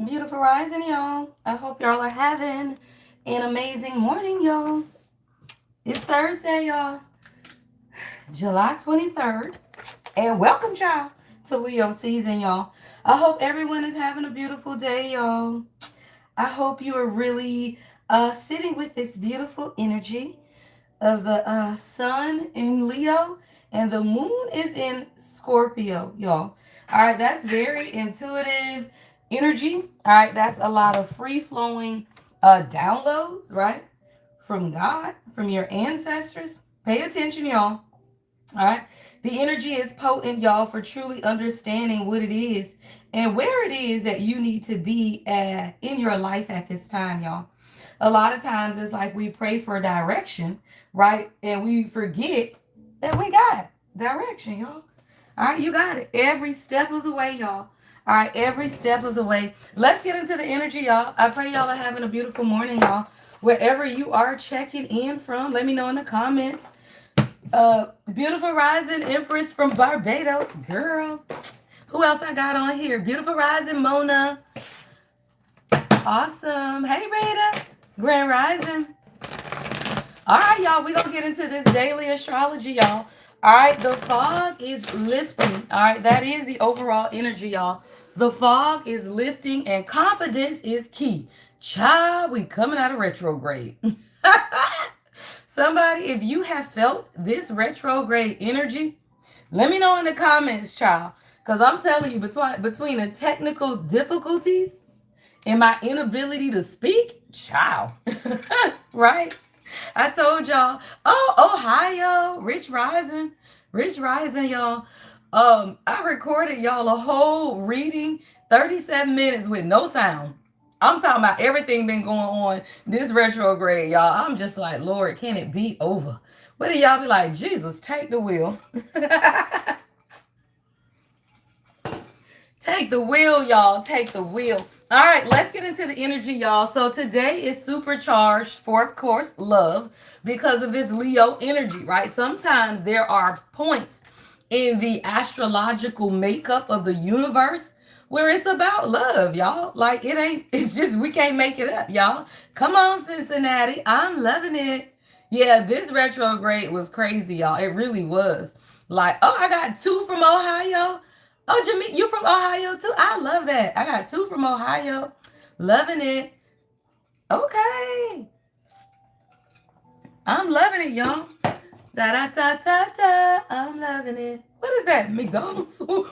Beautiful rising, y'all. I hope y'all are having an amazing morning, y'all. It's Thursday, y'all, July 23rd. And welcome, y'all, to Leo season, y'all. I hope everyone is having a beautiful day, y'all. I hope you are really sitting with this beautiful energy of the sun in Leo and the moon is in Scorpio, y'all. All right, that's very intuitive energy. All right, that's a lot of free flowing downloads, right? From God, from your ancestors. Pay attention, y'all. All right. The energy is potent, y'all, for truly understanding what it is and where it is that you need to be at in your life at this time, y'all. A lot of times it's like we pray for direction, right? And we forget that we got direction, y'all. All right, you got it. Every step of the way, y'all. All right, every step of the way. Let's get into the energy, y'all. I pray y'all are having a beautiful morning, y'all. Wherever you are checking in from, let me know in the comments. Beautiful rising Empress from Barbados, girl. Who else I got on here? Beautiful rising Mona. Awesome. Hey Rita. Grand rising. All right, y'all. We're gonna get into this daily astrology, y'all. All right, the fog is lifting. All right, that is the overall energy, y'all. The fog is lifting and confidence is key. Child, we coming out of retrograde. Somebody, if you have felt this retrograde energy, let me know in the comments, child. Because I'm telling you, between the technical difficulties and my inability to speak, child. Right? I told y'all, oh, Ohio, Rich Rising, y'all. I recorded y'all a whole reading, 37 minutes with no sound. I'm talking about everything been going on this retrograde, y'all. I'm just like, Lord, can it be over? What do y'all be like? Jesus, take the wheel. Take the wheel, y'all. Take the wheel. All right, let's get into the energy, y'all. So today is supercharged for, of course, love because of this Leo energy, right? Sometimes there are points in the astrological makeup of the universe where it's about love, y'all. Like it ain't, it's just, we can't make it up, y'all. Come on, Cincinnati. I'm loving it. Yeah, this retrograde was crazy, y'all. It really was. Like, oh, I got two from Ohio. Oh, Jimmy, you from Ohio too? I love that. I got two from Ohio. Loving it. Okay. I'm loving it, y'all. Da da da da da. I'm loving it. What is that? McDonald's? Who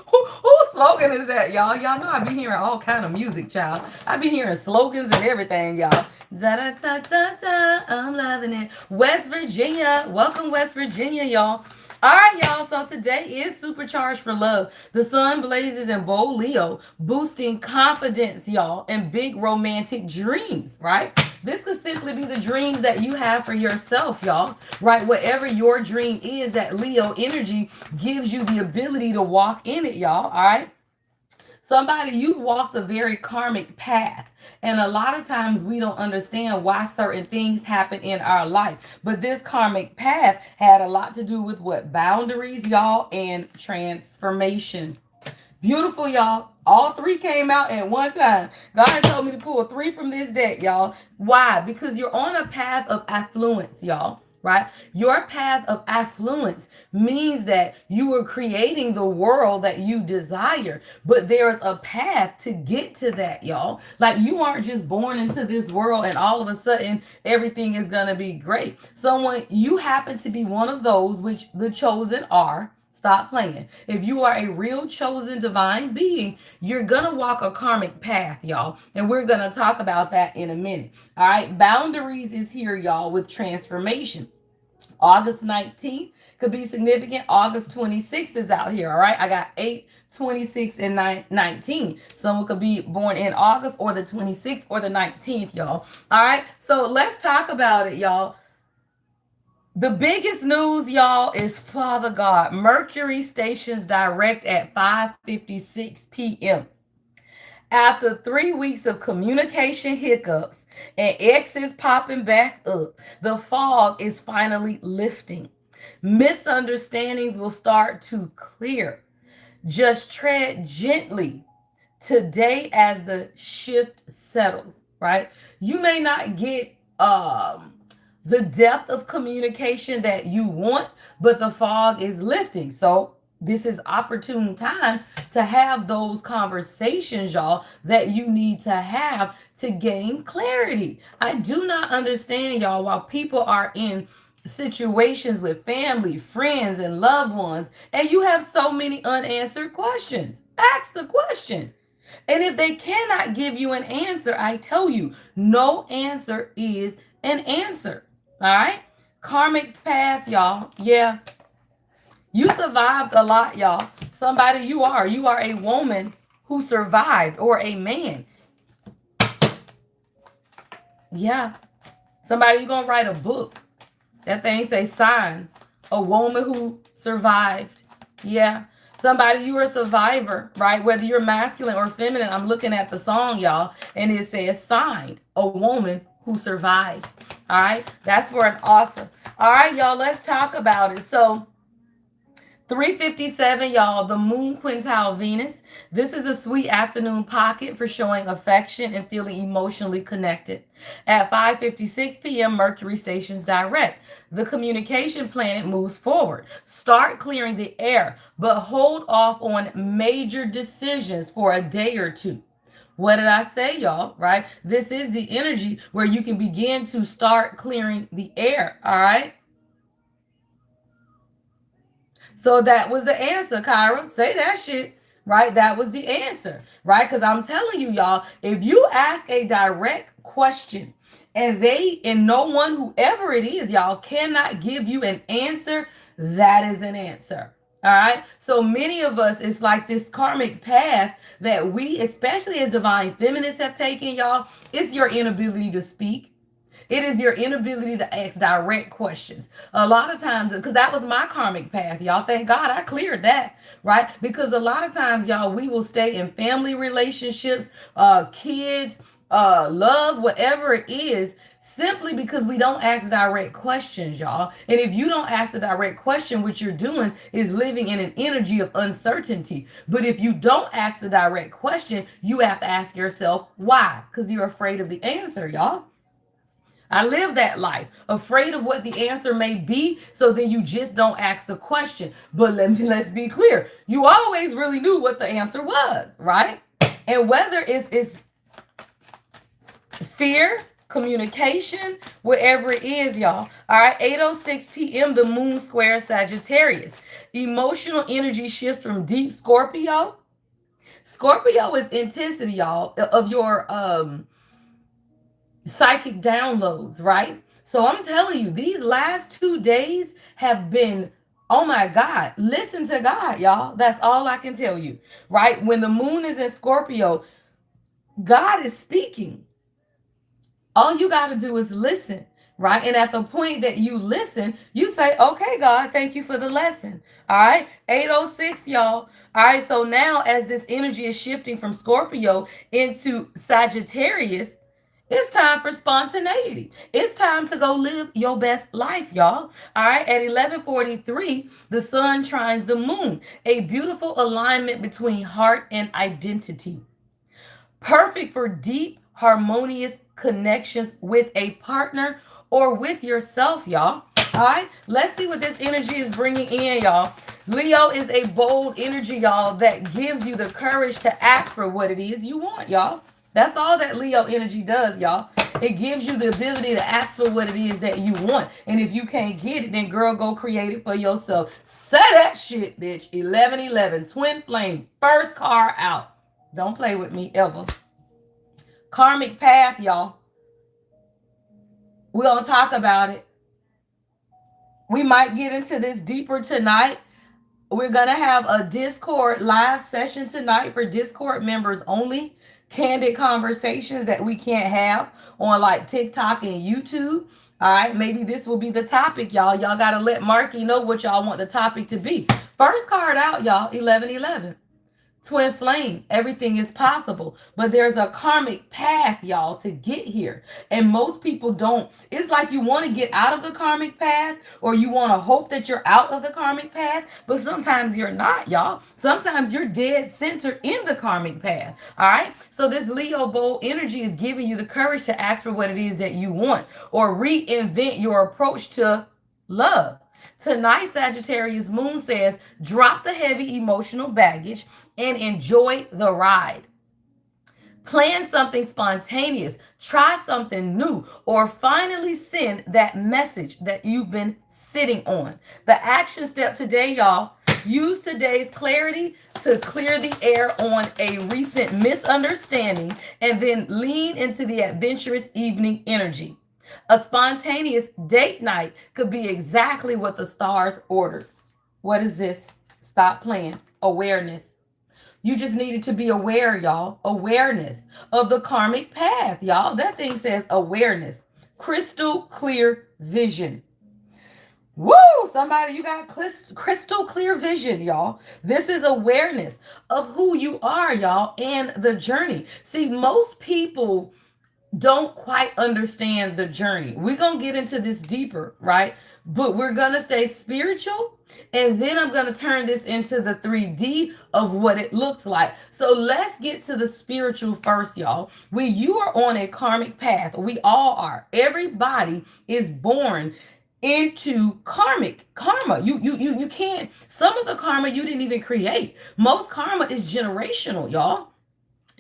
slogan is that, y'all? Y'all know I be hearing all kind of music, child. I be hearing slogans and everything, y'all. Da da da da da. I'm loving it. West Virginia. Welcome, West Virginia, y'all. All right, y'all. So today is supercharged for love. The sun blazes in bold Leo, boosting confidence, y'all, and big romantic dreams, right? This could simply be the dreams that you have for yourself, y'all, right? Whatever your dream is, that Leo energy gives you the ability to walk in it, y'all, all right? Somebody, you've walked a very karmic path. And a lot of times we don't understand why certain things happen in our life. But this karmic path had a lot to do with what? Boundaries, y'all, and transformation. Beautiful, y'all. All three came out at one time. God told me to pull three from this deck, y'all. Why? Because you're on a path of affluence, y'all. Right? Your path of affluence means that you are creating the world that you desire, but there's a path to get to that, y'all. Like you aren't just born into this world and all of a sudden everything is going to be great. Someone, you happen to be one of those which the chosen are. Stop playing. If you are a real chosen divine being, you're going to walk a karmic path, y'all. And we're going to talk about that in a minute. All right. Boundaries is here, y'all, with transformation. August 19th could be significant. August 26th is out here. All right. I got 8, 26, and 19. Someone could be born in August or the 26th or the 19th, y'all. All right. So let's talk about it, y'all. The biggest news, y'all, is Father God. Mercury stations direct at 5:56 p.m. After 3 weeks of communication hiccups and X's popping back up, the fog is finally lifting. Misunderstandings will start to clear. Just tread gently today as the shift settles, right? You may not get the depth of communication that you want, but the fog is lifting. So this is opportune time to have those conversations, y'all, that you need to have to gain clarity. I do not understand, y'all, while people are in situations with family, friends, and loved ones, and you have so many unanswered questions. Ask the question. And if they cannot give you an answer, I tell you, no answer is an answer. All right? Karmic path, y'all. Yeah. You survived a lot, y'all. Somebody you are. You are a woman who survived, or a man. Yeah. Somebody, you're going to write a book. That thing say sign. A woman who survived. Yeah. Somebody, you are a survivor, right? Whether you're masculine or feminine. I'm looking at the song, y'all, and it says signed. A woman who survived. All right. That's for an author. All right, y'all, let's talk about it. So 357, y'all, the moon quintile Venus. This is a sweet afternoon pocket for showing affection and feeling emotionally connected. At 5:56 p.m., Mercury stations direct. The communication planet moves forward. Start clearing the air, but hold off on major decisions for a day or two. What did I say, y'all? Right? This is the energy where you can begin to start clearing the air. All right? So that was the answer, Kyra. Say that shit, right? That was the answer, right? Because I'm telling you, y'all, if you ask a direct question and no one, whoever it is, y'all, cannot give you an answer, that is an answer. All right. So many of us, it's like this karmic path that we, especially as divine feminists, have taken, y'all. It's your inability to speak. It is your inability to ask direct questions. A lot of times, because that was my karmic path, y'all. Thank God I cleared that, right? Because a lot of times, y'all, we will stay in family relationships, kids, love, whatever it is, simply because we don't ask direct questions, y'all. And if you don't ask the direct question, what you're doing is living in an energy of uncertainty. But if you don't ask the direct question, you have to ask yourself why, because you're afraid of the answer, y'all. I live that life, afraid of what the answer may be, so then you just don't ask the question. But let's be clear. You always really knew what the answer was, right? And whether it's fear, communication, whatever it is, y'all. All right, 8:06 p.m., the moon square Sagittarius. Emotional energy shifts from deep Scorpio. Scorpio is intensity, y'all, of your psychic downloads, right? So I'm telling you, these last 2 days have been, oh my God, listen to God, y'all. That's all I can tell you, right? When the moon is in Scorpio, God is speaking. All you got to do is listen, right? And at the point that you listen, you say, okay, God, thank you for the lesson. All right. 8:06, y'all. All right. So now, as this energy is shifting from Scorpio into Sagittarius, it's time for spontaneity. It's time to go live your best life, y'all. All right. At 11:43, the sun trines the moon, a beautiful alignment between heart and identity. Perfect for deep, harmonious connections with a partner or with yourself, y'all. All right, let's see what this energy is bringing in, y'all. Leo is a bold energy, y'all, that gives you the courage to ask for what it is you want, y'all. That's all that Leo energy does, y'all. It gives you the ability to ask for what it is that you want. And if you can't get it, then girl, go create it for yourself. Say that shit, bitch. 11:11, twin flame, first car out. Don't play with me ever. Karmic path, y'all. We're going to talk about it. We might get into this deeper tonight. We're going to have a Discord live session tonight for Discord members only. Candid conversations that we can't have on like TikTok and YouTube. All right, maybe this will be the topic, y'all. Y'all got to let Marky know what y'all want the topic to be. First card out, y'all, 11:11. Twin flame, everything is possible, but there's a karmic path, y'all, to get here. And most people don't. It's like you want to get out of the karmic path, or you want to hope that you're out of the karmic path, but sometimes you're not, y'all. Sometimes you're dead center in the karmic path. All right. So this Leo bold energy is giving you the courage to ask for what it is that you want, or reinvent your approach to love. Tonight, Sagittarius moon says, drop the heavy emotional baggage and enjoy the ride. Plan something spontaneous, try something new, or finally send that message that you've been sitting on. The action step today, y'all, use today's clarity to clear the air on a recent misunderstanding and then lean into the adventurous evening energy. A spontaneous date night could be exactly what the stars ordered. What is this? Stop playing. Awareness. You just needed to be aware, y'all. Awareness of the karmic path, y'all. That thing says awareness. Crystal clear vision. Woo! Somebody, you got crystal clear vision, y'all. This is awareness of who you are, y'all, and the journey. See, most people don't quite understand the journey. We're going to get into this deeper, right? But we're going to stay spiritual. And then I'm going to turn this into the 3D of what it looks like. So let's get to the spiritual first, y'all. When you are on a karmic path, we all are. Everybody is born into karma. You can't. Some of the karma you didn't even create. Most karma is generational, y'all.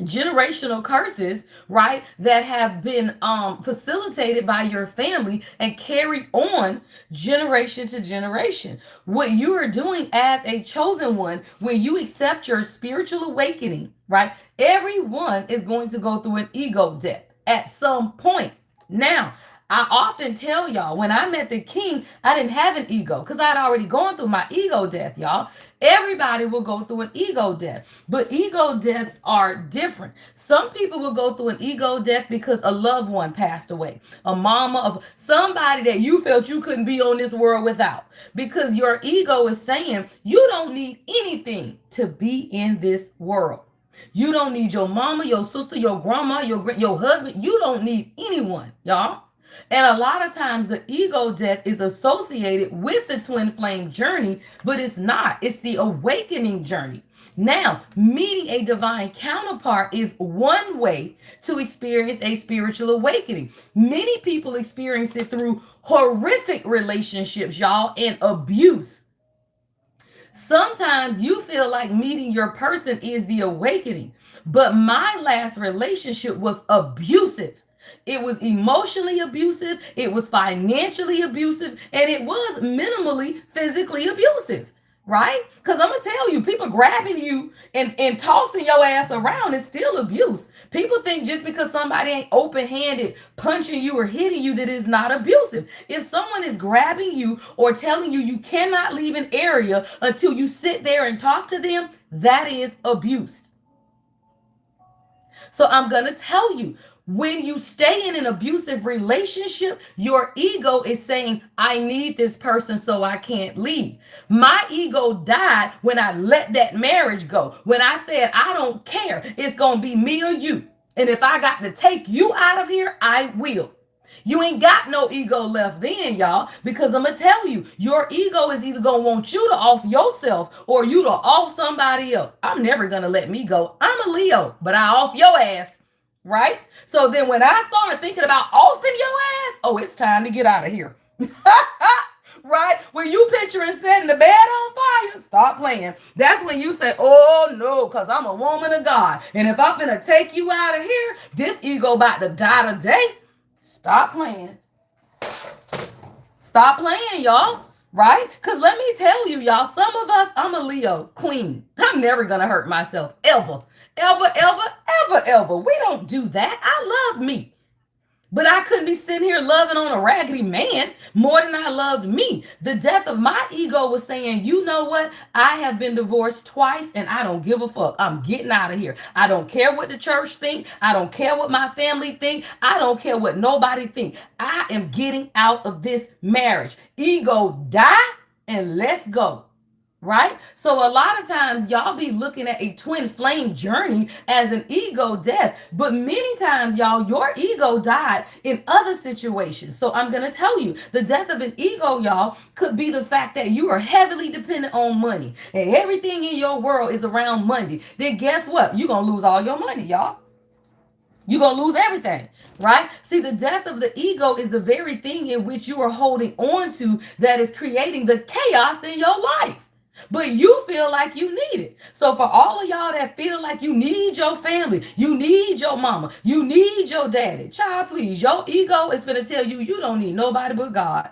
Generational curses, right, that have been facilitated by your family and carried on generation to generation. What you are doing as a chosen one, when you accept your spiritual awakening, right, everyone is going to go through an ego death at some point. Now, I often tell y'all, when I met the king, I didn't have an ego because I'd already gone through my ego death, y'all. Everybody will go through an ego death, but ego deaths are different. Some people will go through an ego death because a loved one passed away, a mama of somebody that you felt you couldn't be on this world without, because your ego is saying you don't need anything to be in this world. You don't need your mama, your sister, your grandma, your husband. You don't need anyone, y'all. And a lot of times the ego death is associated with the twin flame journey, but it's not. It's the awakening journey. Now, meeting a divine counterpart is one way to experience a spiritual awakening. Many people experience it through horrific relationships, y'all, and abuse. Sometimes you feel like meeting your person is the awakening, but my last relationship was abusive. It was emotionally abusive, it was financially abusive, and it was minimally physically abusive, right? Because I'm going to tell you, people grabbing you and tossing your ass around is still abuse. People think just because somebody ain't open-handed punching you or hitting you that is not abusive. If someone is grabbing you or telling you you cannot leave an area until you sit there and talk to them, that is abuse. So I'm going to tell you, when you stay in an abusive relationship, your ego is saying, I need this person so I can't leave. My ego died when I let that marriage go. When I said, I don't care, it's going to be me or you. And if I got to take you out of here, I will. You ain't got no ego left then, y'all, because I'm going to tell you, your ego is either going to want you to off yourself or you to off somebody else. I'm never going to let me go. I'm a Leo, but I off your ass. Right? So then when I started thinking about offing your ass, oh, it's time to get out of here. Right? When you picturing setting the bed on fire, stop playing. That's when you say, oh no, because I'm a woman of God. And if I'm going to take you out of here, this ego about to die today. Stop playing. Stop playing, y'all. Right? Because let me tell you, y'all, some of us, I'm a Leo queen. I'm never going to hurt myself, ever. Ever. We don't do that. I love me. But I couldn't be sitting here loving on a raggedy man more than I loved me. The death of my ego was saying, you know what? I have been divorced twice and I don't give a fuck. I'm getting out of here. I don't care what the church think. I don't care what my family think. I don't care what nobody think. I am getting out of this marriage. Ego, die and let's go. right? So a lot of times y'all be looking at a twin flame journey as an ego death, but many times y'all, your ego died in other situations. So I'm going to tell you, the death of an ego, y'all, could be the fact that you are heavily dependent on money and everything in your world is around money. Then guess what? You're going to lose all your money, y'all. You're going to lose everything, right? See, the death of the ego is the very thing in which you are holding on to that is creating the chaos in your life. But you feel like you need it. So, for all of y'all that feel like you need your family, you need your mama, you need your daddy, child, please, your ego is going to tell you you don't need nobody but God.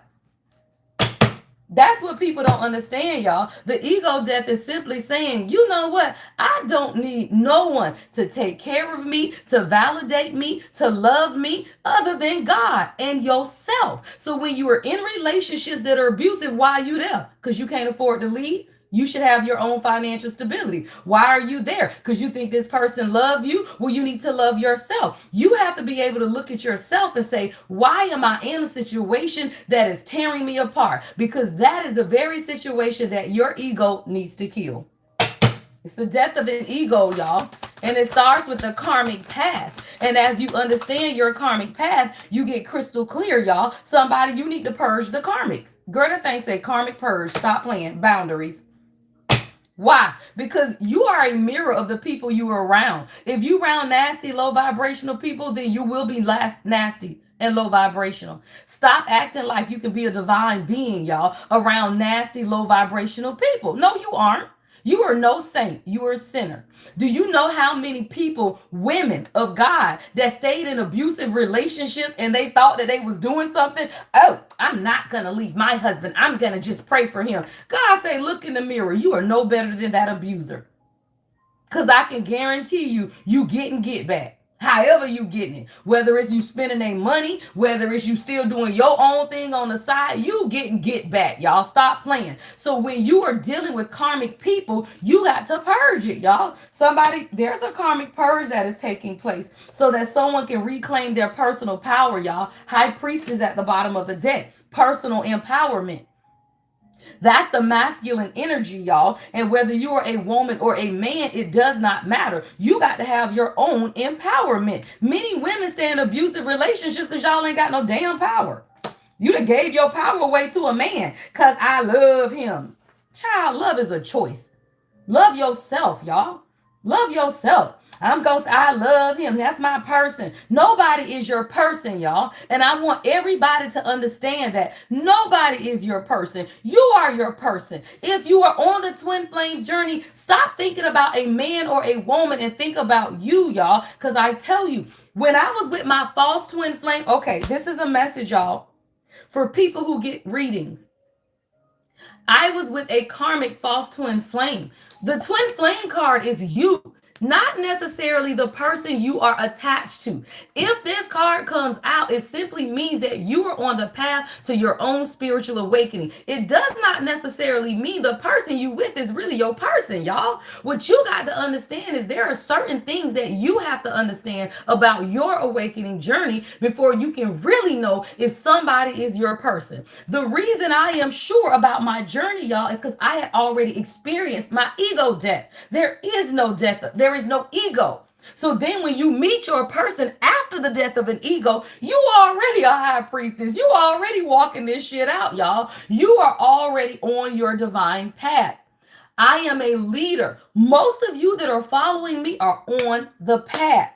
That's what people don't understand, y'all. The ego death is simply saying, you know what? I don't need no one to take care of me, to validate me, to love me, other than God and yourself. So when you are in relationships that are abusive, why are you there? Because you can't afford to leave. You should have your own financial stability. Why are you there? Because you think this person love you? Well, you need to love yourself. You have to be able to look at yourself and say, why am I in a situation that is tearing me apart? Because that is the very situation that your ego needs to kill. It's the death of an ego, y'all. And it starts with the karmic path. And as you understand your karmic path, you get crystal clear, y'all. Somebody, you need to purge the karmics. Greta Thing said, karmic purge. Stop playing. Boundaries. Why? Because you are a mirror of the people you are around. If you around nasty, low vibrational people, then you will be last nasty and low vibrational. Stop acting like you can be a divine being, y'all, around nasty, low vibrational people. No, you aren't. You are no saint. You are a sinner. Do you know how many people, women of God, that stayed in abusive relationships and they thought that they was doing something? Oh, I'm not going to leave my husband. I'm going to just pray for him. God say, look in the mirror. You are no better than that abuser. Because I can guarantee you, you getting get back. However you getting it. Whether it's you spending their money, whether it's you still doing your own thing on the side, you getting get back. Y'all stop playing. So when you are dealing with karmic people, you got to purge it, y'all. Somebody, there's a karmic purge that is taking place so that someone can reclaim their personal power, y'all. High priest is at the bottom of the deck. Personal empowerment. That's the masculine energy, y'all. And whether you are a woman or a man, it does not matter. You got to have your own empowerment. Many women stay in abusive relationships because y'all ain't got no damn power. You done gave your power away to a man because I love him. Child, love is a choice. Love yourself, y'all. Love yourself. I'm going to say, I love him. That's my person. Nobody is your person, y'all. And I want everybody to understand that nobody is your person. You are your person. If you are on the twin flame journey, stop thinking about a man or a woman and think about you, y'all. Because I tell you, when I was with my false twin flame, okay, this is a message, y'all, for people who get readings. I was with a karmic false twin flame. The twin flame card is you, not necessarily the person you are attached to. If this card comes out, it simply means that you are on the path to your own spiritual awakening. It does not necessarily mean the person you with is really your person, y'all. What you got to understand is there are certain things that you have to understand about your awakening journey before you can really know if somebody is your person. The reason I am sure about my journey, y'all, is because I had already experienced my ego death. There is no death. There is no ego. So then when you meet your person after the death of an ego, you already a high priestess. You already walking this shit out, y'all. You are already on your divine path. I am a leader. Most of you that are following me are on the path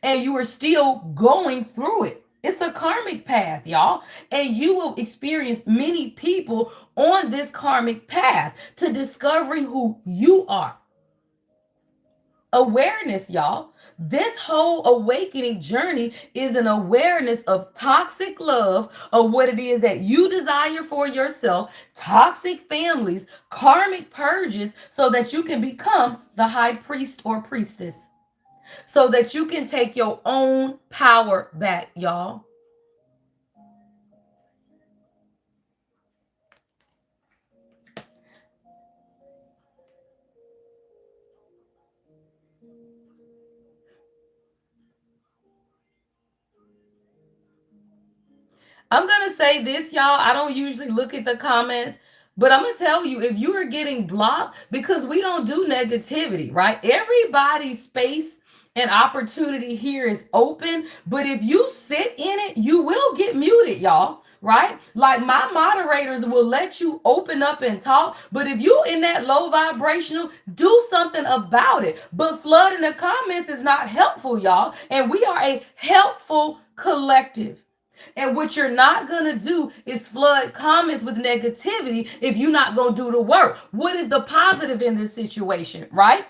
and you are still going through it. It's a karmic path, y'all. And you will experience many people on this karmic path to discovering who you are. Awareness, y'all. This whole awakening journey is an awareness of toxic love, of what it is that you desire for yourself, toxic families, karmic purges, so that you can become the high priest or priestess, so that you can take your own power back, y'all. I'm going to say this, y'all. I don't usually look at the comments, But I'm going to tell you, if you are getting blocked, because we don't do negativity, right? Everybody's space and opportunity here is open. But if you sit in it, you will get muted, y'all. Right? Like my moderators will let you open up and talk. But if you in that low vibrational, do something about it. But flooding the comments is not helpful, y'all. And we are a helpful collective. And what you're not going to do is flood comments with negativity if you're not going to do the work. What is the positive in this situation, right?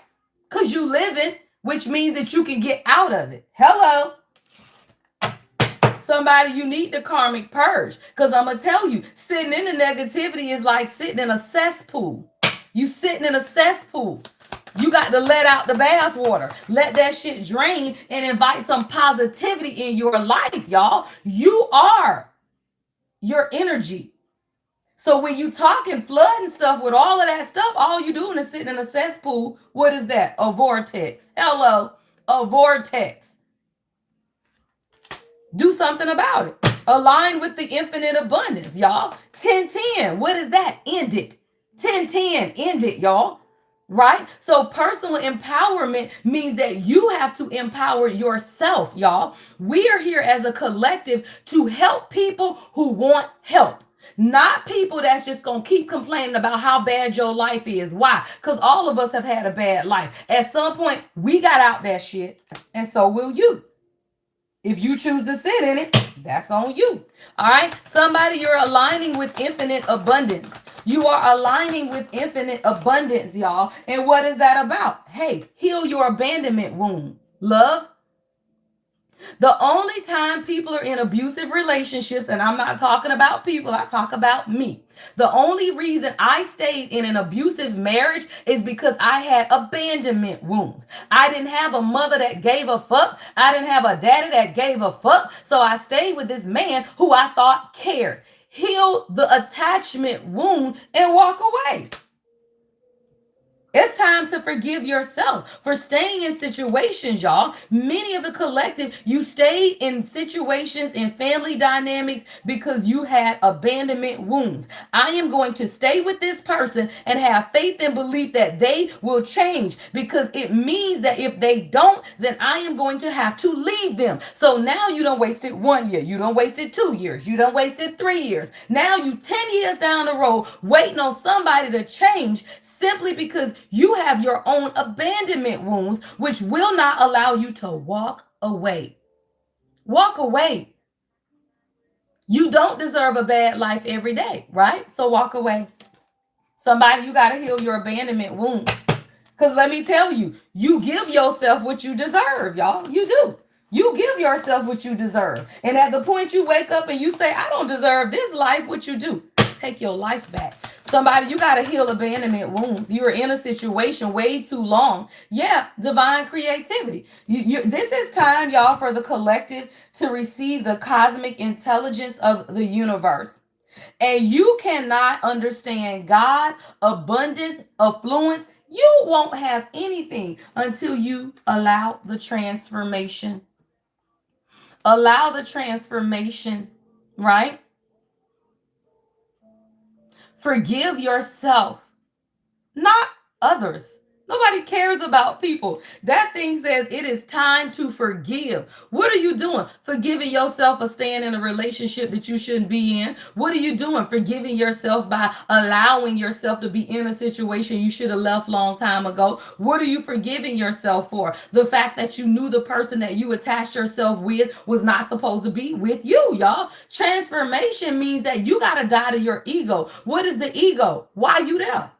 Because you living, which means that you can get out of it. Hello. Somebody, you need the karmic purge. Because I'm going to tell you, sitting in the negativity is like sitting in a cesspool. You sitting in a cesspool. You got to let out the bath water. Let that shit drain and invite some positivity in your life, y'all. You are your energy. So when you talking flooding stuff with all of that stuff, all you doing is sitting in a cesspool. What is that? A vortex. Hello, a vortex. Do something about it. Align with the infinite abundance, y'all. 10-10. What is that? End it. 10-10. End it, y'all. Right? So personal empowerment means that you have to empower yourself, y'all. We are here as a collective to help people who want help. Not people that's just going to keep complaining about how bad your life is. Why? Because all of us have had a bad life. At some point, we got out that shit, and so will you. If you choose to sit in it, that's on you. All right? Somebody, you're aligning with infinite abundance. You are aligning with infinite abundance, y'all. And what is that about? Hey, heal your abandonment wound. Love. The only time people are in abusive relationships, and I'm not talking about people, I talk about me. The only reason I stayed in an abusive marriage is because I had abandonment wounds. I didn't have a mother that gave a fuck. I didn't have a daddy that gave a fuck. So I stayed with this man who I thought cared. Heal the attachment wound and walk away. It's time to forgive yourself for staying in situations, y'all. Many of the collective, you stayed in situations in family dynamics because you had abandonment wounds. I am going to stay with this person and have faith and belief that they will change, because it means that if they don't, then I am going to have to leave them. So now you done wasted 1 year. You done wasted 2 years. You done wasted 3 years. Now you 10 years down the road waiting on somebody to change, simply because you have your own abandonment wounds, which will not allow you to walk away. Walk away. You don't deserve a bad life every day, right? So walk away. Somebody, you got to heal your abandonment wound. Because let me tell you, you give yourself what you deserve, y'all. You do. You give yourself what you deserve. And at the point you wake up and you say, I don't deserve this life, what you do? Take your life back. Somebody, you got to heal abandonment wounds. You were in a situation way too long. Yeah, divine creativity. This is time, y'all, for the collective to receive the cosmic intelligence of the universe. And you cannot understand God, abundance, affluence. You won't have anything until you allow the transformation. Allow the transformation, right? Forgive yourself, not others. Nobody cares about people. That thing says it is time to forgive. What are you doing? Forgiving yourself for staying in a relationship that you shouldn't be in. What are you doing? Forgiving yourself by allowing yourself to be in a situation you should have left long time ago. What are you forgiving yourself for? The fact that you knew the person that you attached yourself with was not supposed to be with you, y'all. Transformation means that you got to die to your ego. What is the ego? Why you there?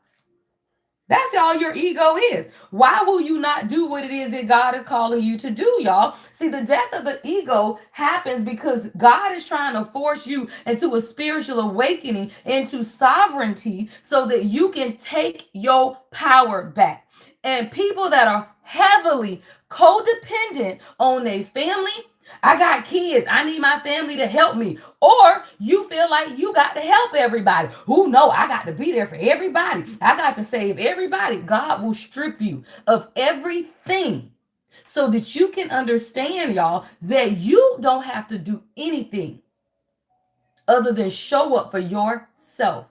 That's all your ego is. Why will you not do what it is that God is calling you to do, y'all? See, the death of the ego happens because God is trying to force you into a spiritual awakening, into sovereignty, so that you can take your power back. And people that are heavily codependent on their family, I got kids, I need my family to help me. Or you feel like you got to help everybody. Who know I got to be there for everybody. I got to save everybody. God will strip you of everything so that you can understand, y'all, that you don't have to do anything other than show up for yourself.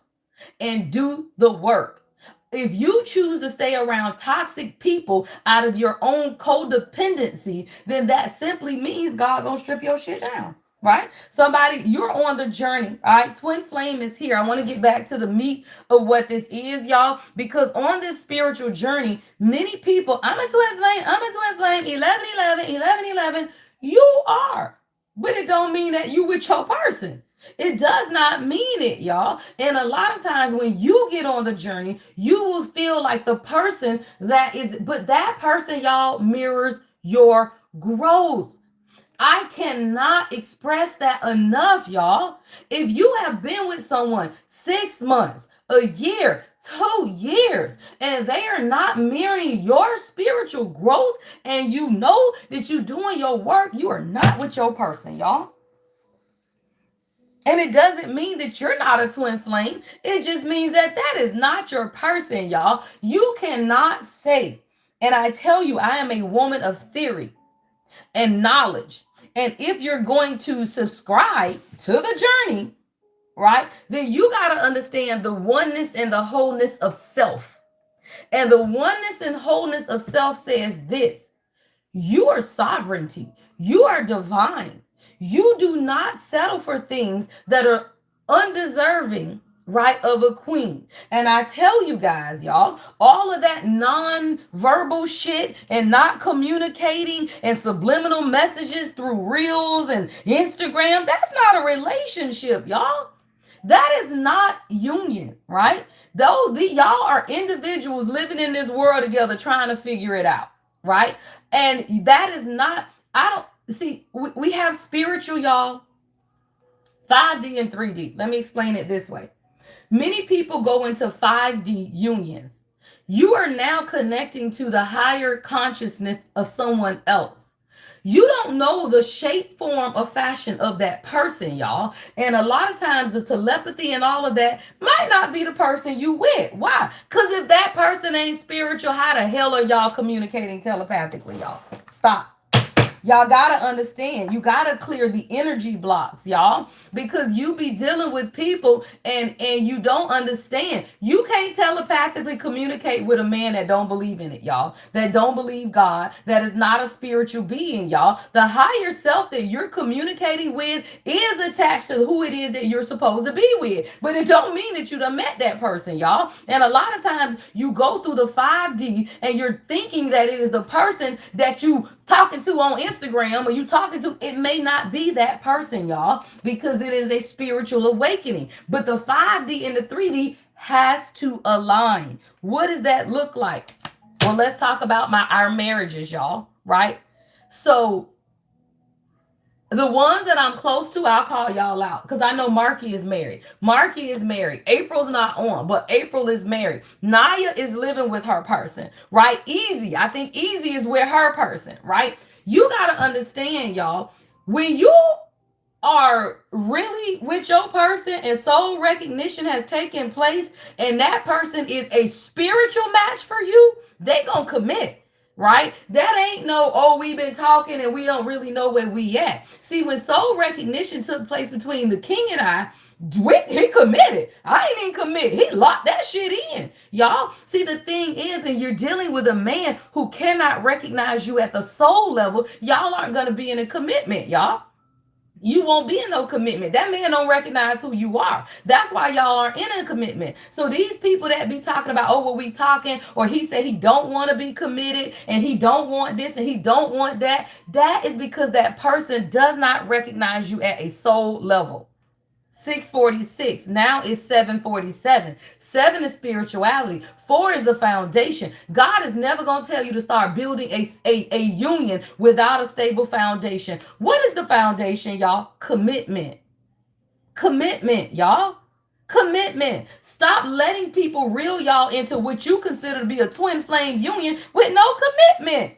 and do the work. If you choose to stay around toxic people out of your own codependency, then that simply means God gonna strip your shit down. Right? Somebody, you're on the journey. All right. Twin flame is here. I want to get back to the meat of what this is, y'all, because on this spiritual journey, many people, I'm a twin flame, I'm a twin flame, 11, 11, 11, 11. You are. But it don't mean that you with your person. It does not mean it, y'all. And a lot of times when you get on the journey, you will feel like the person that is, but that person, y'all, mirrors your growth. I cannot express that enough, y'all. If you have been with someone 6 months, a year, 2 years, and they are not mirroring your spiritual growth, and you know that you're doing your work, you are not with your person, y'all. And it doesn't mean that you're not a twin flame. It just means that that is not your person, y'all. You cannot say, and I tell you, I am a woman of theory and knowledge. And if you're going to subscribe to the journey, right, then you got to understand the oneness and the wholeness of self. And the oneness and wholeness of self says this: you are sovereignty, you are divine. You do not settle for things that are undeserving, right, of a queen. And I tell you guys, y'all, all of that non-verbal shit and not communicating and subliminal messages through reels and Instagram, that's not a relationship, y'all. That is not union, right? Though y'all are individuals living in this world together trying to figure it out, right? And that is not, I don't see, we have spiritual, y'all, 5D and 3D. Let me explain it this way. Many people go into 5D unions. You are now connecting to the higher consciousness of someone else. You don't know the shape, form, or fashion of that person, y'all. And a lot of times the telepathy and all of that might not be the person you with. Why? Because if that person ain't spiritual, how the hell are y'all communicating telepathically, y'all? Stop. Y'all gotta understand, you gotta clear the energy blocks, y'all, because you be dealing with people and you don't understand. You can't telepathically communicate with a man that don't believe in it, y'all, that don't believe God, that is not a spiritual being, y'all. The higher self that you're communicating with is attached to who it is that you're supposed to be with, but it don't mean that you done met that person, y'all. And a lot of times you go through the 5D and you're thinking that it is the person that you talking to on Instagram or you talking to, it may not be that person, y'all, because it is a spiritual awakening. But the 5D and the 3D has to align. What does that look like? Well, let's talk about our marriages, y'all, right? So the ones that I'm close to, I'll call y'all out because I know Marky is married. Marky is married. April's not on, but April is married. Naya is living with her person, right? Easy. I think Easy is with her person, right? You got to understand, y'all, when you are really with your person and soul recognition has taken place and that person is a spiritual match for you, they gonna commit. Right? That ain't no, oh, we've been talking and we don't really know where we at. See, when soul recognition took place between the king and I, he committed. I ain't even commit. He locked that shit in. Y'all, see, the thing is, and you're dealing with a man who cannot recognize you at the soul level, y'all aren't going to be in a commitment, y'all. You won't be in no commitment. That man don't recognize who you are. That's why y'all are in a commitment. So these people that be talking about, oh, well, we talking, or he said he don't want to be committed and he don't want this and he don't want that. That is because that person does not recognize you at a soul level. 646. Now is 747. 7 is spirituality. 4 is the foundation. God is never going to tell you to start building a union without a stable foundation. What is the foundation, y'all? Commitment. Commitment, y'all. Commitment. Stop letting people reel y'all into what you consider to be a twin flame union with no commitment.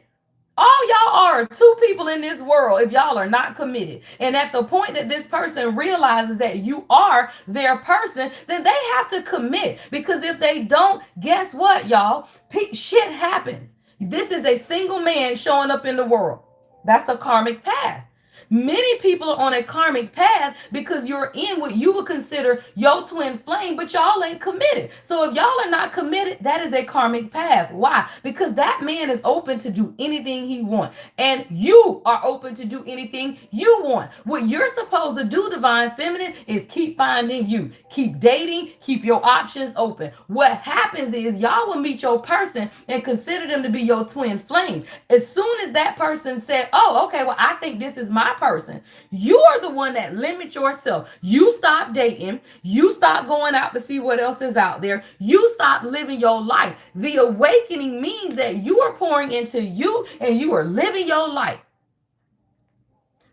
All y'all are 2 people in this world if y'all are not committed. And at the point that this person realizes that you are their person, then they have to commit. Because if they don't, guess what, y'all? Shit happens. This is a single man showing up in the world. That's the karmic path. Many people are on a karmic path because you're in what you would consider your twin flame, but y'all ain't committed. So if y'all are not committed, that is a karmic path. Why? Because that man is open to do anything he wants, and you are open to do anything you want. What you're supposed to do, divine feminine, is keep finding you, keep dating, keep your options open. What happens is y'all will meet your person and consider them to be your twin flame. As soon as that person said, oh, okay, well, I think this is my person, you are the one that limit yourself. You stop dating. You stop going out to see what else is out there. You stop living your life. The awakening means that you are pouring into you and you are living your life.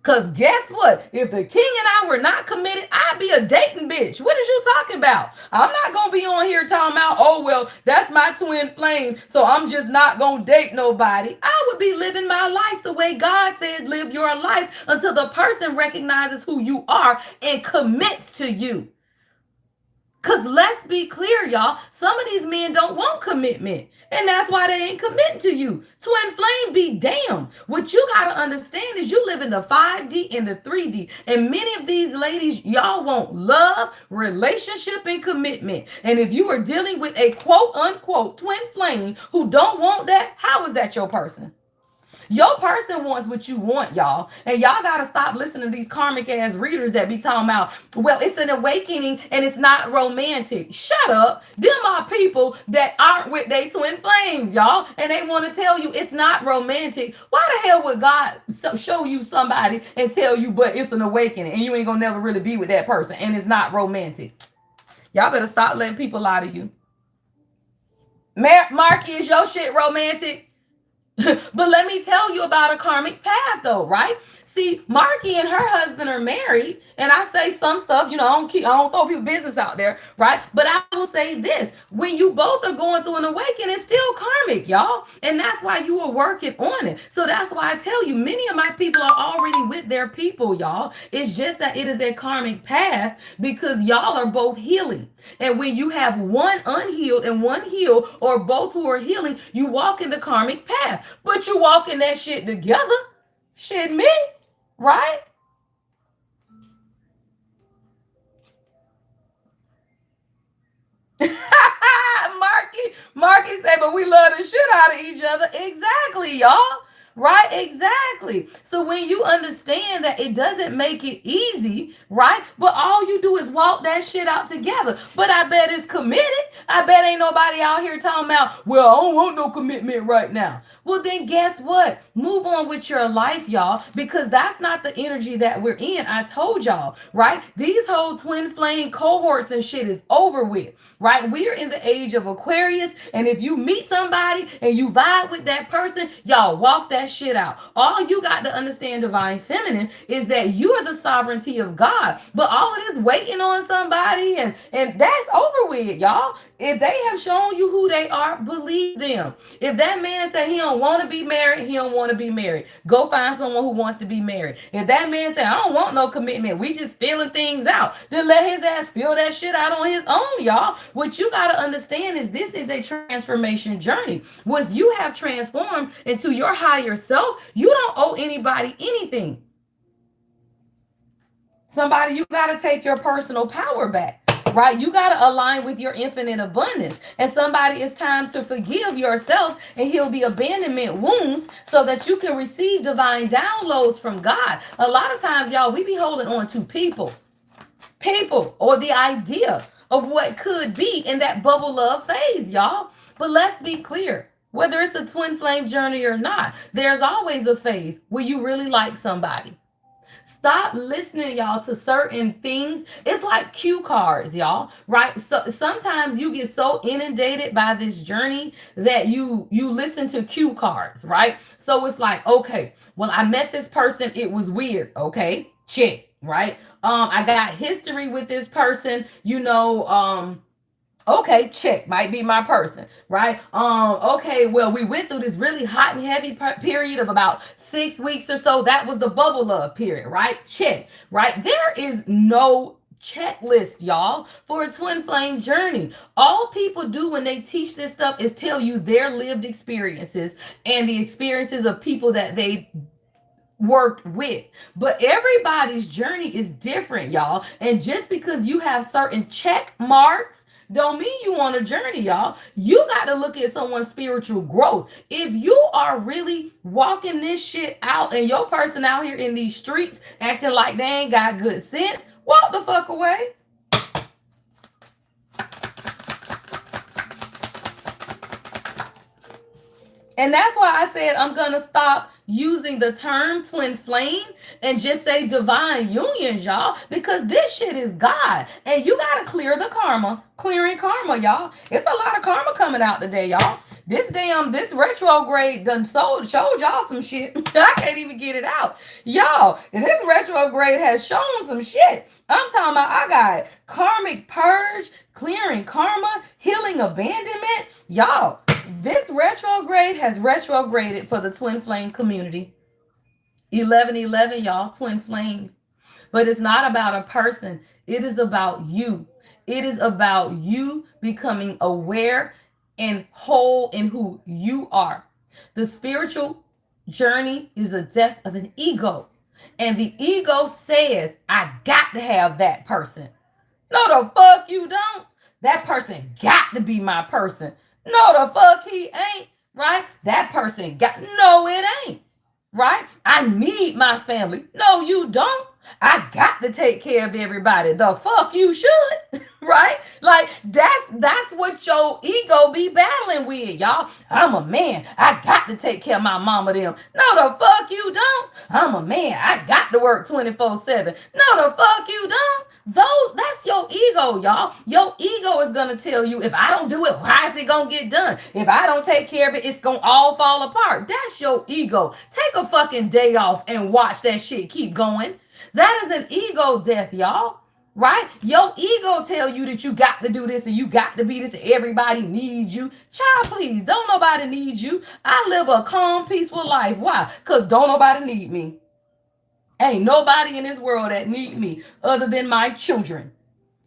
Because guess what? If the king and I were not committed, I'd be a dating bitch. What is you talking about? I'm not going to be on here talking about, oh, well, that's my twin flame, so I'm just not going to date nobody. I would be living my life the way God said live your life until the person recognizes who you are and commits to you. Because let's be clear, y'all, some of these men don't want commitment. And that's why they ain't committing to you. Twin flame be damn. What you got to understand is you live in the 5D and the 3D. And many of these ladies, y'all want love, relationship, and commitment. And if you are dealing with a quote unquote twin flame who don't want that, how is that your person? Your person wants what you want, y'all. And y'all got to stop listening to these karmic ass readers that be talking about, well, it's an awakening and it's not romantic. Shut up. Them are people that aren't with their twin flames, y'all. And they want to tell you it's not romantic. Why the hell would God show you somebody and tell you, but it's an awakening and you ain't going to never really be with that person and it's not romantic? Y'all better stop letting people lie to you. Marky, is your shit romantic? But let me tell you about a karmic path, though, right? See, Marky and her husband are married, and I say some stuff, I don't throw people business out there, right? But I will say this: when you both are going through an awakening, it's still karmic, y'all, and that's why you are working on it. So that's why I tell you, many of my people are already with their people, y'all. It's just that it is a karmic path because y'all are both healing. And when you have one unhealed and one healed, or both who are healing, you walk in the karmic path. But you walk in that shit together. Shit me, right? Marky say, but we love the shit out of each other. Exactly, y'all. Right? Exactly. So when you understand that it doesn't make it easy, right? But all you do is walk that shit out together. But I bet it's committed. I bet ain't nobody out here talking about, well, I don't want no commitment right now. Well, then guess what? Move on with your life, y'all, because that's not the energy that we're in. I told y'all, right? These whole twin flame cohorts and shit is over with, right? We are in the age of Aquarius, and if you meet somebody and you vibe with that person, y'all walk that shit out. All you got to understand, divine feminine, is that you are the sovereignty of God. But all of this waiting on somebody and that's over with, y'all. If they have shown you who they are, believe them. If that man say he don't want to be married, he don't want to be married. Go find someone who wants to be married. If that man say, I don't want no commitment, we just feeling things out, then let his ass feel that shit out on his own, y'all. What you got to understand is this is a transformation journey. Once you have transformed into your higher self, you don't owe anybody anything. Somebody, you got to take your personal power back. Right? You got to align with your infinite abundance. And somebody, it's time to forgive yourself and heal the abandonment wounds so that you can receive divine downloads from God. A lot of times, y'all, we be holding on to people, or the idea of what could be in that bubble love phase, y'all. But let's be clear. Whether it's a twin flame journey or not, there's always a phase where you really like somebody. Stop listening, y'all, to certain things. It's like cue cards, y'all, right? So sometimes you get so inundated by this journey that you listen to cue cards, right? So it's like, okay, well, I met this person. It was weird. Okay, check, right? I got history with this person, okay, check, might be my person, right? Okay, well, we went through this really hot and heavy period of about 6 weeks or so. That was the bubble love period, right? Check, right? There is no checklist, y'all, for a twin flame journey. All people do when they teach this stuff is tell you their lived experiences and the experiences of people that they worked with. But everybody's journey is different, y'all. And just because you have certain check marks don't mean you on a journey, y'all. You got to look at someone's spiritual growth. If you are really walking this shit out and your person out here in these streets acting like they ain't got good sense, walk the fuck away. And that's why I said I'm going to stop using the term twin flame and just say divine unions, y'all, because this shit is God. And you got to clear the karma. Clearing karma, y'all. It's a lot of karma coming out today, y'all. This retrograde done showed y'all some shit. I can't even get it out. Y'all, this retrograde has shown some shit. I'm talking about I got karmic purge, clearing karma, healing abandonment. Y'all, this retrograde has retrograded for the twin flame community. 1111, y'all, twin flames. But it's not about a person. It is about you. It is about you becoming aware and whole in who you are. The spiritual journey is a death of an ego. And the ego says, I got to have that person. No, the fuck you don't. That person got to be my person. No, the fuck he ain't, right? That person got, no, it ain't, right? I need my family. No, you don't. I got to take care of everybody. The fuck you should, right? Like that's what your ego be battling with, y'all. I'm a man. I got to take care of my mama them. No, the fuck you don't. I'm a man. I got to work 24/7. No, the fuck you don't. That's your ego, y'all. Your ego is gonna tell you, if I don't do it, why is it gonna get done? If I don't take care of it, it's gonna all fall apart. That's your ego. Take a fucking day off and watch that shit keep going. That is an ego death, y'all. Right? Your ego tell you that you got to do this and you got to be this and everybody needs you. Child, please, don't nobody need you. I live a calm, peaceful life. Why? Because don't nobody need me. Ain't nobody in this world that need me other than my children.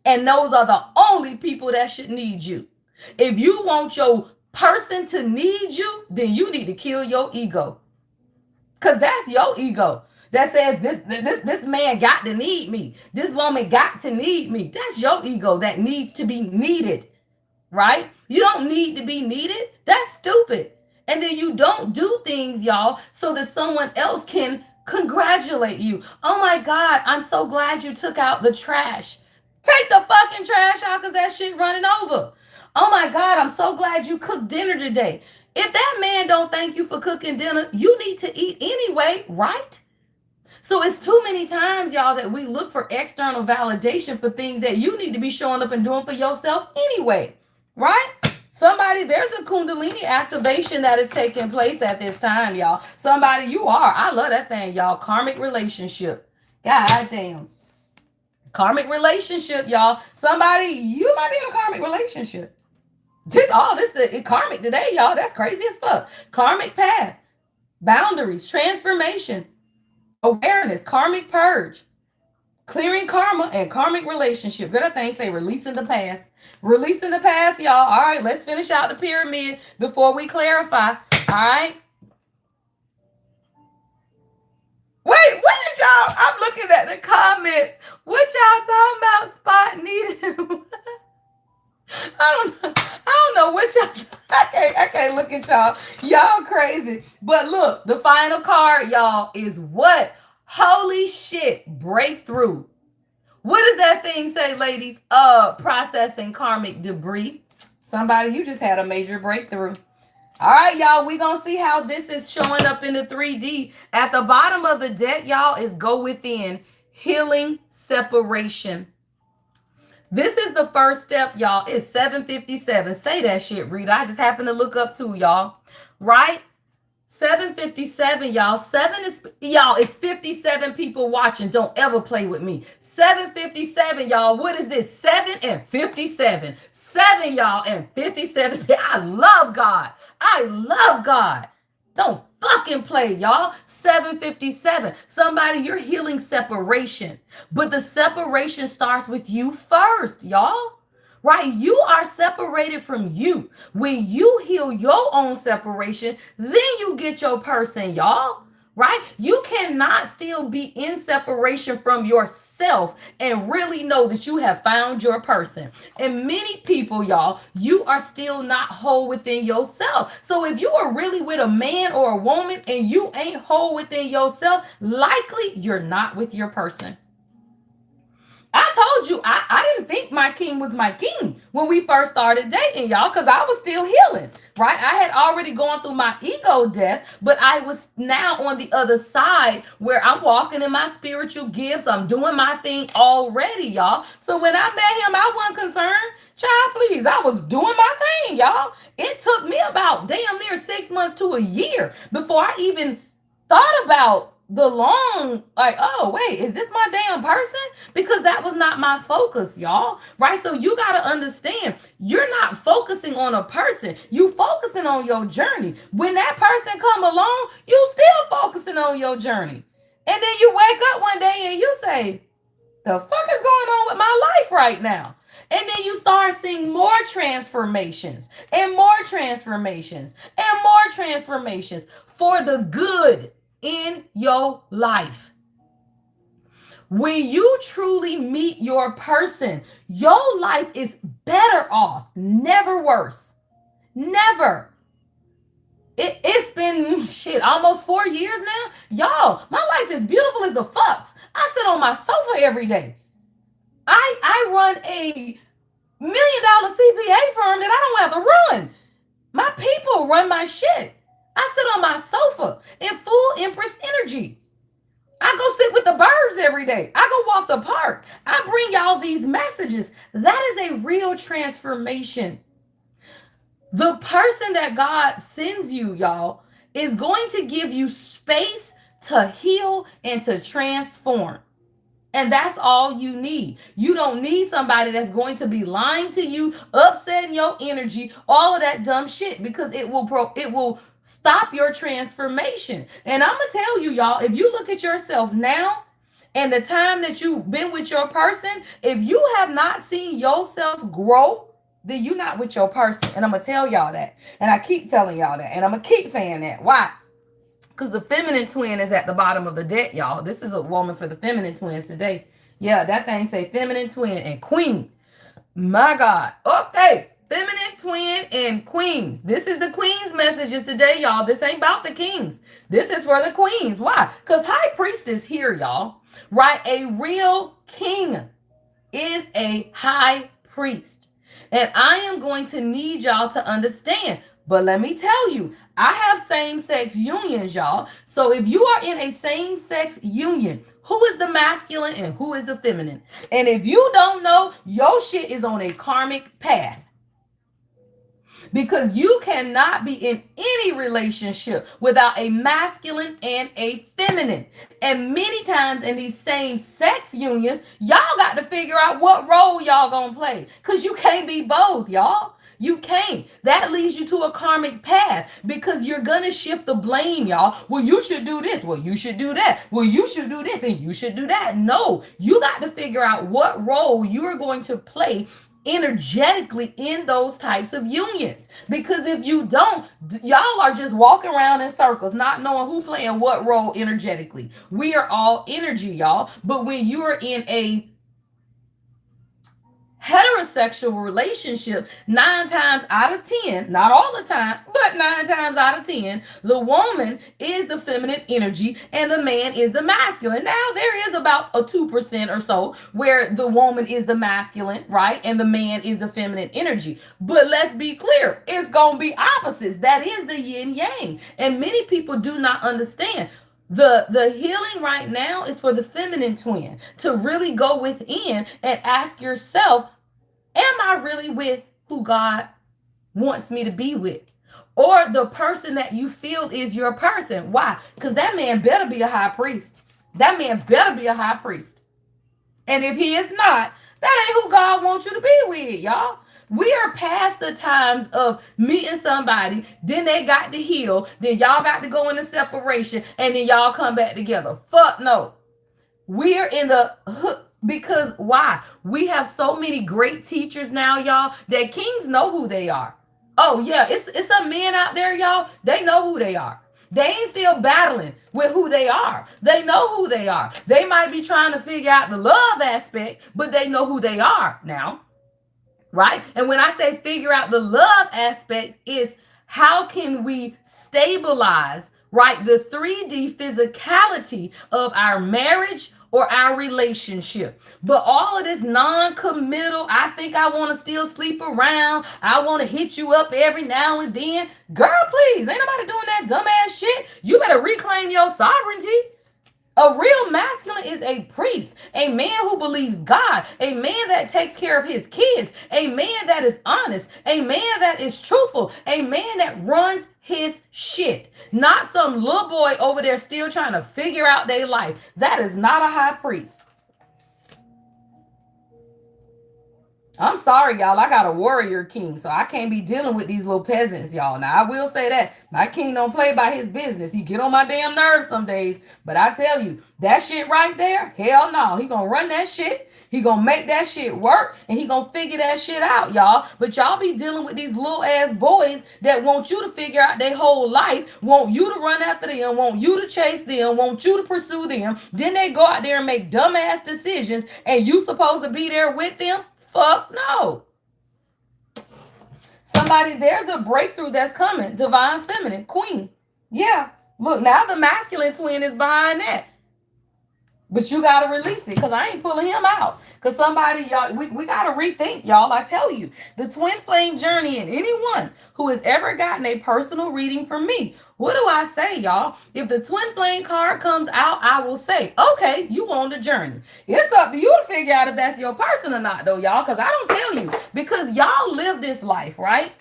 And those are the only people that should need you. If you want your person to need you, then you need to kill your ego. Because that's your ego. That says this man got to need me. This woman got to need me. That's your ego that needs to be needed. Right? You don't need to be needed. That's stupid. And then you don't do things, y'all, so that someone else can congratulate you. Oh my God, I'm so glad you took out the trash. Take the fucking trash out because that shit running over. Oh my God, I'm so glad you cooked dinner today. If that man don't thank you for cooking dinner, you need to eat anyway, right? So it's too many times, y'all, that we look for external validation for things that you need to be showing up and doing for yourself anyway, right? Somebody, there's a Kundalini activation that is taking place at this time, y'all. Somebody, you are. I love that thing, y'all. Karmic relationship. God damn. Karmic relationship, y'all. Somebody, you might be in a karmic relationship. This karmic today, y'all. That's crazy as fuck. Karmic path. Boundaries. Transformation. Awareness. Karmic purge. Clearing karma and karmic relationship. Good thing say releasing the past. Releasing the past, y'all. All right, let's finish out the pyramid before we clarify. All right. Wait, what did y'all? I'm looking at the comments. What y'all talking about? Spot needed. I don't know what y'all. I can't look at y'all. Y'all crazy. But look, the final card, y'all, is what? Holy shit, breakthrough. What does that thing say, ladies? Processing karmic debris. Somebody, you just had a major breakthrough. All right, y'all, we're going to see how this is showing up in the 3D. At the bottom of the deck, y'all, is go within, healing, separation. This is the first step, y'all. It's 7:57. Say that shit, Rita. I just happened to look up too, y'all. Right? 7:57, y'all. It's 57 people watching. Don't ever play with me. 7:57, y'all. What is this? 7 and 57. 7, y'all, and 57. I love God. I love God. Don't fucking play, y'all. 7:57. Somebody, you're healing separation. But the separation starts with you first, y'all. Right? You are separated from you. When you heal your own separation, then you get your person, y'all. right? You cannot still be in separation from yourself and really know that you have found your person. And many people, y'all, you are still not whole within yourself. So if you are really with a man or a woman and you ain't whole within yourself, likely you're not with your person. I told you I didn't think my king was my king when we first started dating, y'all, because I was still healing, right? I had already gone through my ego death, but I was now on the other side where I'm walking in my spiritual gifts. I'm doing my thing already, y'all. So when I met him, I wasn't concerned. Child, please, I was doing my thing, y'all. It took me about damn near 6 months to a year before I even thought about the long, like, oh wait, is this my damn person? Because that was not my focus, y'all, right? So you got to understand, you're not focusing on a person, you focusing on your journey. When that person come along, you still focusing on your journey. And then you wake up one day and you say, the fuck is going on with my life right now? And then you start seeing more transformations and more transformations and more transformations for the good in your life. When you truly meet your person, your life is better off, never worse. Never. It's been shit almost 4 years now. Y'all, my life is beautiful as the fucks. I sit on my sofa every day. I run a $1 million CPA firm that I don't have to run. My people run my shit. I sit on my sofa in full Empress energy. I go sit with the birds every day. I go walk the park. I bring y'all these messages. That is a real transformation. The person that God sends you, y'all, is going to give you space to heal and to transform. And that's all you need. You don't need somebody that's going to be lying to you, upsetting your energy, all of that dumb shit, because it will stop your transformation. And I'm gonna tell you, y'all, if you look at yourself now and the time that you've been with your person, if you have not seen yourself grow, then you're not with your person. And I'm gonna tell y'all that. And I keep telling y'all that. And I'm gonna keep saying that. Why? Because the feminine twin is at the bottom of the deck, y'all. This is a woman for the feminine twins today. Yeah, that thing say feminine twin and queen. My God. Okay. Feminine twin and queens. This is the queen's messages today, y'all. This ain't about the kings. This is for the queens. Why? Because high priestess here, y'all. Right? A real king is a high priest. And I am going to need y'all to understand. But let me tell you, I have same-sex unions, y'all. So if you are in a same-sex union, who is the masculine and who is the feminine? And if you don't know, your shit is on a karmic path. Because you cannot be in any relationship without a masculine and a feminine. And many times in these same sex unions, y'all got to figure out what role y'all gonna play. Because you can't be both, y'all. You can't. That leads you to a karmic path because you're going to shift the blame, y'all. Well, you should do this. Well, you should do that. Well, you should do this and you should do that. No, you got to figure out what role you are going to play energetically in those types of unions. Because if you don't, y'all are just walking around in circles, not knowing who playing what role energetically. We are all energy, y'all. But when you are in a heterosexual relationship, 9 times out of 10, not all the time, but 9 times out of 10, the woman is the feminine energy and the man is the masculine. Now, there is about a 2% or so where the woman is the masculine, right? And the man is the feminine energy. But let's be clear, it's going to be opposites. That is the yin yang. And many people do not understand. The healing right now is for the feminine twin to really go within and ask yourself, am I really with who God wants me to be with? Or the person that you feel is your person. Why? Because that man better be a high priest. That man better be a high priest. And if he is not, that ain't who God wants you to be with, y'all. We are past the times of meeting somebody, then they got to heal, then y'all got to go into separation, and then y'all come back together. Fuck no. We are in the hook because why? We have so many great teachers now, y'all, that kings know who they are. Oh, yeah, it's some men out there, y'all. They know who they are. They ain't still battling with who they are. They know who they are. They might be trying to figure out the love aspect, but they know who they are now, right? And when I say figure out the love aspect, is how can we stabilize, right, the 3D physicality of our marriage or our relationship. But all of this non-committal, I think I want to still sleep around, I want to hit you up every now and then. Girl, please, ain't nobody doing that dumbass shit. You better reclaim your sovereignty. A real masculine is a priest, a man who believes God, a man that takes care of his kids, a man that is honest, a man that is truthful, a man that runs his shit. Not some little boy over there still trying to figure out their life. That is not a high priest. I'm sorry, y'all. I got a warrior king, so I can't be dealing with these little peasants, y'all. Now, I will say that my king don't play by his business. He get on my damn nerves some days, but I tell you, that shit right there, hell no. He gonna run that shit. He gonna make that shit work, and he gonna figure that shit out, y'all. But y'all be dealing with these little ass boys that want you to figure out their whole life, want you to run after them, want you to chase them, want you to pursue them. Then they go out there and make dumbass decisions, and you supposed to be there with them? Fuck no. Somebody, there's a breakthrough that's coming. Divine feminine, queen. Yeah. Look, now the masculine twin is behind that. But you got to release it, because I ain't pulling him out. Because somebody, y'all, we got to rethink, y'all. I tell you, the twin flame journey, and anyone who has ever gotten a personal reading from me, what do I say, y'all? If the twin flame card comes out, I will say, okay, you on the journey. It's up to you to figure out if that's your person or not, though, y'all, because I don't tell you. Because y'all live this life, right?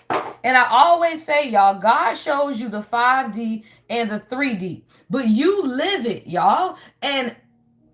And I always say, y'all, God shows you the 5D and the 3D. But you live it, y'all. And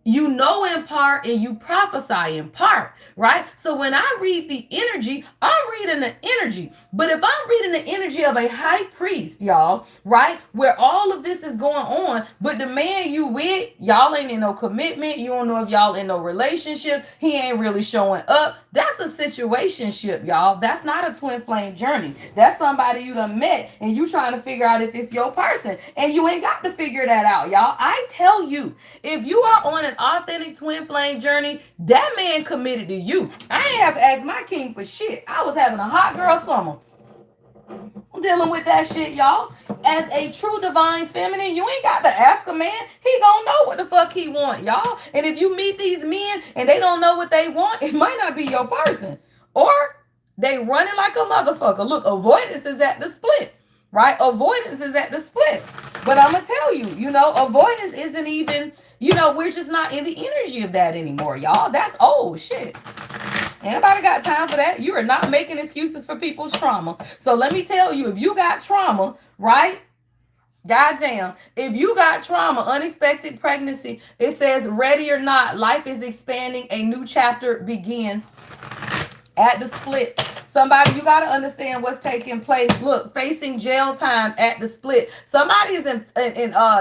you know in part and you prophesy in part, right? So when I read the energy, I'm reading the energy. But if I'm reading the energy of a high priest, y'all, right, where all of this is going on, but the man you with, y'all ain't in no commitment, you don't know if y'all in no relationship, he ain't really showing up, that's a situationship, y'all. That's not a twin flame journey. That's somebody you done met and you trying to figure out if it's your person. And you ain't got to figure that out, y'all. I tell you, if you are on an authentic twin flame journey, that man committed to you. I ain't have to ask my king for shit. I was having a hot girl summer. I'm dealing with that shit, y'all. As a true divine feminine, you ain't got to ask a man. He gonna know what the fuck he want, y'all. And if you meet these men and they don't know what they want, it might not be your person. Or they running like a motherfucker. Look, avoidance is at the split, right? Avoidance is at the split. But I'm gonna tell you, avoidance isn't even, we're just not in the energy of that anymore, y'all. That's old shit. Anybody got time for that? You are not making excuses for people's trauma. So let me tell you, if you got trauma, right? Goddamn. If you got trauma, unexpected pregnancy, it says, ready or not, life is expanding. A new chapter begins at the split. Somebody, you got to understand what's taking place. Look, facing jail time at the split. Somebody is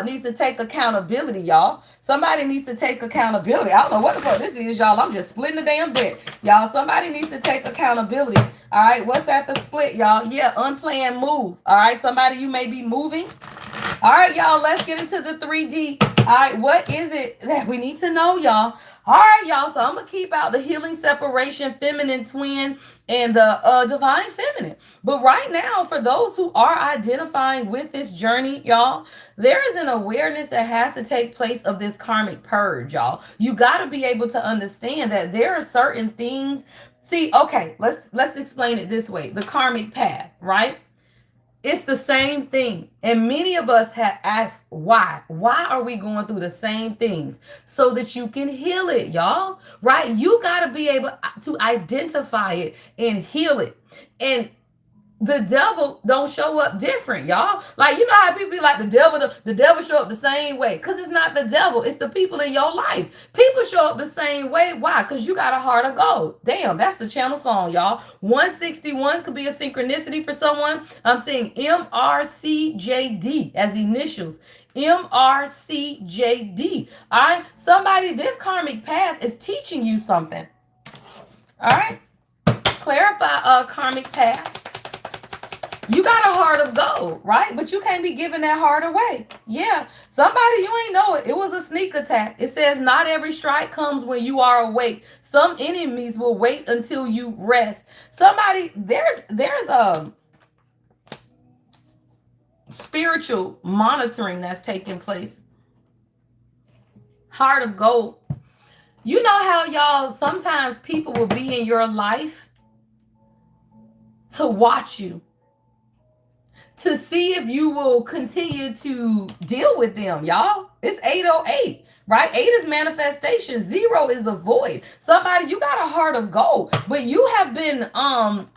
needs to take accountability, y'all. Somebody needs to take accountability. I don't know what the fuck this is, y'all. I'm just splitting the damn deck. Y'all, somebody needs to take accountability. All right, what's at the split, y'all? Yeah, unplanned move. All right, somebody, you may be moving. All right, y'all, let's get into the 3D. All right, what is it that we need to know, y'all? All right, y'all, so I'm going to keep out the healing separation, feminine twin, and the divine feminine. But right now, for those who are identifying with this journey, y'all, there is an awareness that has to take place of this karmic purge, y'all. You got to be able to understand that there are certain things. See, okay, let's explain it this way. The karmic path, right? It's the same thing. And many of us have asked why. Why are we going through the same things? So that you can heal it, y'all. Right? You got to be able to identify it and heal it. And the devil don't show up different, y'all. Like, you know how people be like, the devil show up the same way. Because it's not the devil. It's the people in your life. People show up the same way. Why? Because you got a heart of gold. Damn, that's the channel song, y'all. 161 could be a synchronicity for someone. I'm saying MRCJD as initials. MRCJD. All right? Somebody, this karmic path is teaching you something. All right? Clarify karmic path. You got a heart of gold, right? But you can't be giving that heart away. Yeah. Somebody, you ain't know it. It was a sneak attack. It says not every strike comes when you are awake. Some enemies will wait until you rest. Somebody, there's a spiritual monitoring that's taking place. Heart of gold. You know how y'all sometimes people will be in your life to watch you, to see if you will continue to deal with them, y'all. It's 808, right? 8 is manifestation, 0 is the void. Somebody, you got a heart of gold, but you have been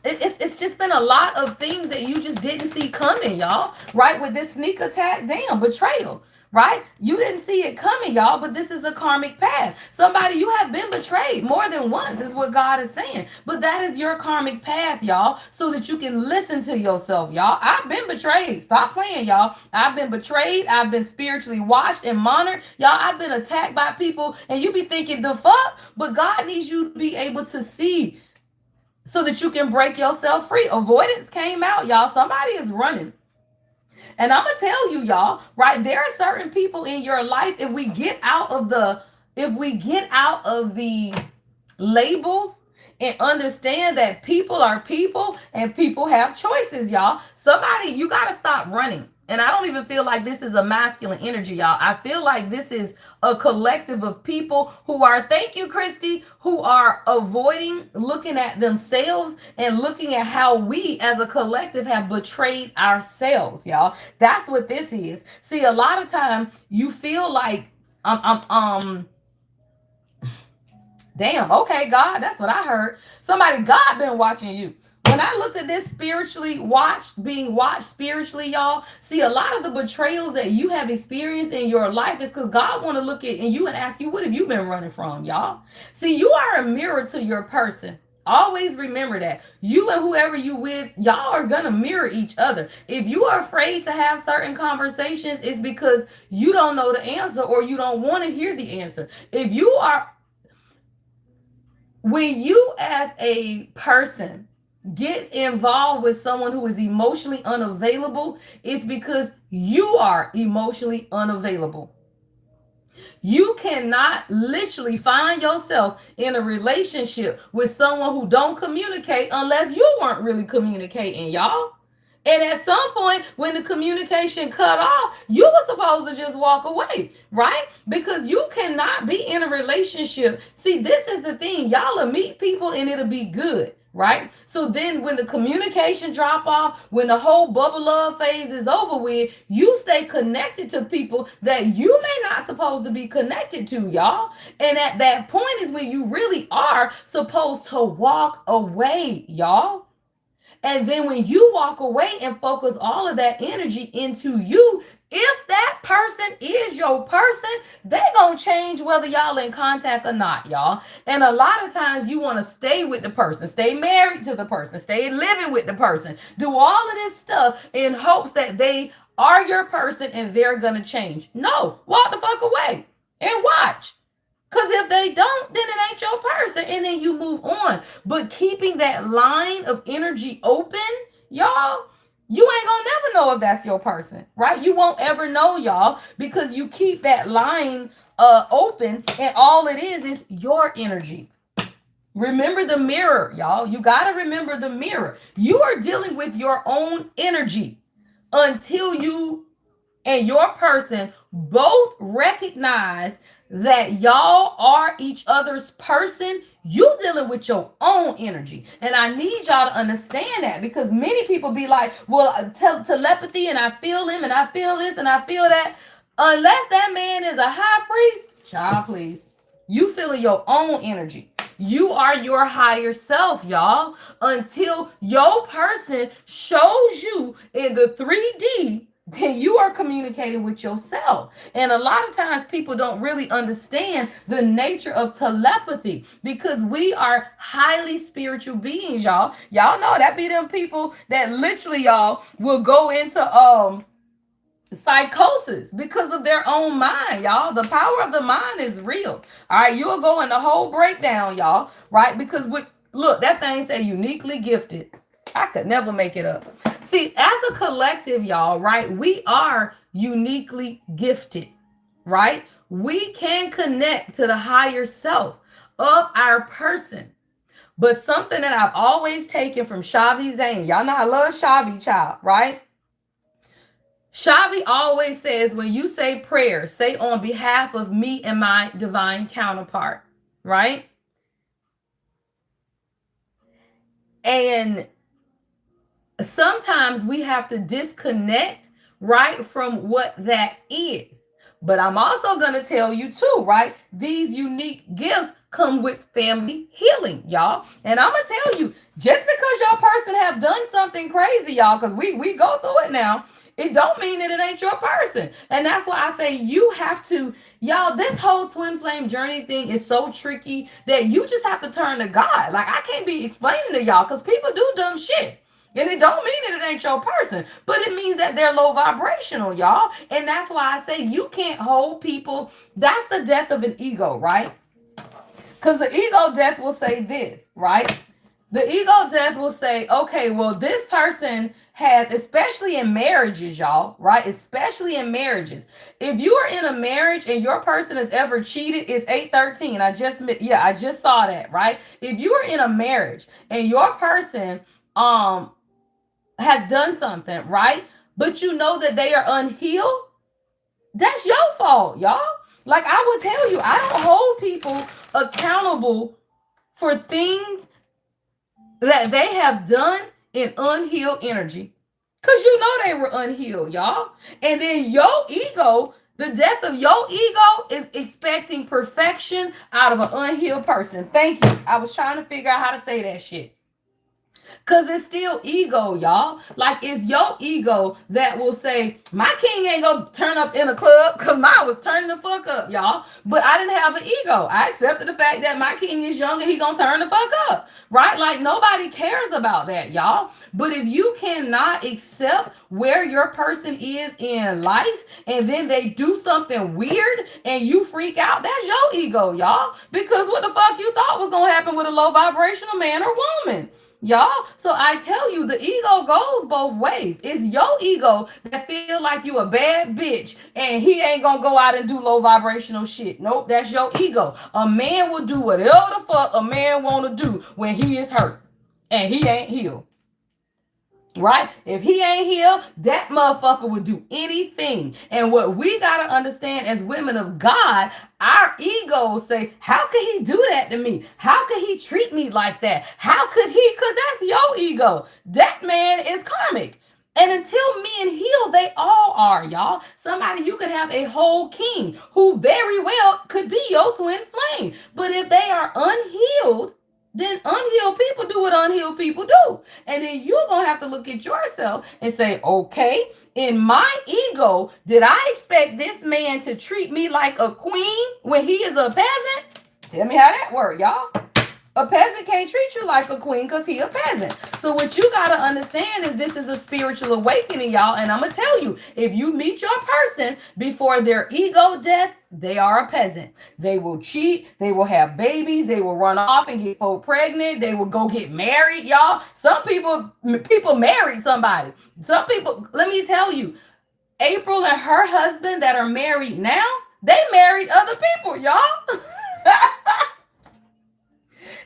it's just been a lot of things that you just didn't see coming, y'all, right? With this sneak attack, damn, betrayal. Right? You didn't see it coming, y'all, but this is a karmic path. Somebody, you have been betrayed more than once, is what God is saying. But that is your karmic path, y'all, so that you can listen to yourself, y'all. I've been betrayed. Stop playing, y'all. I've been betrayed. I've been spiritually watched and monitored. Y'all, I've been attacked by people, and you be thinking, the fuck? But God needs you to be able to see so that you can break yourself free. Avoidance came out, y'all. Somebody is running. And I'm gonna tell you, y'all, right? There are certain people in your life. If we get out of the labels and understand that people are people and people have choices, y'all. Somebody, you gotta stop running. And I don't even feel like this is a masculine energy, y'all. I feel like this is a collective of people who are, thank you, Christy, who are avoiding looking at themselves and looking at how we as a collective have betrayed ourselves, y'all. That's what this is. See, a lot of time you feel like, damn, okay, God, that's what I heard. Somebody, God been watching you. When I looked at this being watched spiritually, y'all, see, a lot of the betrayals that you have experienced in your life is because God want to look at you and ask you, what have you been running from, y'all? See, you are a mirror to your person. Always remember that. You and whoever you with, y'all are going to mirror each other. If you are afraid to have certain conversations, it's because you don't know the answer or you don't want to hear the answer. When you as a person gets involved with someone who is emotionally unavailable, it's because you are emotionally unavailable. You cannot literally find yourself in a relationship with someone who don't communicate unless you weren't really communicating, y'all. And at some point, when the communication cut off, you were supposed to just walk away, right? Because you cannot be in a relationship. See, this is the thing. Y'all will meet people and it'll be good, right? So then when the communication drop off, when the whole bubble love phase is over with, you stay connected to people that you may not supposed to be connected to, y'all. And at that point is when you really are supposed to walk away, y'all. And then when you walk away and focus all of that energy into you, if that person is your person, they gonna change whether y'all in contact or not, y'all. And a lot of times you want to stay with the person, stay married to the person, stay living with the person, do all of this stuff in hopes that they are your person and they're gonna change. No, walk the fuck away and watch. Because if they don't, then it ain't your person. And then you move on. But keeping that line of energy open, y'all, you ain't gonna never know if that's your person, right? You won't ever know, y'all, because you keep that line open and all it is your energy. Remember the mirror, y'all. You got to remember the mirror. You are dealing with your own energy until you and your person both recognize that y'all are each other's person. You dealing with your own energy. And I need y'all to understand that, because many people be like, well, telepathy, and I feel him and I feel this and I feel that. Unless that man is a high priest, child, please. You feeling your own energy. You are your higher self, y'all, until your person shows you in the 3D, then you are communicating with yourself. And a lot of times people don't really understand the nature of telepathy, because we are highly spiritual beings, y'all. Y'all know that be them people that literally, y'all, will go into psychosis because of their own mind, y'all. The power of the mind is real. All right, you'll go in the whole breakdown, y'all, right? Because look, that thing said uniquely gifted. I could never make it up. See, as a collective, y'all, right? We are uniquely gifted, right? We can connect to the higher self of our person. But something that I've always taken from Shavi Zane, y'all know I love Shavi, child, right? Shavi always says when you say prayer, say on behalf of me and my divine counterpart, right? And sometimes we have to disconnect, right, from what that is. But I'm also going to tell you too, right? These unique gifts come with family healing, y'all. And I'm going to tell you, just because your person have done something crazy, y'all, because we go through it now, it don't mean that it ain't your person. And that's why I say you have to, y'all, this whole twin flame journey thing is so tricky that you just have to turn to God. Like, I can't be explaining to y'all because people do dumb shit. And it don't mean that it ain't your person, but it means that they're low vibrational, y'all. And that's why I say you can't hold people. That's the death of an ego, right? Because the ego death will say this, right? The ego death will say, okay, well, this person has, especially in marriages, y'all, right? Especially in marriages. If you are in a marriage and your person has ever cheated, it's 813. I just saw that, right? If you are in a marriage and your person has done something, right? But you know that they are unhealed, that's your fault, y'all. Like I will tell you, I don't hold people accountable for things that they have done in unhealed energy. Because you know they were unhealed, y'all. And then your ego, the death of your ego is expecting perfection out of an unhealed person. Thank you. I was trying to figure out how to say that shit. Cause it's still ego, y'all. Like it's your ego that will say, my king ain't gonna turn up in a club because mine was turning the fuck up, y'all. But I didn't have an ego. I accepted the fact that my king is young and he gonna turn the fuck up. Right? Like nobody cares about that, y'all. But if you cannot accept where your person is in life and then they do something weird and you freak out, that's your ego, y'all. Because what the fuck you thought was gonna happen with a low vibrational man or woman? Y'all, so I tell you, the ego goes both ways. It's your ego that feel like you a bad bitch and he ain't gonna go out and do low vibrational shit. Nope, that's your ego. A man will do whatever the fuck a man wanna do when he is hurt and he ain't healed. Right? If he ain't healed, that motherfucker would do anything. And what we got to understand as women of God, our egos say, how could he do that to me? How could he treat me like that? How could he? Because that's your ego. That man is karmic. And until men heal, they all are, y'all. Somebody, you could have a whole king who very well could be your twin flame. But if they are unhealed, then unhealed people do what unhealed people do. And then you're going to have to look at yourself and say, okay, in my ego, did I expect this man to treat me like a queen when he is a peasant? Tell me how that works, y'all. A peasant can't treat you like a queen because he a peasant. So what you got to understand is this is a spiritual awakening, y'all. And I'm going to tell you, if you meet your person before their ego death, they are a peasant. They will cheat. They will have babies. They will run off and get folk pregnant. They will go get married, y'all. Some people married somebody. Some people, let me tell you, April and her husband that are married now, they married other people, y'all.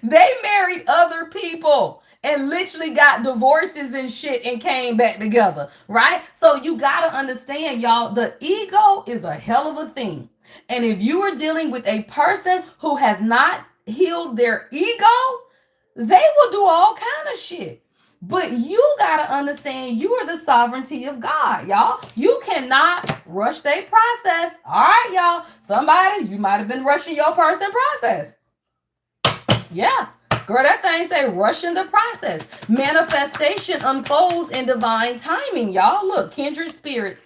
They married other people and literally got divorces and shit and came back together, right? So you got to understand, y'all, the ego is a hell of a thing. And if you are dealing with a person who has not healed their ego, they will do all kind of shit. But you got to understand you are the sovereignty of God, y'all. You cannot rush their process. All right, y'all. Somebody, you might have been rushing your person process. Yeah. Girl, that thing say rushing the process. Manifestation unfolds in divine timing, y'all. Look, kindred spirits.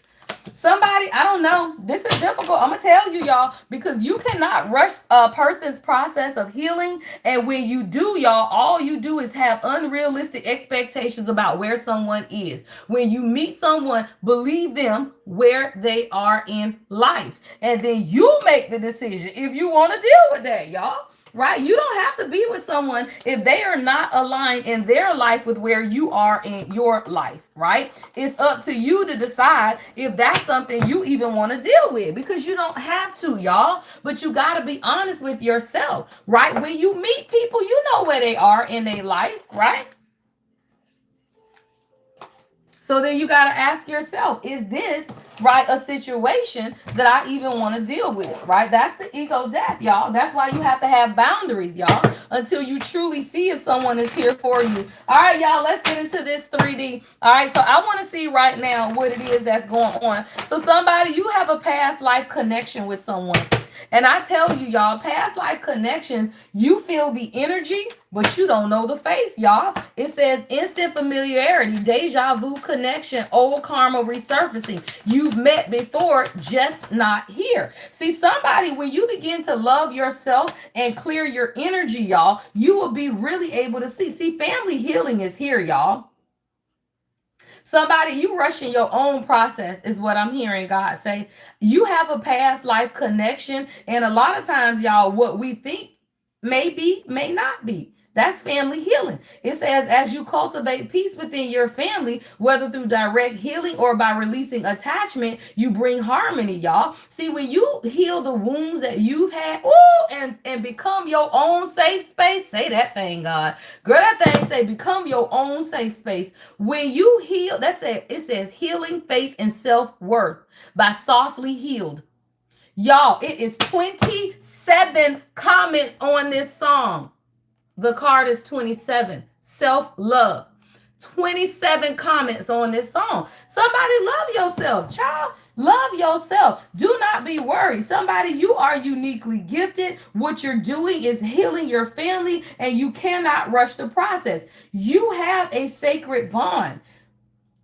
Somebody, I don't know. This is difficult. I'm going to tell you, y'all, because you cannot rush a person's process of healing. And when you do, y'all, all you do is have unrealistic expectations about where someone is. When you meet someone, believe them where they are in life. And then you make the decision if you want to deal with that, y'all. right? You don't have to be with someone if they are not aligned in their life with where you are in your life, right? It's up to you to decide if that's something you even want to deal with, because you don't have to, y'all. But you got to be honest with yourself, right? When you meet people, you know where they are in their life, right? So then you got to ask yourself, is this, right, a situation that I even want to deal with, right? That's the ego death, y'all. That's why you have to have boundaries, y'all, until you truly see if someone is here for you. All right, y'all, let's get into this 3D. All right, so I want to see right now what it is that's going on. So somebody, you have a past life connection with someone. And I tell you, y'all, past life connections, you feel the energy, but you don't know the face, y'all. It says instant familiarity, deja vu connection, old karma resurfacing. You've met before, just not here. See, somebody, when you begin to love yourself and clear your energy, y'all, you will be really able to see. See, family healing is here, y'all. Somebody, you rushing your own process is what I'm hearing God say. You have a past life connection, and a lot of times, y'all, what we think may be, may not be. That's family healing. It says, as you cultivate peace within your family, whether through direct healing or by releasing attachment, you bring harmony, y'all. See, when you heal the wounds that you've had, and become your own safe space, say that thing, God. Girl, that thing say, become your own safe space. When you heal, it says healing, faith, and self-worth by softly healed. Y'all, it is 27 comments on this song. The card is 27. Self-love. 27 comments on this song. Somebody, love yourself, child. Love yourself. Do not be worried. Somebody, you are uniquely gifted. What you're doing is healing your family, and you cannot rush the process. You have a sacred bond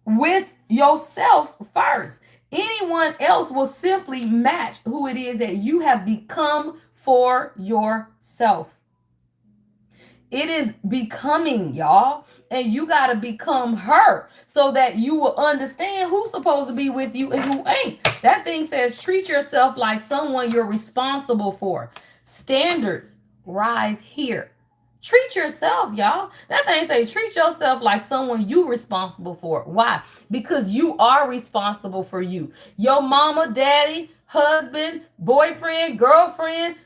with yourself first. Anyone else will simply match who it is that you have become for yourself. It is becoming, y'all. And you got to become her so that you will understand who's supposed to be with you and who ain't. That thing says treat yourself like someone you're responsible for. Standards rise here. Treat yourself, y'all. That thing say treat yourself like someone you responsible for. Why? Because you are responsible for you. Your mama, daddy, husband, boyfriend, girlfriend,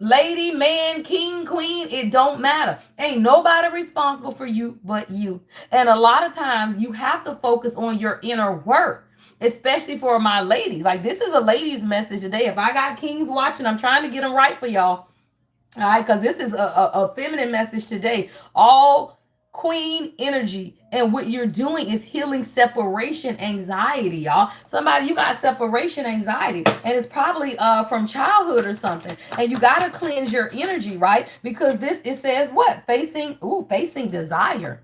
lady, man, king, queen, it don't matter. Ain't nobody responsible for you but you. And a lot of times you have to focus on your inner work, especially for my ladies. Like, this is a ladies message today. If I got kings watching, I'm trying to get them right for y'all. All right, because this is a feminine message today. All queen energy. And what you're doing is healing separation anxiety, y'all. Somebody, you got separation anxiety, and it's probably from childhood or something. And you got to cleanse your energy, right? Because this, it says what? Facing desire.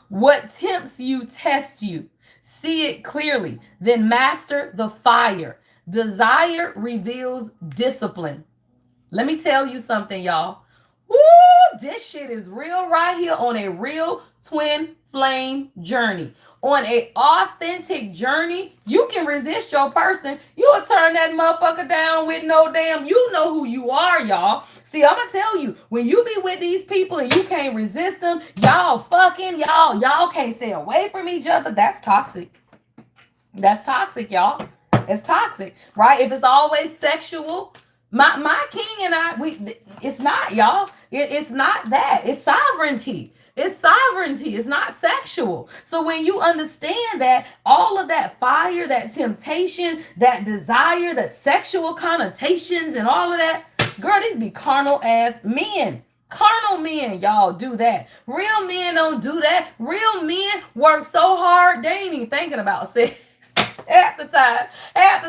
What tempts you tests you. See it clearly. Then master the fire. Desire reveals discipline. Let me tell you something, y'all. Woo, this shit is real right here on a real twin flame journey. On a authentic journey, you can resist your person. You'll turn that motherfucker down with no damn, you know who you are, y'all. See, I'm gonna tell you, when you be with these people and you can't resist them, y'all can't stay away from each other. That's toxic. That's toxic, y'all. It's toxic, right? If it's always sexual, my king and I, it's not, y'all. It's not that. It's sovereignty. It's sovereignty. It's not sexual. So when you understand that, all of that fire, that temptation, that desire, the sexual connotations and all of that, girl, these be carnal ass men. Carnal men, y'all, do that. Real men don't do that. Real men work so hard, they ain't even thinking about sex. Half the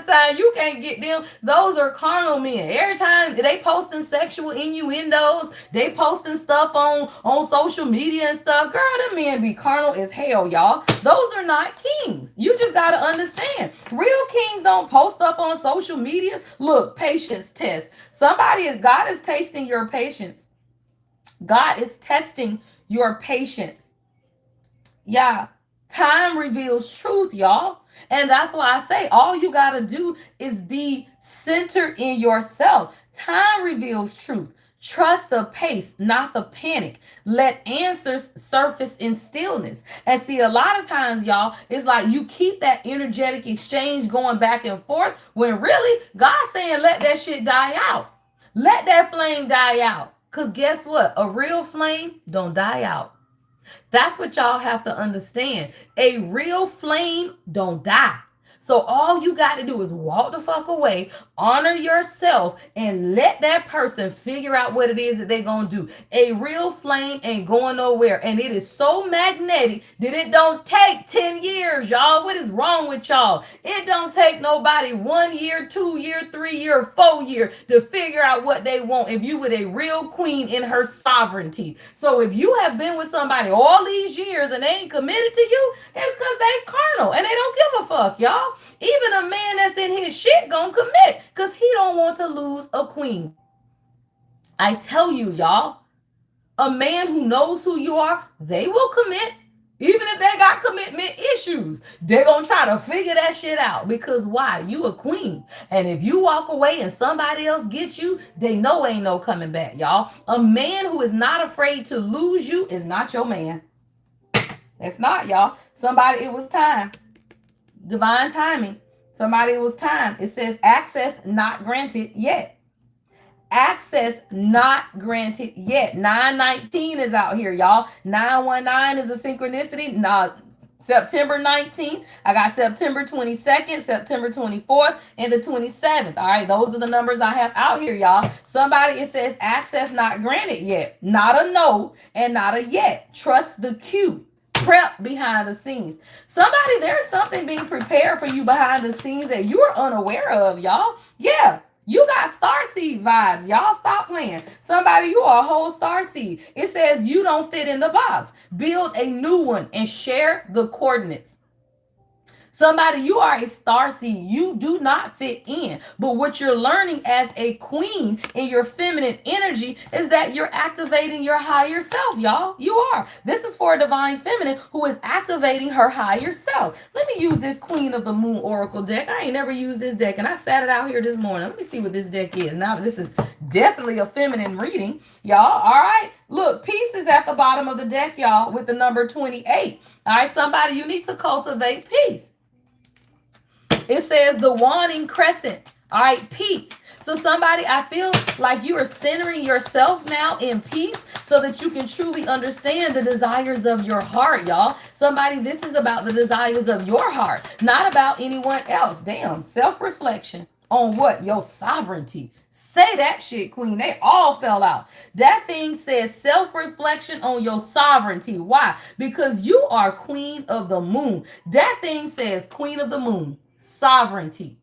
time you can't get them. Those are carnal men. Every time they posting sexual innuendos, they posting stuff on social media and stuff. Girl, them men be carnal as hell, y'all. Those are not kings. You just gotta understand. Real kings don't post stuff on social media. Look, patience test. God is tasting your patience. God is testing your patience. Yeah. Time reveals truth, y'all. And that's why I say all you got to do is be centered in yourself. Time reveals truth. Trust the pace, not the panic. Let answers surface in stillness. And see, a lot of times, y'all, it's like you keep that energetic exchange going back and forth when really God's saying, let that shit die out. Let that flame die out. Because guess what? A real flame don't die out. That's what y'all have to understand. A real flame don't die. So all you got to do is walk the fuck away, honor yourself, and let that person figure out what it is that they're going to do. A real flame ain't going nowhere. And it is so magnetic that it don't take 10 years, y'all. What is wrong with y'all? It don't take nobody 1 year, 2 year, 3 year, 4 year to figure out what they want if you with a real queen in her sovereignty. So if you have been with somebody all these years and they ain't committed to you, it's because they carnal and they don't give a fuck, y'all. Even a man that's in his shit gonna commit because he don't want to lose a queen. I tell you, y'all, a man who knows who you are, they will commit. Even if they got commitment issues, they're going to try to figure that shit out. Because why? You a queen. And if you walk away and somebody else gets you, they know ain't no coming back, y'all. A man who is not afraid to lose you is not your man. It's not, y'all. Somebody, it was time. Divine timing. Somebody, it was time. It says access not granted yet. Access not granted yet. 919 is out here, y'all. 919 is a synchronicity. September 19th. I got September 22nd, September 24th, and the 27th. All right, those are the numbers I have out here, y'all. Somebody, it says access not granted yet. Not a no and not a yet. Trust the cue. Prep behind the scenes. Somebody, there's something being prepared for you behind the scenes that you are unaware of, y'all. Yeah. You got starseed vibes. Y'all stop playing. Somebody, you are a whole starseed. It says you don't fit in the box. Build a new one and share the coordinates. Somebody, you are a starseed. You do not fit in. But what you're learning as a queen in your feminine energy is that you're activating your higher self, y'all. You are. This is for a divine feminine who is activating her higher self. Let me use this Queen of the Moon Oracle deck. I ain't never used this deck, and I sat it out here this morning. Let me see what this deck is. Now, this is definitely a feminine reading, y'all. All right. Look, peace is at the bottom of the deck, y'all, with the number 28. All right, somebody, you need to cultivate peace. It says the wanting crescent. All right, peace. So somebody, I feel like you are centering yourself now in peace so that you can truly understand the desires of your heart, y'all. Somebody, this is about the desires of your heart, not about anyone else. Damn, self-reflection on what? Your sovereignty. Say that shit, queen. They all fell out. That thing says self-reflection on your sovereignty. Why? Because you are queen of the moon. That thing says queen of the moon. Sovereignty.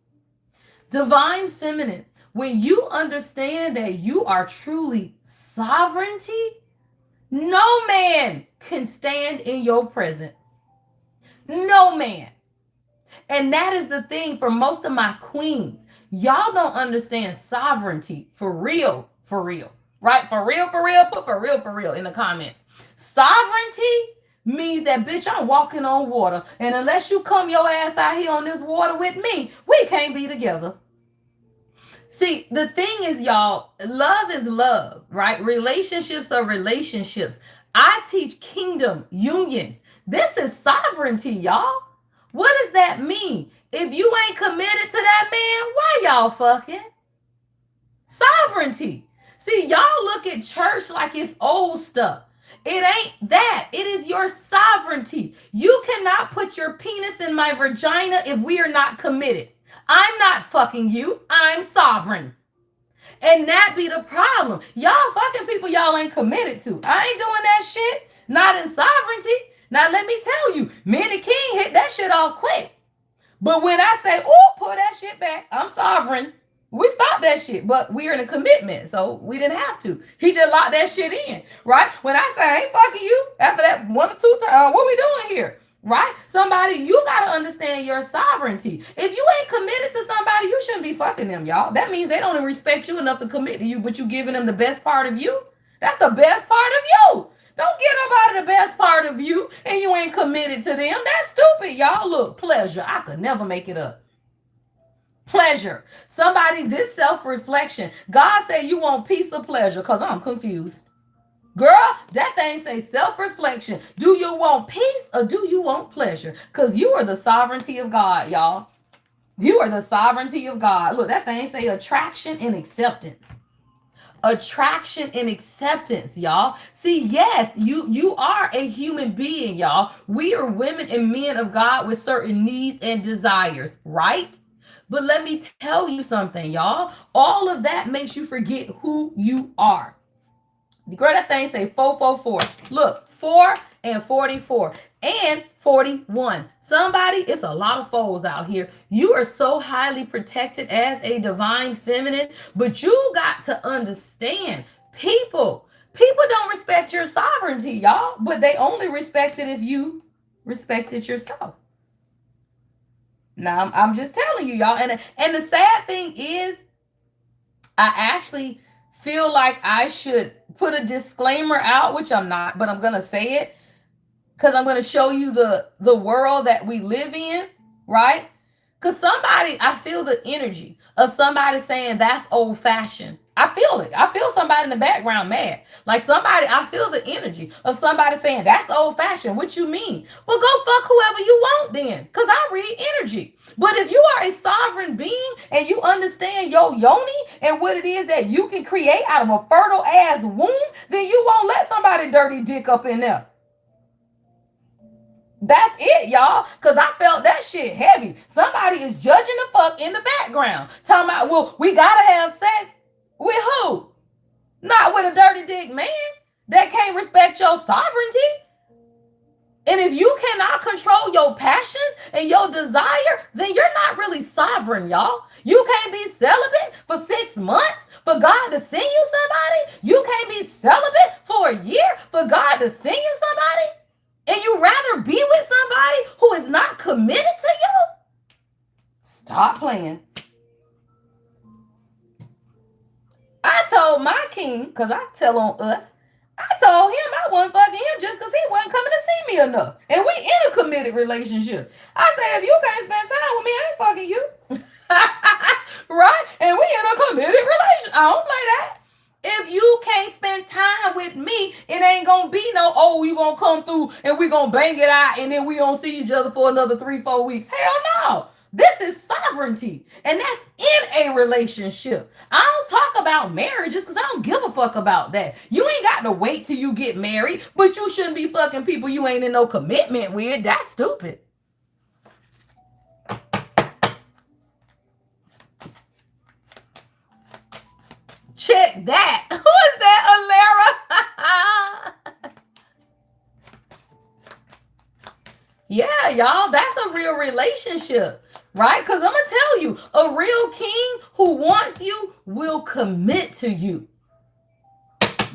Divine feminine. When you understand that you are truly sovereignty, no man can stand in your presence. No man. And that is the thing for most of my queens. Y'all don't understand sovereignty for real, right? For real, put for real in the comments. Sovereignty means that, bitch, I'm walking on water. And unless you come your ass out here on this water with me, we can't be together. See, the thing is, y'all, love is love, right? Relationships are relationships. I teach kingdom unions. This is sovereignty, y'all. What does that mean? If you ain't committed to that man, why y'all fucking? Sovereignty. See, y'all look at church like it's old stuff. It ain't that. It is your sovereignty. You cannot put your penis in my vagina if we are not committed. I'm not fucking you. I'm sovereign. And that be the problem. Y'all fucking people y'all ain't committed to. I ain't doing that shit. Not in sovereignty. Now, let me tell you, me and the king hit that shit off quick. But when I say, oh, pull that shit back, I'm sovereign. We stopped that shit, but we're in a commitment, so we didn't have to. He just locked that shit in, right? When I say, I ain't fucking you, after that 1 or 2 times, what we doing here, right? Somebody, you got to understand your sovereignty. If you ain't committed to somebody, you shouldn't be fucking them, y'all. That means they don't respect you enough to commit to you, but you giving them the best part of you. That's the best part of you. Don't give nobody the best part of you and you ain't committed to them. That's stupid, y'all. Look, pleasure. I could never make it up. Pleasure. Somebody, this self-reflection. God said you want peace or pleasure, because I'm confused. Girl, that thing say self-reflection. Do you want peace or do you want pleasure? Because you are the sovereignty of God, y'all. You are the sovereignty of God. Look, that thing say attraction and acceptance. Attraction and acceptance, y'all. See, yes, you are a human being, y'all. We are women and men of God with certain needs and desires, right? But let me tell you something, y'all. All of that makes you forget who you are. The girl, that thing say 444. Look, 4 and 44 and 41. Somebody, it's a lot of foes out here. You are so highly protected as a divine feminine, but you got to understand, people don't respect your sovereignty, y'all, but they only respect it if you respected yourself. Now, I'm just telling you, y'all. And the sad thing is, I actually feel like I should put a disclaimer out, which I'm not, but I'm gonna say it because I'm gonna show you the world that we live in, right? Because somebody, I feel the energy of somebody saying that's old fashioned. I feel it. I feel somebody in the background mad. Like somebody, I feel the energy of somebody saying that's old fashioned. What you mean? Well, go fuck whoever you want then. Because I read energy. But if you are a sovereign being and you understand your yoni and what it is that you can create out of a fertile ass womb, then you won't let somebody dirty dick up in there. That's it, y'all. Because I felt that shit heavy. Somebody is judging the fuck in the background. Talking about, well, we gotta have sex. With who? Not with a dirty dick man that can't respect your sovereignty. And if you cannot control your passions and your desire, then you're not really sovereign, y'all. You can't be celibate for 6 months for God to send you somebody. You can't be celibate for a year for God to send you somebody. And you rather be with somebody who is not committed to you? Stop playing. I told my king, because I tell on us, I told him I wasn't fucking him just because he wasn't coming to see me enough. And we in a committed relationship. I said, if you can't spend time with me, I ain't fucking you. Right? And we in a committed relationship. I don't play that. If you can't spend time with me, it ain't gonna be no, oh, you gonna come through and we gonna bang it out and then we gonna see each other for another 3-4 weeks. Hell no. This is sovereignty. And that's in a relationship. I don't talk about marriages because I don't give a fuck about that. You ain't got to wait till you get married, but you shouldn't be fucking people you ain't in no commitment with. That's stupid. Check that. Who is that, Alara? Yeah, y'all, that's a real relationship. Right? Because I'm going to tell you, a real king who wants you will commit to you.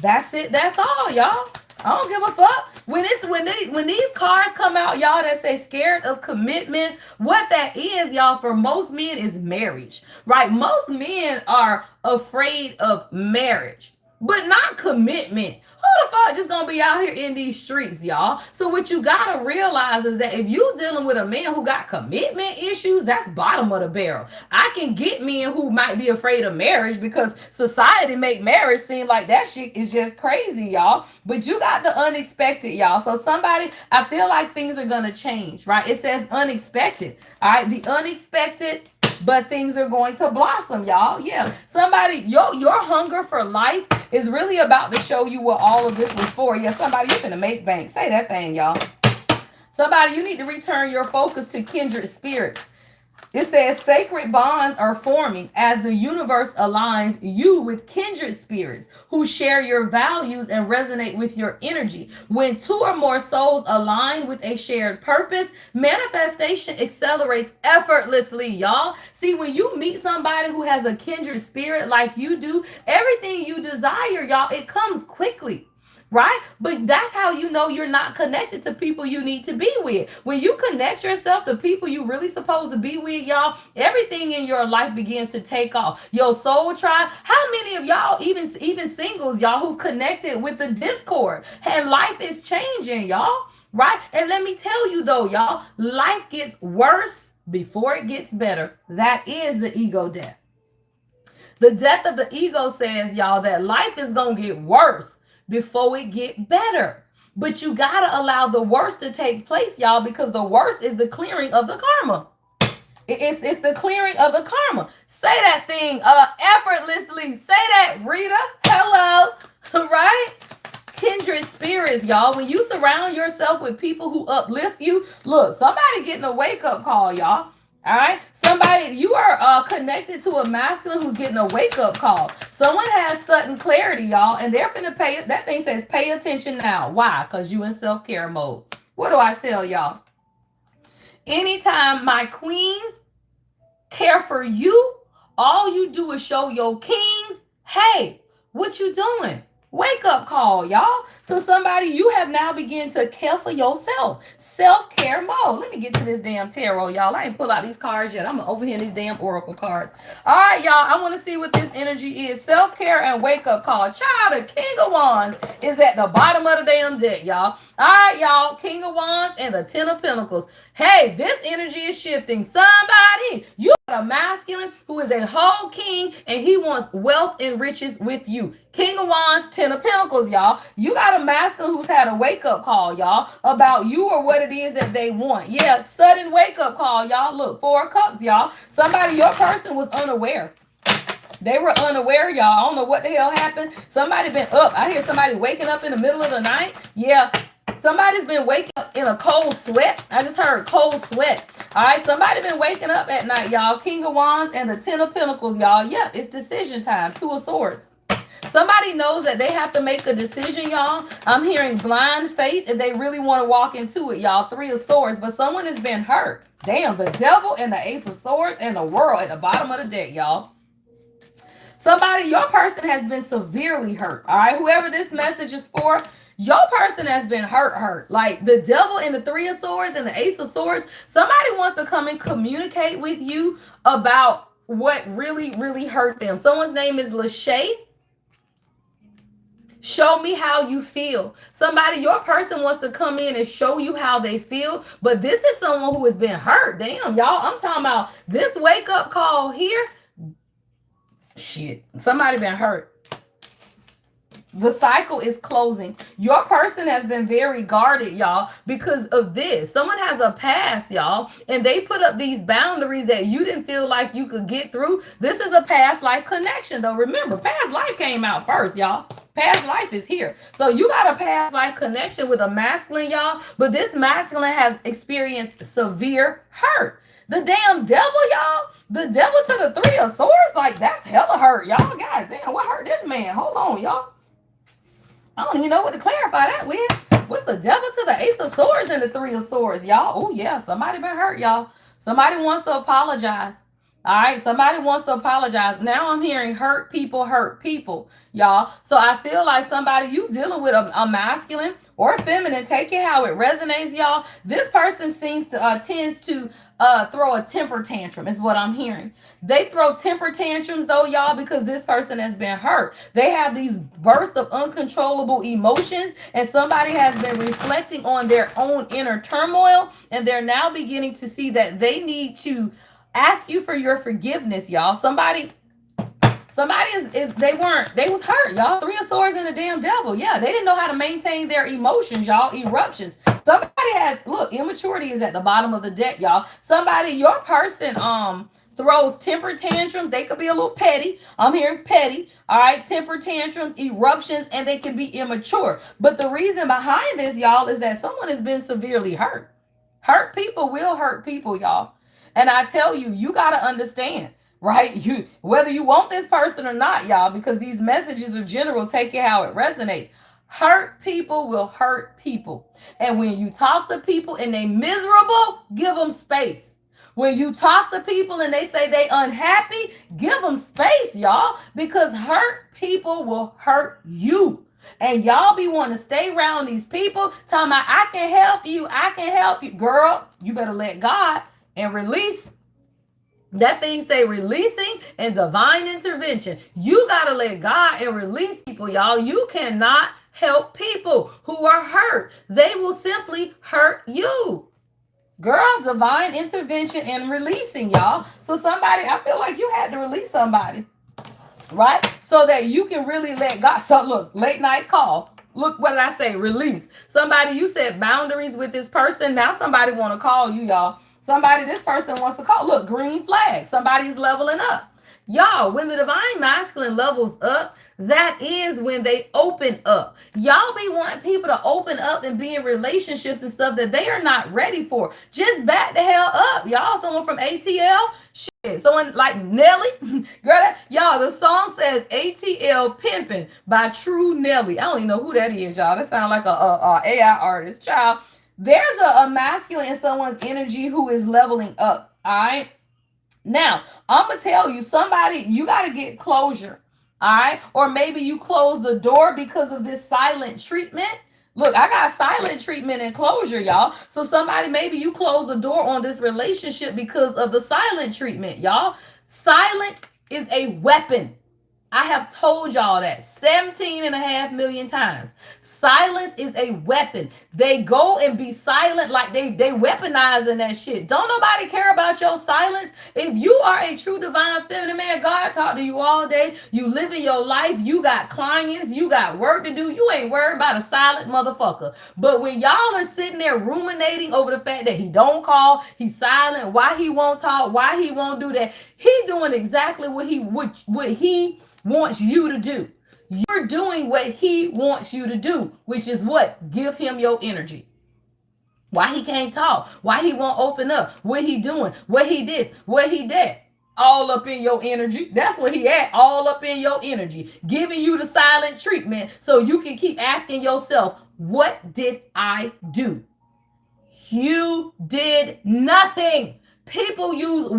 That's it. That's all, y'all. I don't give a fuck. When these cards come out, y'all, that say scared of commitment, what that is, y'all, for most men is marriage. Right? Most men are afraid of marriage, but not commitment. Who the fuck just gonna be out here in these streets, y'all? So what you gotta realize is that if you dealing with a man who got commitment issues, that's bottom of the barrel. I can get men who might be afraid of marriage because society make marriage seem like that shit is just crazy, y'all. But you got the unexpected, y'all. So somebody, I feel like things are gonna change, right? It says unexpected. All right, the unexpected, but things are going to blossom, y'all. Yeah, somebody, your hunger for life is really about to show you what all of this was for. Yeah, somebody, you're finna make bank. Say that thing, y'all. Somebody, you need to return your focus to kindred spirits. It says sacred bonds are forming as the universe aligns you with kindred spirits who share your values and resonate with your energy. When 2 or more souls align with a shared purpose, manifestation accelerates effortlessly, y'all. See, when you meet somebody who has a kindred spirit like you do, everything you desire, y'all, it comes quickly. Right? But that's how you know you're not connected to people you need to be with. When you connect yourself to people you really supposed to be with, y'all, everything in your life begins to take off. Your soul tribe. How many of y'all, even singles, y'all, who've connected with the Discord? And life is changing, y'all. right? And let me tell you though, y'all, life gets worse before it gets better. That is the ego death. The death of the ego says, y'all, that life is going to get worse before it get better. But you got to allow the worst to take place, y'all, because the worst is the clearing of the karma. It's the clearing of the karma. Say that thing effortlessly. Say that, Rita. Hello. Right? Kindred spirits, y'all. When you surround yourself with people who uplift you, look, somebody getting a wake-up call, y'all. All right, somebody, you are connected to a masculine who's getting a wake-up call. Someone has sudden clarity, y'all, and they're gonna pay. That thing says pay attention now. Why? Because you in self-care mode. What do I tell y'all? Anytime my queens care for you, all you do is show your kings, hey, what you doing? Wake up call, y'all. So somebody, you have now begun to care for yourself. Self-care mode. Let me get to this damn tarot, y'all. I ain't pull out these cards yet. I'm over here in these damn oracle cards. All right, y'all. I want to see what this energy is. Self-care and wake-up call. Child, the King of Wands is at the bottom of the damn deck, y'all. All right, y'all. King of Wands and the Ten of Pentacles. Hey, this energy is shifting. Somebody, you got a masculine who is a whole king and he wants wealth and riches with you. King of Wands, Ten of Pentacles, y'all. You got a masculine who's had a wake-up call, y'all, about you or what it is that they want. Yeah, sudden wake-up call, y'all. Look, Four of Cups, y'all. Somebody, your person was unaware. They were unaware, y'all. I don't know what the hell happened. Somebody been up. I hear somebody waking up in the middle of the night. Yeah. Somebody's been waking up in a cold sweat. I just heard cold sweat. All right, somebody been waking up at night, y'all. King of Wands and the Ten of Pentacles, y'all. Yep, it's decision time. Two of Swords. Somebody knows that they have to make a decision, y'all. I'm hearing blind faith and they really want to walk into it, y'all. Three of Swords, but someone has been hurt. Damn, the Devil and the Ace of Swords and the World at the bottom of the deck, y'all. Somebody, your person has been severely hurt. All right, whoever this message is for, your person has been hurt. Like the Devil and the Three of Swords and the Ace of Swords. Somebody wants to come and communicate with you about what really, really hurt them. Someone's name is Lachey. Show me how you feel. Somebody, your person wants to come in and show you how they feel, but this is someone who has been hurt. Damn, y'all, I'm talking about this wake-up call here. Shit, somebody been hurt. The cycle is closing. Your person has been very guarded, y'all, because of this. Someone has a past, y'all, and they put up these boundaries that you didn't feel like you could get through. This is a past life connection, though. Remember, past life came out first, y'all. Past life is here. So you got a past life connection with a masculine, y'all, but this masculine has experienced severe hurt. The damn devil, y'all. The Devil to the Three of Swords, like that's hella hurt, y'all. God damn, what hurt this man? Hold on, y'all. I don't even know what to clarify that with. What's the Devil to the Ace of Swords and the Three of Swords, y'all? Oh, yeah, somebody been hurt, y'all. Somebody wants to apologize. All right, somebody wants to apologize. Now I'm hearing hurt people, y'all. So I feel like somebody, you dealing with a masculine or feminine, take it how it resonates, y'all. This person seems to tends to throw a temper tantrum is what I'm hearing. They throw temper tantrums though, y'all, because this person has been hurt. They have these bursts of uncontrollable emotions, and somebody has been reflecting on their own inner turmoil, and they're now beginning to see that they need to ask you for your forgiveness, y'all. Somebody they was hurt, y'all. Three of Swords and the damn Devil. Yeah, they didn't know how to maintain their emotions, y'all. Eruptions. Somebody has, look, immaturity is at the bottom of the deck, y'all. Somebody, your person throws temper tantrums. They could be a little petty. I'm hearing petty. All right, temper tantrums, eruptions, and they can be immature. But the reason behind this, y'all, is that someone has been severely hurt. Hurt people will hurt people, y'all. And I tell you, you got to understand, right? You, whether you want this person or not, y'all, because these messages are general, take it how it resonates. Hurt people will hurt people. And when you talk to people and they miserable, give them space. When you talk to people and they say they unhappy, give them space, y'all, because hurt people will hurt you. And y'all be wanting to stay around these people talking about, I can help you. Girl, you better let God and release. That thing say releasing and divine intervention. You got to let God and release people, y'all. You cannot help people who are hurt. They will simply hurt you. Girl, divine intervention and releasing, y'all. So somebody, I feel like you had to release somebody, right? So that you can really let God. So look, late night call. Look, what did I say? Release. Somebody, you said boundaries with this person. Now somebody want to call you, y'all. Somebody, this person wants to call. Look, green flag. Somebody's leveling up. Y'all, when the divine masculine levels up, that is when they open up. Y'all be wanting people to open up and be in relationships and stuff that they are not ready for. Just back the hell up, y'all. Someone from ATL, shit. Someone like Nelly, girl. Y'all, the song says ATL Pimpin' by True Nelly. I don't even know who that is, y'all. That sounds like a AI artist, child. There's a masculine in someone's energy who is leveling up. All right. Now, I'm going to tell you, somebody, you got to get closure. All right. Or maybe you close the door because of this silent treatment. Look, I got silent treatment and closure, y'all. So somebody, maybe you close the door on this relationship because of the silent treatment, y'all. Silent is a weapon. I have told y'all that 17.5 million times. Silence is a weapon. They go and be silent like they weaponizing that shit. Don't nobody care about your silence. If you are a true divine feminine man, God talk to you all day. You living your life. You got clients. You got work to do. You ain't worried about a silent motherfucker. But when y'all are sitting there ruminating over the fact that he don't call, he's silent, why he won't talk, why he won't do that, he doing exactly what he wants you to do. You're doing what he wants you to do, which is what? Give him your energy. Why he can't talk? Why he won't open up? What he doing? What he this? What he that? All up in your energy. That's what he at. All up in your energy. Giving you the silent treatment so you can keep asking yourself, what did I do? You did nothing. People use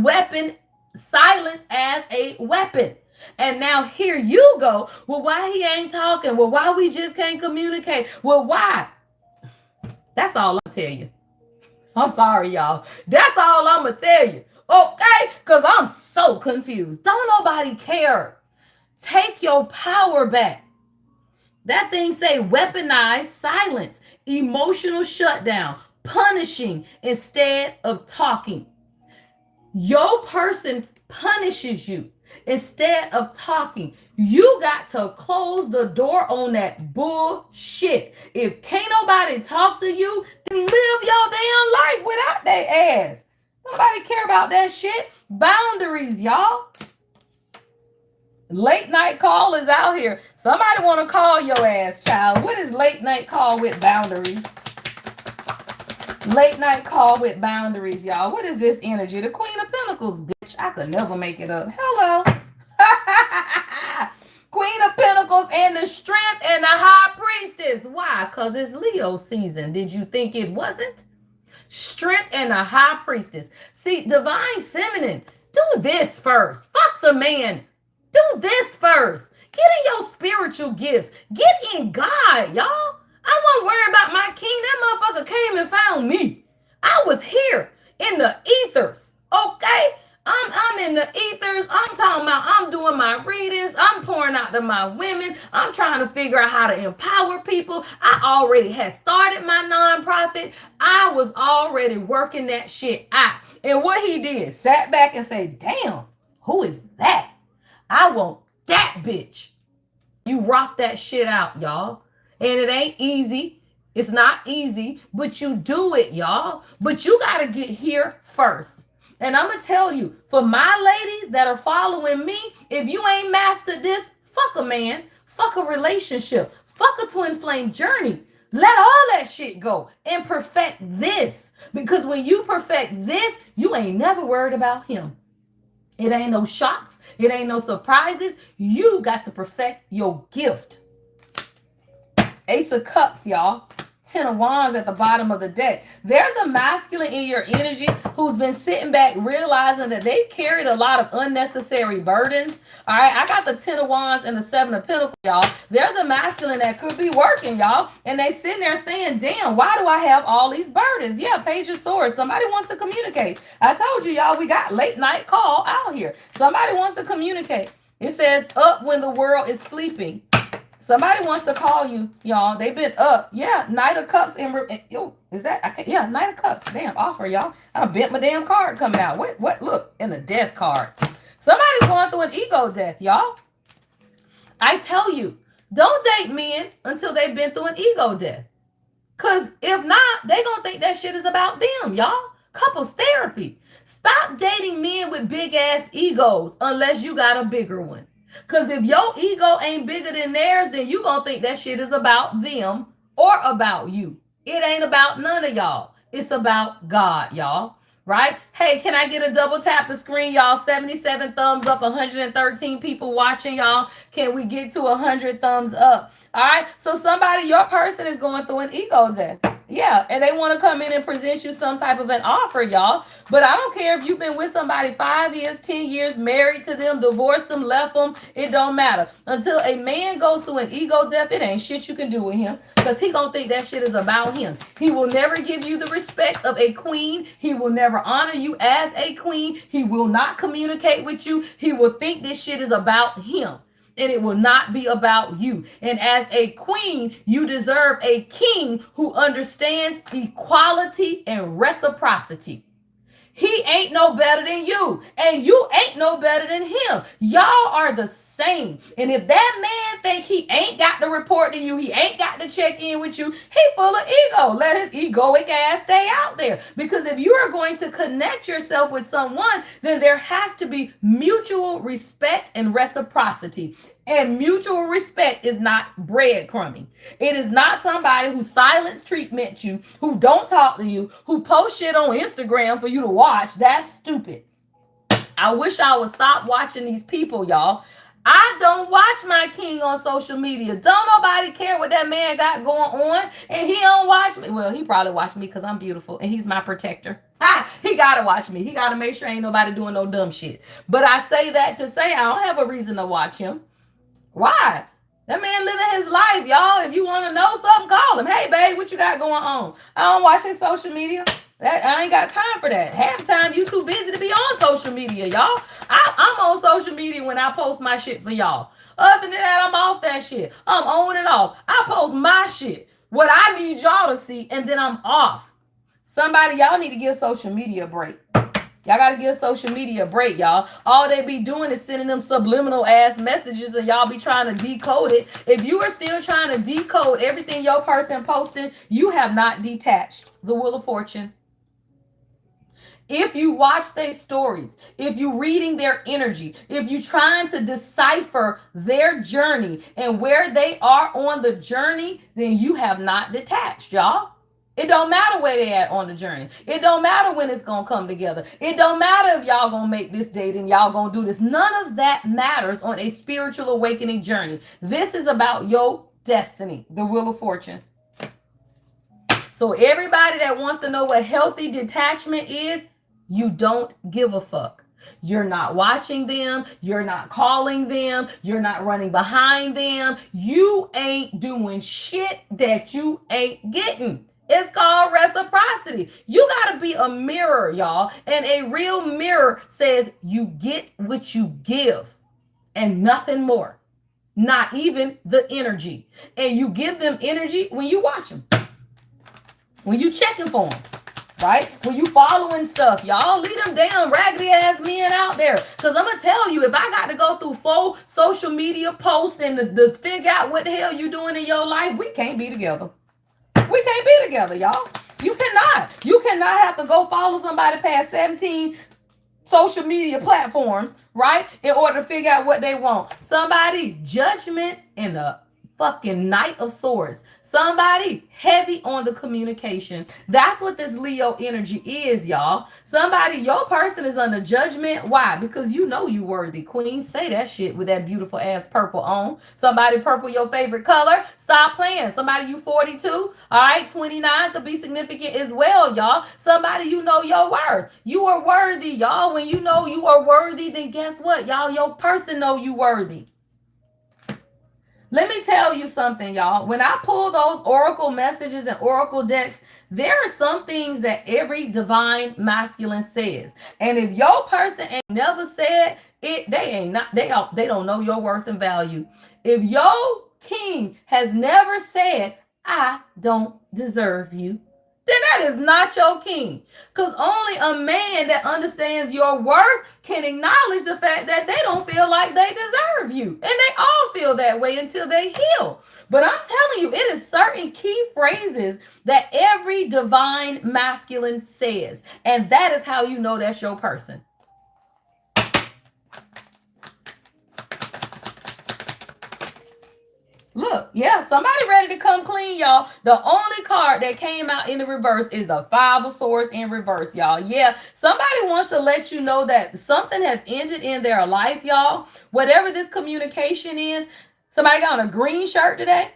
silence as a weapon. And now here you go. Well, why he ain't talking? Well, why we just can't communicate? Well, why? That's all I'm tell you. I'm sorry, y'all. That's all I'm going to tell you. Okay? Because I'm so confused. Don't nobody care. Take your power back. That thing say weaponize silence, emotional shutdown, punishing instead of talking. Your person punishes you instead of talking. You got to close the door on that bullshit. If can't nobody talk to you, then live your damn life without their ass. Nobody care about that shit. Boundaries, y'all. Late night call is out here. Somebody want to call your ass, child. What is late night call with boundaries? Late night call with boundaries, y'all. What is this energy? The Queen of Pentacles, bitch. I could never make it up. Hello. Queen of Pentacles and the Strength and the High Priestess. Why? Because it's Leo season. Did you think it wasn't? Strength and the High Priestess. See, divine feminine, do this first. Fuck the man. Do this first. Get in your spiritual gifts. Get in God, y'all. I wasn't worried about my king. That motherfucker came and found me. I was here in the ethers. Okay? I'm in the ethers. I'm talking about I'm doing my readings. I'm pouring out to my women. I'm trying to figure out how to empower people. I already had started my nonprofit. I was already working that shit out. And what he did, sat back and said, damn, who is that? I want that bitch. You rock that shit out, y'all. And it ain't easy. It's not easy, but you do it, y'all. But you got to get here first. And I'm going to tell you, for my ladies that are following me, if you ain't mastered this, fuck a man, fuck a relationship, fuck a twin flame journey. Let all that shit go and perfect this. Because when you perfect this, you ain't never worried about him. It ain't no shocks. It ain't no surprises. You got to perfect your gift. Ace of Cups, y'all. 10 of Wands at the bottom of the deck. There's a masculine in your energy who's been sitting back realizing that they've carried a lot of unnecessary burdens. All right, I got the 10 of Wands and the 7 of Pentacles, y'all. There's a masculine that could be working, y'all. And they sitting there saying, damn, why do I have all these burdens? Yeah, Page of Swords. Somebody wants to communicate. I told you, y'all, we got late night call out here. Somebody wants to communicate. It says, up when the world is sleeping. Somebody wants to call you, y'all. They've been up. Yeah, Knight of Cups yo, is that? I can't. Yeah, Knight of Cups. Damn, offer, y'all. I done bent my damn card coming out. What? Look, in the death card. Somebody's going through an ego death, y'all. I tell you, don't date men until they've been through an ego death. Because if not, they going to think that shit is about them, y'all. Couples therapy. Stop dating men with big ass egos unless you got a bigger one. Because if your ego ain't bigger than theirs, then you going to think that shit is about them or about you. It ain't about none of y'all. It's about God, y'all. Right? Hey, can I get a double tap the screen, y'all? 77 thumbs up, 113 people watching, y'all. Can we get to 100 thumbs up? All right. So somebody, your person is going through an ego death. Yeah. And they want to come in and present you some type of an offer, y'all. But I don't care if you've been with somebody 5 years, 10 years, married to them, divorced them, left them. It don't matter. Until a man goes through an ego death, it ain't shit you can do with him. Because he gonna think that shit is about him. He will never give you the respect of a queen. He will never honor you as a queen. He will not communicate with you. He will think this shit is about him. And it will not be about you. And as a queen, you deserve a king who understands equality and reciprocity. He ain't no better than you, and you ain't no better than him. Y'all are the same. And if that man think he ain't got to report to you, he ain't got to check in with you, he full of ego. Let his egoic ass stay out there. Because if you are going to connect yourself with someone, then there has to be mutual respect and reciprocity. And mutual respect is not breadcrumbing. It is not somebody who silence treatment you, who don't talk to you, who post shit on Instagram for you to watch. That's stupid. I wish I would stop watching these people, y'all. I don't watch my king on social media. Don't nobody care what that man got going on, and he don't watch me. Well, he probably watch me because I'm beautiful, and he's my protector. He gotta watch me. He gotta make sure ain't nobody doing no dumb shit. But I say that to say I don't have a reason to watch him. Why? That man living his life, y'all. If you want to know something, call him. Hey, babe, what you got going on? I don't watch his social media. I ain't got time for that. Half the time, you too busy to be on social media, y'all. I'm on social media when I post my shit for y'all. Other than that, I'm off that shit. I'm on and off. I post my shit, what I need y'all to see, and then I'm off. Somebody, y'all need to give social media a break. Y'all got to give social media a break, y'all. All they be doing is sending them subliminal ass messages and y'all be trying to decode it. If you are still trying to decode everything your person posting, you have not detached the Wheel of Fortune. If you watch their stories, if you reading their energy, if you trying to decipher their journey and where they are on the journey, then you have not detached, y'all. It don't matter where they at on the journey. It don't matter when it's going to come together. It don't matter if y'all going to make this date and y'all going to do this. None of that matters on a spiritual awakening journey. This is about your destiny, the Wheel of Fortune. So everybody that wants to know what healthy detachment is, you don't give a fuck. You're not watching them. You're not calling them. You're not running behind them. You ain't doing shit that you ain't getting. It's called reciprocity. You got to be a mirror, y'all. And a real mirror says you get what you give and nothing more. Not even the energy. And you give them energy when you watch them. When you checking for them. Right? When you following stuff, y'all, leave them damn raggedy ass men out there. Because I'm going to tell you, if I got to go through 4 social media posts and to figure out what the hell you doing in your life, we can't be together. We can't be together, y'all. You cannot. You cannot have to go follow somebody past 17 social media platforms, right? In order to figure out what they want. Somebody, judgment and the fucking Knight of Swords. Somebody heavy on the communication. That's what this Leo energy is, y'all. Somebody, your person is under judgment. Why? Because you know you worthy. Queen, say that shit with that beautiful ass purple on. Somebody, purple your favorite color. Stop playing. Somebody, you 42. All right, 29 could be significant as well, y'all. Somebody, you know your worth. You are worthy, y'all. When you know you are worthy, then guess what, y'all? Your person know you worthy. Let me tell you something, y'all. When I pull those oracle messages and oracle decks, there are some things that every divine masculine says. And if your person ain't never said it, they don't know your worth and value. If your king has never said, I don't deserve you, then that is not your king. Because only a man that understands your worth can acknowledge the fact that they don't feel like they deserve you. And they all feel that way until they heal. But I'm telling you, it is certain key phrases that every divine masculine says. And that is how you know that's your person. Look, yeah, somebody ready to come clean, y'all. The only card that came out in the reverse is the Five of Swords in reverse, y'all. Yeah, somebody wants to let you know that something has ended in their life, y'all. Whatever this communication is, somebody got on a green shirt today.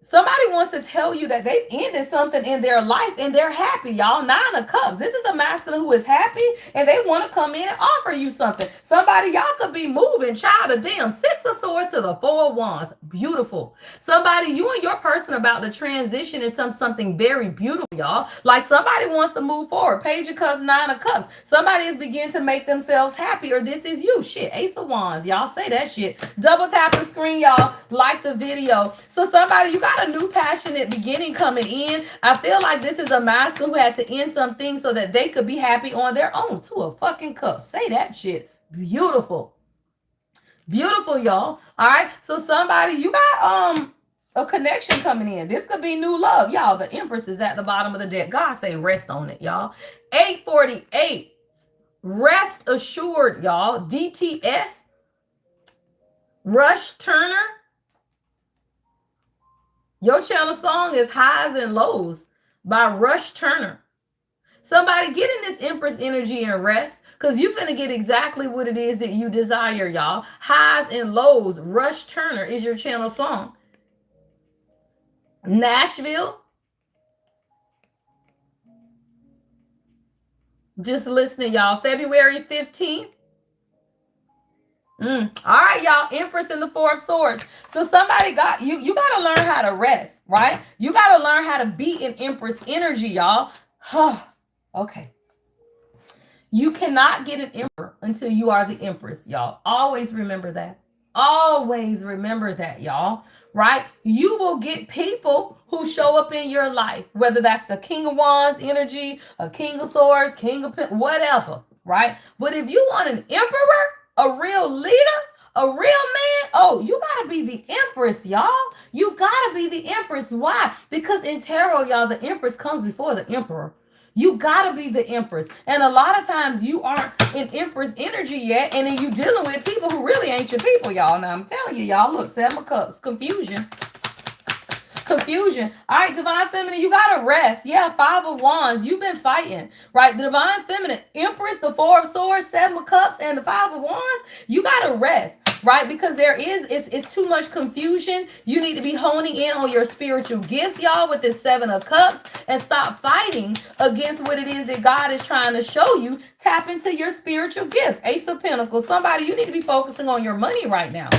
Somebody wants to tell you that they've ended something in their life and they're happy, y'all. Nine of Cups. This is a masculine who is happy and they want to come in and offer you something. Somebody, y'all could be moving, child of damn. Six of Swords to the Four of Wands. Beautiful. Somebody, you and your person about to transition into something very beautiful, y'all. Like somebody wants to move forward. Page of Cups, Nine of Cups. Somebody is beginning to make themselves happy, or this is you. Shit, Ace of Wands. Y'all say that shit. Double tap the screen, y'all. Like the video. So somebody, you got a new passionate beginning coming in. I feel like this is a masculine who had to end something so that they could be happy on their own. Two of fucking Cups. Say that shit. Beautiful. Beautiful, y'all. All right. So somebody, you got a connection coming in. This could be new love. Y'all, the Empress is at the bottom of the deck. God say rest on it, y'all. 848. Rest assured, y'all. DTS. Rush Turner. Your channel song is Highs and Lows by Rush Turner. Somebody get in this Empress energy and rest, because you're going to get exactly what it is that you desire, y'all. Highs and Lows. Rush Turner is your channel song. Nashville. Just listening, y'all. February 15th. All right, y'all. Empress in the Four of Swords. So somebody got you. You got to learn how to rest, right? You got to learn how to be in Empress energy, y'all. Okay. You cannot get an emperor until you are the Empress, y'all. Always remember that. Always remember that, y'all. Right? You will get people who show up in your life, whether that's the King of Wands energy, a King of Swords, King of whatever, right? But if you want an emperor, a real leader, a real man, oh, you gotta be the Empress, y'all. You gotta be the Empress. Why? Because in tarot, y'all, the Empress comes before the Emperor. You gotta be the Empress. And a lot of times you aren't in Empress energy yet, and then you dealing with people who really ain't your people, y'all. Now I'm telling you, y'all, look, Seven of Cups, confusion. Confusion. All right, Divine Feminine, you gotta rest. Yeah, Five of Wands, you've been fighting, right? The Divine Feminine, Empress, the Four of Swords, Seven of Cups, and the Five of Wands, you gotta rest, right? Because it's too much confusion. You need to be honing in on your spiritual gifts, y'all, with this Seven of Cups, and stop fighting against what it is that God is trying to show you. Tap into your spiritual gifts. Ace of Pentacles. Somebody, you need to be focusing on your money right now.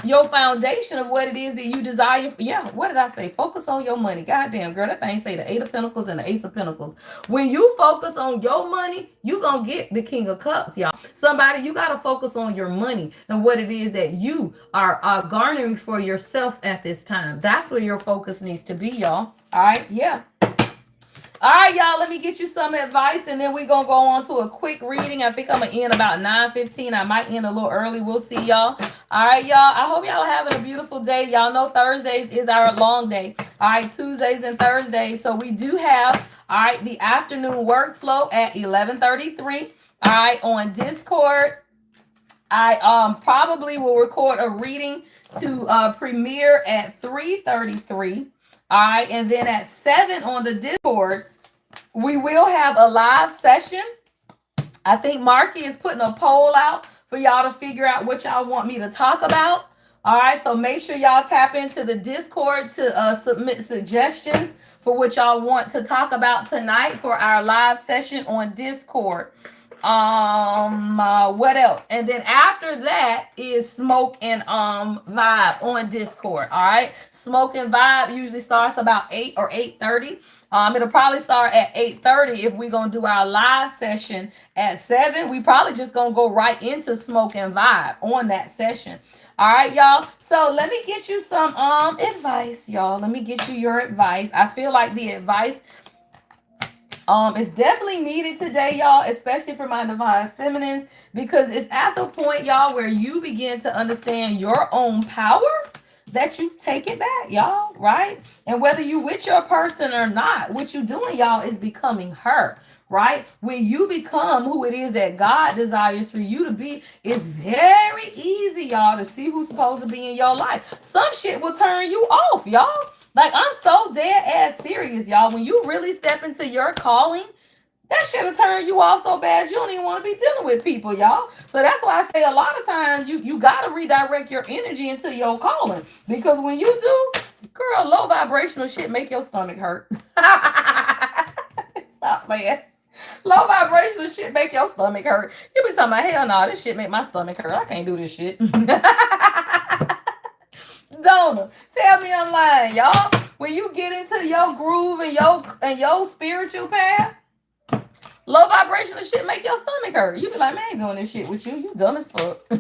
Your foundation of what it is that you desire. Yeah, what did I say? Focus on your money. Goddamn, girl, that thing say the Eight of Pentacles and the Ace of Pentacles. When you focus on your money, you gonna get the King of Cups, y'all. Somebody, you gotta focus on your money and what it is that you are garnering for yourself at this time. That's where your focus needs to be, y'all. All right, yeah. All right, y'all, let me get you some advice, and then we're going to go on to a quick reading. I think I'm going to end about 9:15. I might end a little early. We'll see, y'all. All right, y'all. I hope y'all are having a beautiful day. Y'all know Thursdays is our long day. All right, Tuesdays and Thursdays. So we do have, all right, the afternoon workflow at 11:33. All right, on Discord. I probably will record a reading to premiere at 3:33. All right, and then at 7 on the Discord, we will have a live session. I think Marky is putting a poll out for y'all to figure out what y'all want me to talk about. All right, so make sure y'all tap into the Discord to submit suggestions for what y'all want to talk about tonight for our live session on Discord. What else? And then after that is Smoke and Vibe on Discord. All right, Smoke and Vibe usually starts about 8 or 8:30. It'll probably start at 8:30 if we're gonna do our live session at 7. We probably just gonna go right into Smoke and Vibe on that session. All right, y'all. So let me get you some advice, y'all. Let me get you your advice. I feel like the advice is definitely needed today, y'all, especially for my divine feminines, because it's at the point, y'all, where you begin to understand your own power that you take it back, y'all, right? And whether you with your person or not, what you doing, y'all, is becoming her. Right? When you become who it is that God desires for you to be, it's very easy, y'all, to see who's supposed to be in your life. Some shit will turn you off, y'all. Like, I'm so dead ass serious, y'all. When you really step into your calling, that shit will turn you off so bad you don't even want to be dealing with people, y'all. So that's why I say a lot of times you gotta redirect your energy into your calling. Because when you do, girl, low vibrational shit make your stomach hurt. Stop playing. Low vibrational shit make your stomach hurt. You be talking about, hell no, this shit make my stomach hurt. I can't do this shit. Donna, tell me I'm lying, y'all. When you get into your groove and your spiritual path, low vibrational shit make your stomach hurt. You be like, man, I ain't doing this shit with you. You dumb as fuck. All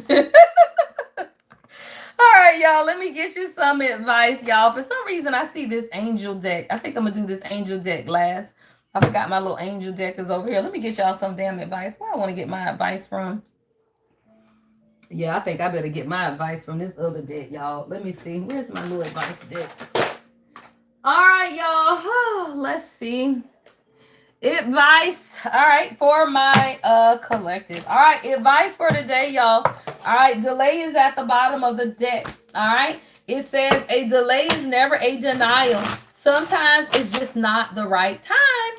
right, y'all. Let me get you some advice, y'all. For some reason, I see this angel deck. I think I'm gonna do this angel deck last. I forgot my little angel deck is over here. Let me get y'all some damn advice. Where I want to get my advice from? Yeah, I think I better get my advice from this other deck, y'all. Let me see. Where's my little advice deck? All right, y'all. Let's see. Advice. All right, for my collective. All right, advice for today, y'all. All right, delay is at the bottom of the deck. All right. It says a delay is never a denial. Sometimes it's just not the right time.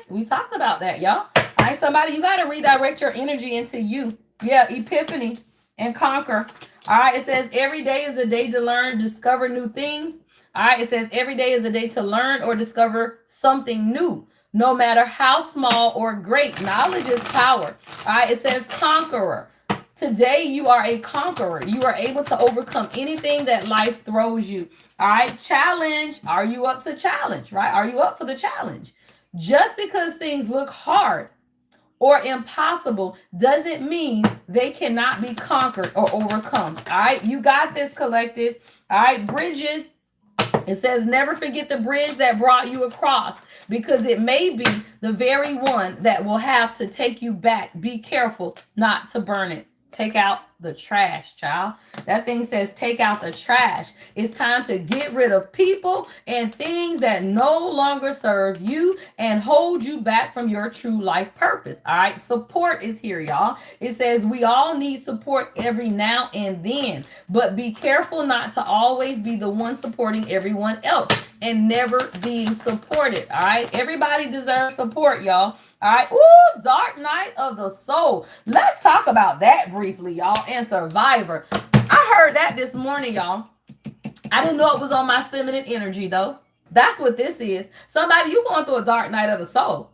We talked about that, y'all. All right, somebody, you got to redirect your energy into you. Yeah, epiphany and conquer. All right, it says every day is a day to learn, discover new things. All right, it says every day is a day to learn or discover something new, no matter how small or great. Knowledge is power. All right, it says conqueror. Today, you are a conqueror. You are able to overcome anything that life throws you. All right, challenge. Are you up to challenge, right? Are you up for the challenge? Just because things look hard or impossible doesn't mean they cannot be conquered or overcome. All right, you got this, collective. All right, bridges. It says never forget the bridge that brought you across, because it may be the very one that will have to take you back. Be careful not to burn it. Take out the trash, child. That thing says take out the trash. It's time to get rid of people and things that no longer serve you and hold you back from your true life purpose. All right. Support is here, y'all. It says we all need support every now and then, but be careful not to always be the one supporting everyone else and never being supported. All right. Everybody deserves support, y'all. All right. Ooh, Dark Night of the Soul. Let's talk about that briefly, y'all. And Survivor. I heard that this morning, y'all. I didn't know it was on my feminine energy, though. That's what this is. Somebody, you going through a dark night of the soul.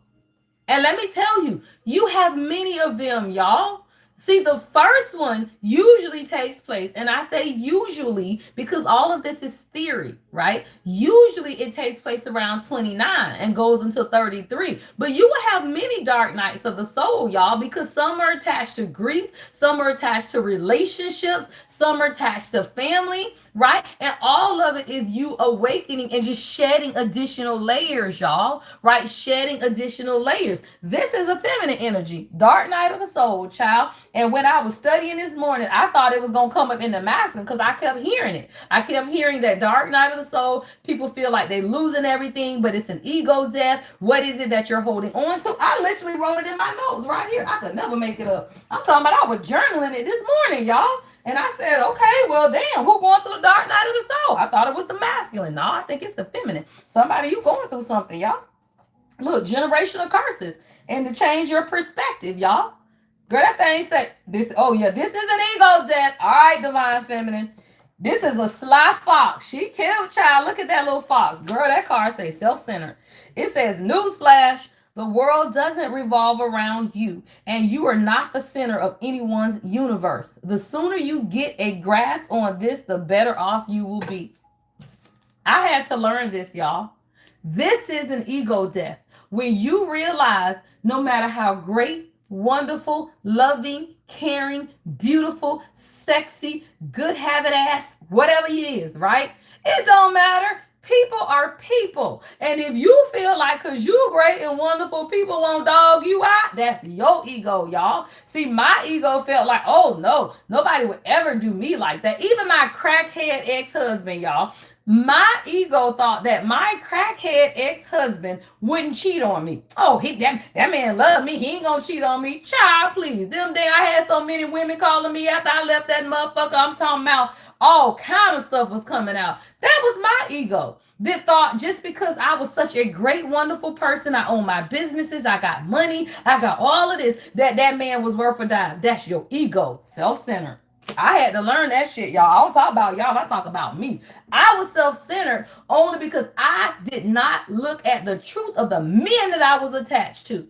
And let me tell you, you have many of them, y'all. See, the first one usually takes place, and I say usually because all of this is theory, right? Usually it takes place around 29 and goes until 33. But you will have many dark nights of the soul, y'all, because some are attached to grief, some are attached to relationships, some are attached to family, right? And all of it is you awakening and just shedding additional layers, y'all, right? Shedding additional layers. This is a feminine energy, dark night of the soul, child. And when I was studying this morning, I thought it was going to come up in the masculine because I kept hearing it. I kept hearing that dark night of the soul. People feel like they're losing everything, but it's an ego death. What is it that you're holding on to? I literally wrote it in my notes right here. I could never make it up. I'm talking about I was journaling it this morning, y'all. And I said, okay, well, damn, who going through the dark night of the soul? I thought it was the masculine. No, I think it's the feminine. Somebody, you going through something, y'all. Look, generational curses. And to change your perspective, y'all. Girl, that thing said, this, oh yeah, this is an ego death. All right, divine feminine. This is a sly fox. She killed, child. Look at that little fox. Girl, that card says self-centered. It says, newsflash, the world doesn't revolve around you, and you are not the center of anyone's universe. The sooner you get a grasp on this, the better off you will be. I had to learn this, y'all. This is an ego death. When you realize no matter how great, wonderful, loving, caring, beautiful, sexy, good habit ass, whatever he is, right? It don't matter. People are people. And if you feel like because you great and wonderful, people won't dog you out, that's your ego, y'all. See, my ego felt like, oh no, nobody would ever do me like that. Even my crackhead ex-husband, y'all. My ego thought that my crackhead ex-husband wouldn't cheat on me. Oh, that man loved me. He ain't gonna cheat on me. Child, please. Them day I had so many women calling me after I left that motherfucker. I'm talking about all kind of stuff was coming out. That was my ego. That thought just because I was such a great, wonderful person, I own my businesses, I got money, I got all of this, that man was worth a dime. That's your ego, self-centered. I had to learn that shit, y'all. I don't talk about y'all, I talk about me. I was self-centered only because I did not look at the truth of the men that I was attached to.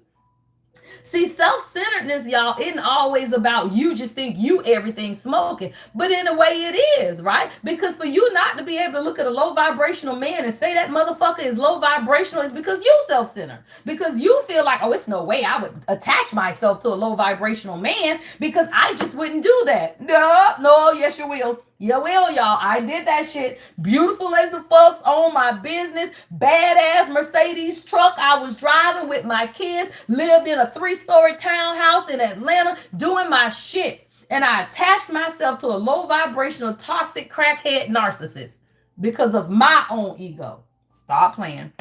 See, self-centeredness, y'all, isn't always about you just think you everything smoking. But in a way it is, right? Because for you not to be able to look at a low vibrational man and say that motherfucker is low vibrational is because you self-centered. Because you feel like, oh, it's no way I would attach myself to a low vibrational man because I just wouldn't do that. No, yes you will. You will, y'all. I did that shit. Beautiful as the fucks, own my business, badass Mercedes truck I was driving with my kids, lived in a 3-story townhouse in Atlanta, doing my shit. And I attached myself to a low vibrational, toxic, crackhead narcissist because of my own ego. Stop playing.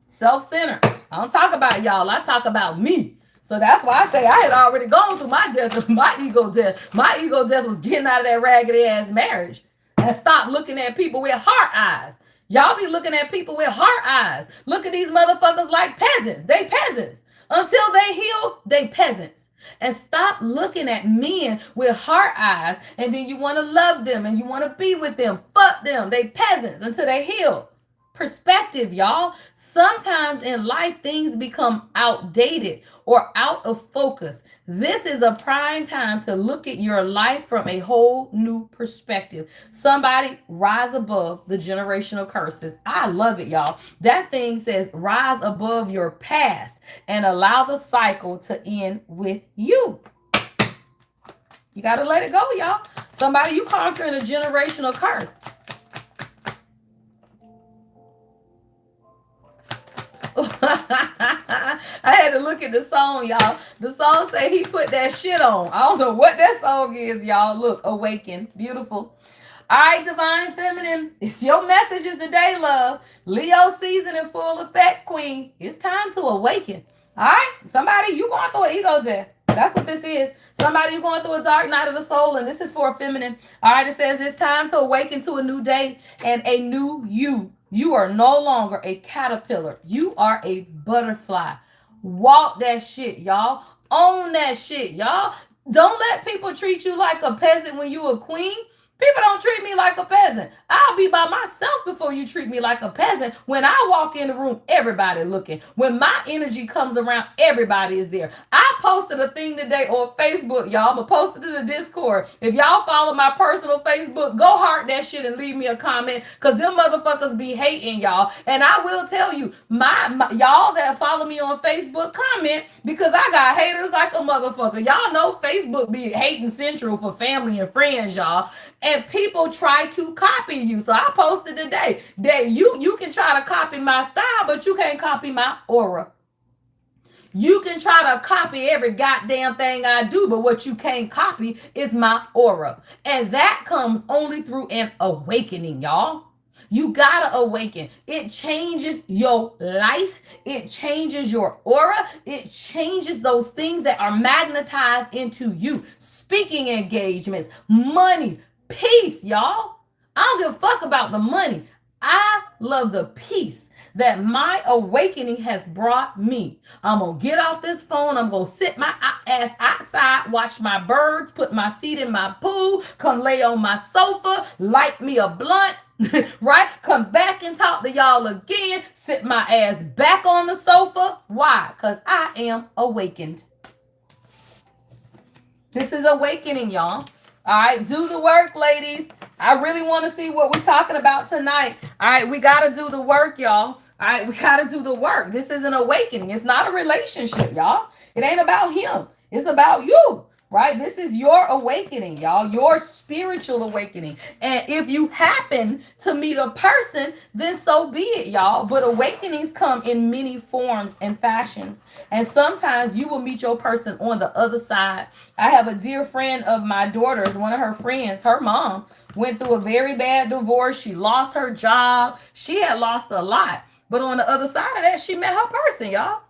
Self-centered. I don't talk about y'all. I talk about me. So that's why I say I had already gone through my death, my ego death. My ego death was getting out of that raggedy ass marriage and stop looking at people with heart eyes. Y'all be looking at people with heart eyes. Look at these motherfuckers like peasants. They peasants. Until they heal, they peasants. And stop looking at men with heart eyes and then you want to love them and you want to be with them. Fuck them. They peasants until they heal. Perspective, y'all. Sometimes in life things become outdated or out of focus. This is a prime time to look at your life from a whole new perspective. Somebody rise above the generational curses. I love it, y'all. That thing says rise above your past and allow the cycle to end with you. You got to let it go, y'all. Somebody, you conquering a generational curse. I had to look at the song, y'all. The song say he put that shit on. I don't know what that song is, y'all. Look, Awaken. Beautiful. All right, Divine Feminine. It's your messages today, love. Leo season in full effect, Queen. It's time to awaken. All right? Somebody, you going through an ego death. That's what this is. Somebody, you're going through a dark night of the soul, and this is for a feminine. All right, it says it's time to awaken to a new day and a new you. You are no longer a caterpillar. You are a butterfly. Walk that shit, y'all. Own that shit, y'all. Don't let people treat you like a peasant when you a queen. People don't treat me like a peasant. I'll be by myself before you treat me like a peasant. When I walk in the room, everybody looking. When my energy comes around, everybody is there. I posted a thing today on Facebook, y'all. I'm going to post it in the Discord. If y'all follow my personal Facebook, go heart that shit and leave me a comment because them motherfuckers be hating, y'all. And I will tell you, my y'all that follow me on Facebook, comment because I got haters like a motherfucker. Y'all know Facebook be hating central for family and friends, y'all. And people try to copy you. So I posted today that you can try to copy my style, but you can't copy my aura. You can try to copy every goddamn thing I do, but what you can't copy is my aura. And that comes only through an awakening, y'all. You gotta awaken. It changes your life. It changes your aura. It changes those things that are magnetized into you. Speaking engagements, money, peace, y'all. I don't give a fuck about the money. I love the peace that my awakening has brought me. I'm going to get off this phone. I'm going to sit my ass outside, watch my birds, put my feet in my pool, come lay on my sofa, light me a blunt, right? Come back and talk to y'all again, sit my ass back on the sofa. Why? Because I am awakened. This is awakening, y'all. All right, do the work, ladies. I really want to see what we're talking about tonight. All right, we got to do the work, y'all. All right, we got to do the work. This is an awakening. It's not a relationship, y'all. It ain't about him. It's about you. right? This is your awakening, y'all, your spiritual awakening. And if you happen to meet a person, then so be it, y'all. But awakenings come in many forms and fashions. And sometimes you will meet your person on the other side. I have a dear friend of my daughter's, one of her friends, her mom went through a very bad divorce. She lost her job. She had lost a lot. But on the other side of that, she met her person, y'all.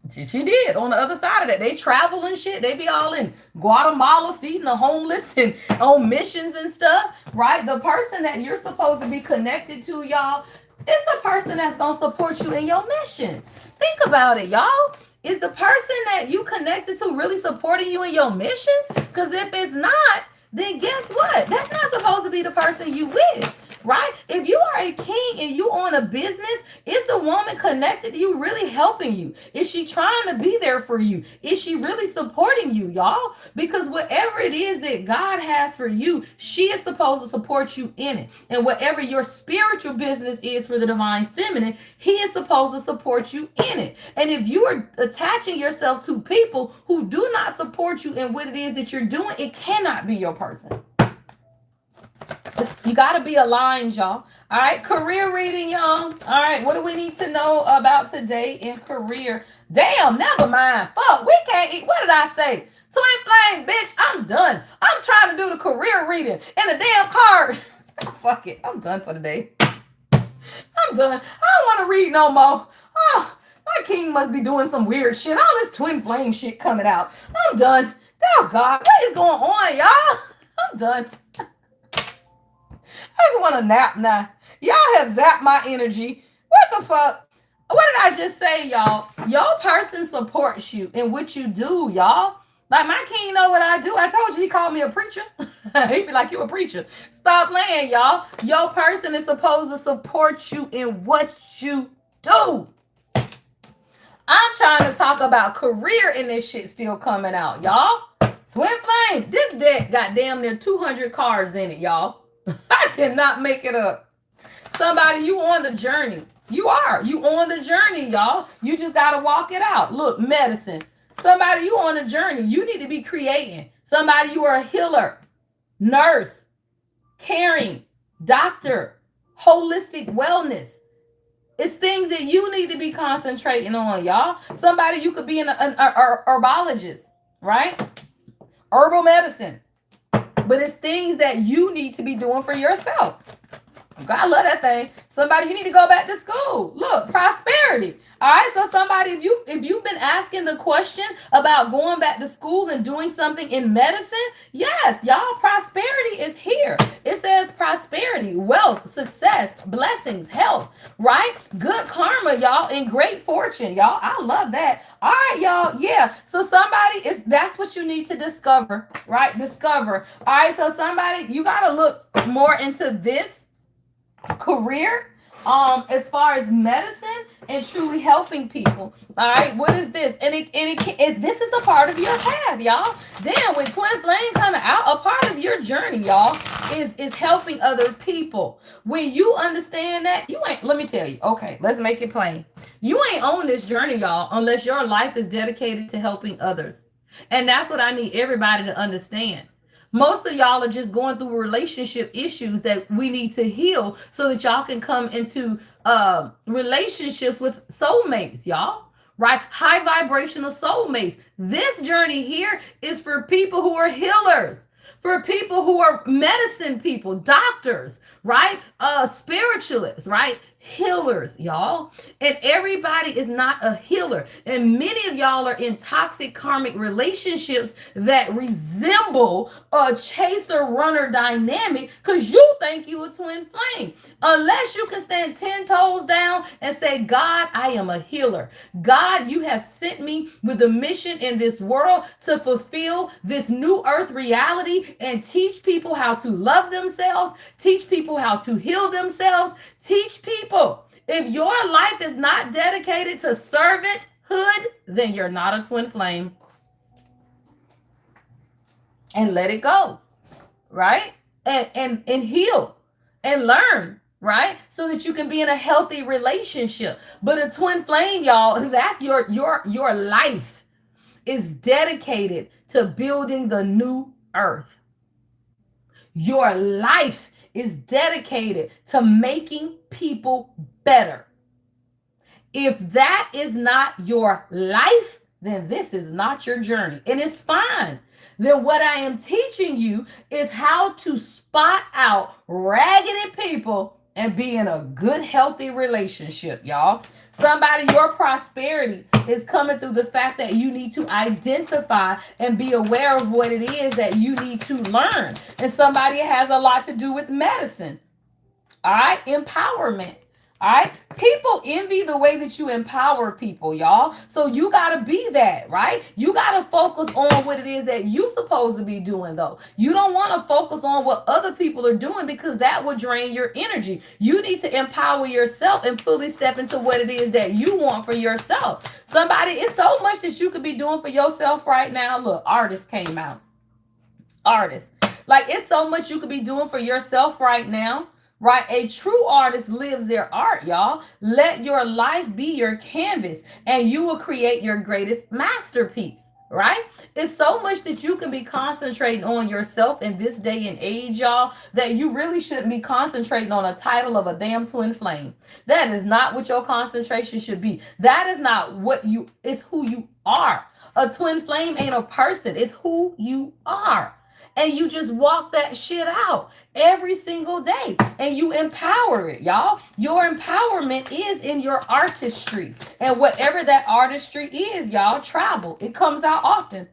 She did. On the other side of that, they travel and shit. They be all in Guatemala feeding the homeless and on missions and stuff, right? The person that you're supposed to be connected to, y'all, is the person that's gonna support you in your mission. Think about it, y'all. Is the person that you connected to really supporting you in your mission? Because if it's not, then guess what? That's not supposed to be the person you with. Right? If you are a king and you own a business, is the woman connected to you really helping you? Is she trying to be there for you? Is she really supporting you, y'all? Because whatever it is that God has for you, she is supposed to support you in it. And whatever your spiritual business is for the divine feminine, he is supposed to support you in it. And if you are attaching yourself to people who do not support you in what it is that you're doing, it cannot be your person. You got to be aligned, y'all. All right, career reading, y'all. All right, what do we need to know about today in career? Damn, never mind. Fuck, we can't eat. What did I say? Twin flame, bitch, I'm done. I'm trying to do the career reading and the damn card. Fuck it, I'm done for the day. I'm done. I don't want to read no more. Oh, my king must be doing some weird shit. All this twin flame shit coming out. I'm done. Oh, God, what is going on, y'all? I'm done. I just want to nap now. Y'all have zapped my energy. What the fuck? What did I just say, y'all? Your person supports you in what you do, y'all. Like my king know what I do. I told you he called me a preacher. He be like, you a preacher. Stop playing, y'all. Your person is supposed to support you in what you do. I'm trying to talk about career and this shit still coming out, y'all. Twin flame. This deck got damn near 200 cards in it, y'all. I cannot make it up. Somebody, you on the journey. You are. You on the journey, y'all. You just got to walk it out. Look, medicine. Somebody, you on a journey. You need to be creating. Somebody, you are a healer, nurse, caring, doctor, holistic wellness. It's things that you need to be concentrating on, y'all. Somebody, you could be an herbologist, right? Herbal medicine. But it's things that you need to be doing for yourself. God love that thing. Somebody, you need to go back to school. Look, prosperity. All right. So somebody, if you've been asking the question about going back to school and doing something in medicine, yes, y'all, prosperity is here. It says prosperity, wealth, success, blessings, health, right? Good karma, y'all, and great fortune, y'all. I love that. All right, y'all. Yeah. So somebody that's what you need to discover, right? Discover. All right. So somebody, you got to look more into this career as far as medicine and truly helping people. All right, what is this? And this is a part of your path, y'all. Damn, with twin flame coming out, a part of your journey, y'all, is helping other people. When you understand that, you ain't, let me tell you, okay, let's make it plain. You ain't on this journey, y'all, unless your life is dedicated to helping others. And that's what I need everybody to understand. Most of y'all are just going through relationship issues that we need to heal so that y'all can come into relationships with soulmates, y'all, right? High vibrational soulmates. This journey here is for people who are healers, for people who are medicine people, doctors, right? Spiritualists, right? Healers, y'all. And everybody is not a healer. And many of y'all are in toxic karmic relationships that resemble a chaser runner dynamic because you think you a twin flame. Unless you can stand 10 toes down and say, God, I am a healer. God, you have sent me with a mission in this world to fulfill this new earth reality and teach people how to love themselves, teach people how to heal themselves, teach people. If your life is not dedicated to servanthood, then you're not a twin flame. And let it go, right? And heal and learn, right? So that you can be in a healthy relationship. But a twin flame, y'all, that's your life. is dedicated to building the new earth. Your life is dedicated to making people better. If that is not your life, then this is not your journey. And it's fine. Then what I am teaching you is how to spot out raggedy people and be in a good, healthy relationship, y'all. Somebody, your prosperity is coming through the fact that you need to identify and be aware of what it is that you need to learn. And somebody, it has a lot to do with medicine. All right, empowerment. All right, people envy the way that you empower people, y'all. So you got to be that, right? You got to focus on what it is that you supposed to be doing, though. You don't want to focus on what other people are doing because that will drain your energy. You need to empower yourself and fully step into what it is that you want for yourself. Somebody, it's so much that you could be doing for yourself right now. Look, artists came out. Artists. Like, it's so much you could be doing for yourself right now. Right? A true artist lives their art, y'all. Let your life be your canvas and you will create your greatest masterpiece, right? It's so much that you can be concentrating on yourself in this day and age, y'all, that you really shouldn't be concentrating on a title of a damn twin flame. That is not what your concentration should be. That is not what you, it's who you are. A twin flame ain't a person, it's who you are. And you just walk that shit out every single day and you empower it, y'all. Your empowerment is in your artistry. And whatever that artistry is, y'all, travel. It comes out often.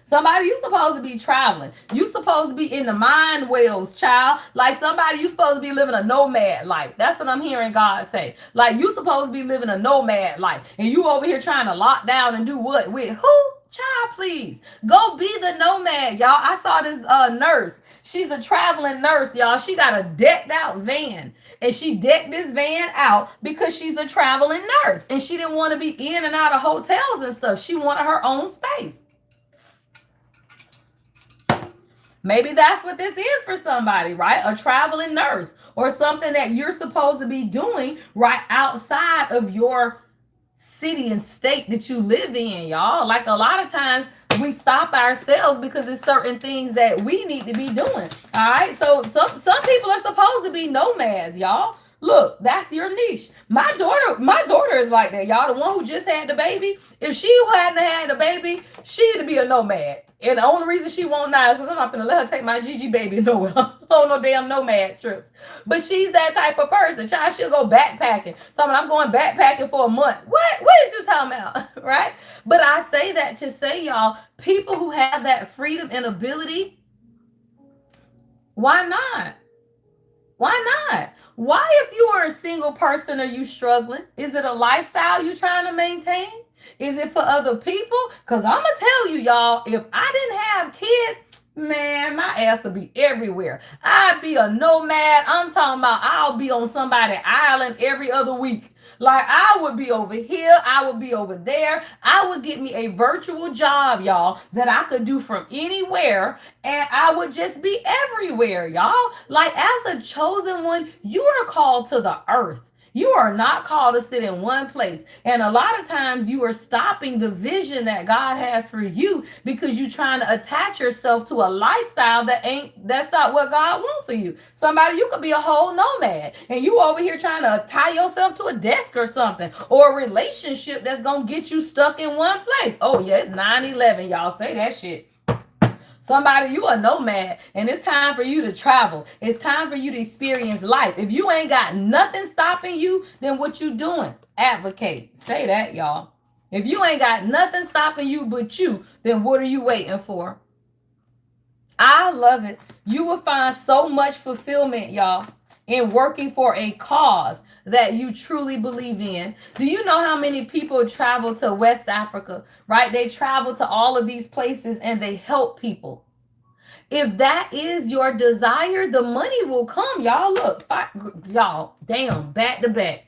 Somebody, you supposed to be traveling. You supposed to be in the mind wells, child. Like somebody, you supposed to be living a nomad life. That's what I'm hearing God say. Like you supposed to be living a nomad life. And you over here trying to lock down and do what? With who? Child, please. Go be the nomad, y'all. I saw this nurse. She's a traveling nurse, y'all. She got a decked out van. And she decked this van out because she's a traveling nurse. And she didn't want to be in and out of hotels and stuff. She wanted her own space. Maybe that's what this is for somebody, right? A traveling nurse or something that you're supposed to be doing right outside of your city and state that you live in, y'all. Like a lot of times we stop ourselves because it's certain things that we need to be doing. All right. So some people are supposed to be nomads, y'all. Look, that's your niche. My daughter is like that, y'all. The one who just had the baby. If she hadn't had the baby, she'd be a nomad. And the only reason she won't now is because I'm not gonna let her take my Gigi baby nowhere on no damn nomad trips. But she's that type of person. Child, she'll go backpacking. So I'm going backpacking for a month. What is you talking about? Right? But I say that to say, y'all, people who have that freedom and ability, why not? Why not? Why, if you are a single person, are you struggling? Is it a lifestyle you're trying to maintain? Is it for other people? Because I'm going to tell you, y'all, if I didn't have kids, man, my ass would be everywhere. I'd be a nomad. I'm talking about I'll be on somebody's island every other week. Like I would be over here, I would be over there. I would get me a virtual job, y'all, that I could do from anywhere, and I would just be everywhere, y'all. Like as a chosen one, you are called to the earth. You are not called to sit in one place. And a lot of times you are stopping the vision that God has for you because you're trying to attach yourself to a lifestyle that's not what God wants for you. Somebody, you could be a whole nomad and you over here trying to tie yourself to a desk or something, or a relationship that's going to get you stuck in one place. Oh yeah, it's 9/11. Y'all say that shit. Somebody, you a nomad, and it's time for you to travel. It's time for you to experience life. If you ain't got nothing stopping you, then what you doing? Advocate. Say that, y'all. If you ain't got nothing stopping you but you, then what are you waiting for? I love it. You will find so much fulfillment, y'all, in working for a cause that you truly believe in. Do you know how many people travel to West Africa, right? They travel to all of these places and they help people. If that is your desire, the money will come, y'all. Look, y'all, damn, back to back.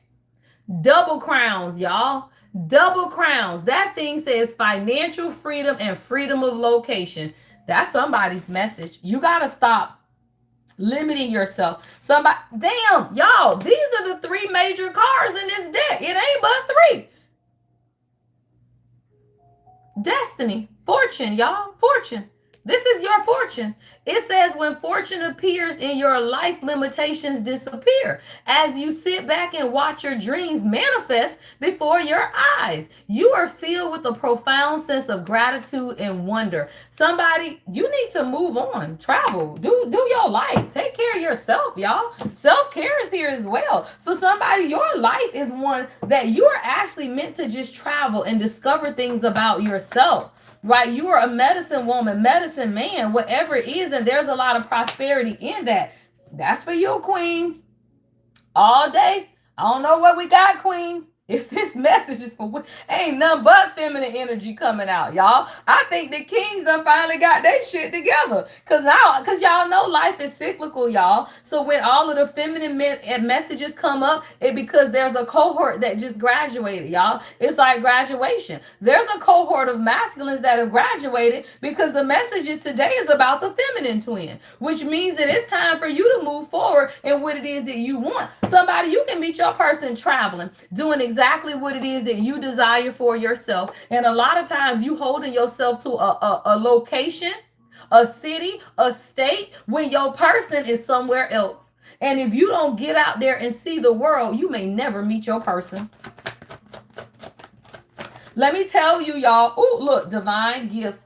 Double crowns, y'all. Double crowns. That thing says financial freedom and freedom of location. That's somebody's message. You got to stop limiting yourself. Somebody, damn, y'all, these are the three major cards in this deck. It ain't but three. Destiny, fortune, y'all, fortune. This is your fortune. It says when fortune appears in your life, limitations disappear. As you sit back and watch your dreams manifest before your eyes, you are filled with a profound sense of gratitude and wonder. Somebody, you need to move on, travel, do your life, take care of yourself, y'all. Self-care is here as well. So somebody, your life is one that you are actually meant to just travel and discover things about yourself, right? You are a medicine woman, medicine man, whatever it is, and there's a lot of prosperity in that. That's for you, queens, all day. I don't know what we got, queens. It's this message is for ain't nothing but feminine energy coming out, y'all. I think the kings done finally got their shit together. Cause y'all know life is cyclical, y'all. So when all of the feminine messages come up, it because there's a cohort that just graduated, y'all. It's like graduation. There's a cohort of masculines that have graduated because the messages today is about the feminine twin, which means that it's time for you to move forward in what it is that you want. Somebody, you can meet your person traveling, doing exactly what it is that you desire for yourself. And a lot of times you holding yourself to a location, a city, a state when your person is somewhere else. And if you don't get out there and see the world, you may never meet your person. Let me tell you, y'all. Oh, look, divine gifts.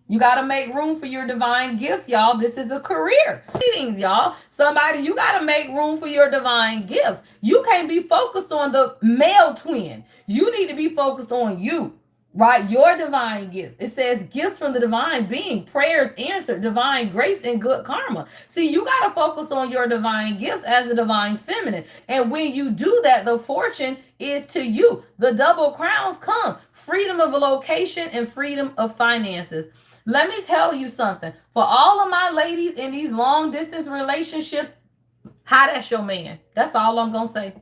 You got to make room for your divine gifts, y'all. This is a career. Meetings, y'all. Somebody, you got to make room for your divine gifts. You can't be focused on the male twin. You need to be focused on you, right? Your divine gifts. It says gifts from the divine being, prayers answered, divine grace, and good karma. See, you got to focus on your divine gifts as a divine feminine. And when you do that, the fortune is to you. The double crowns come. Freedom of a location and freedom of finances. Let me tell you something. For all of my ladies in these long distance relationships, how that's your man. That's all I'm going to say.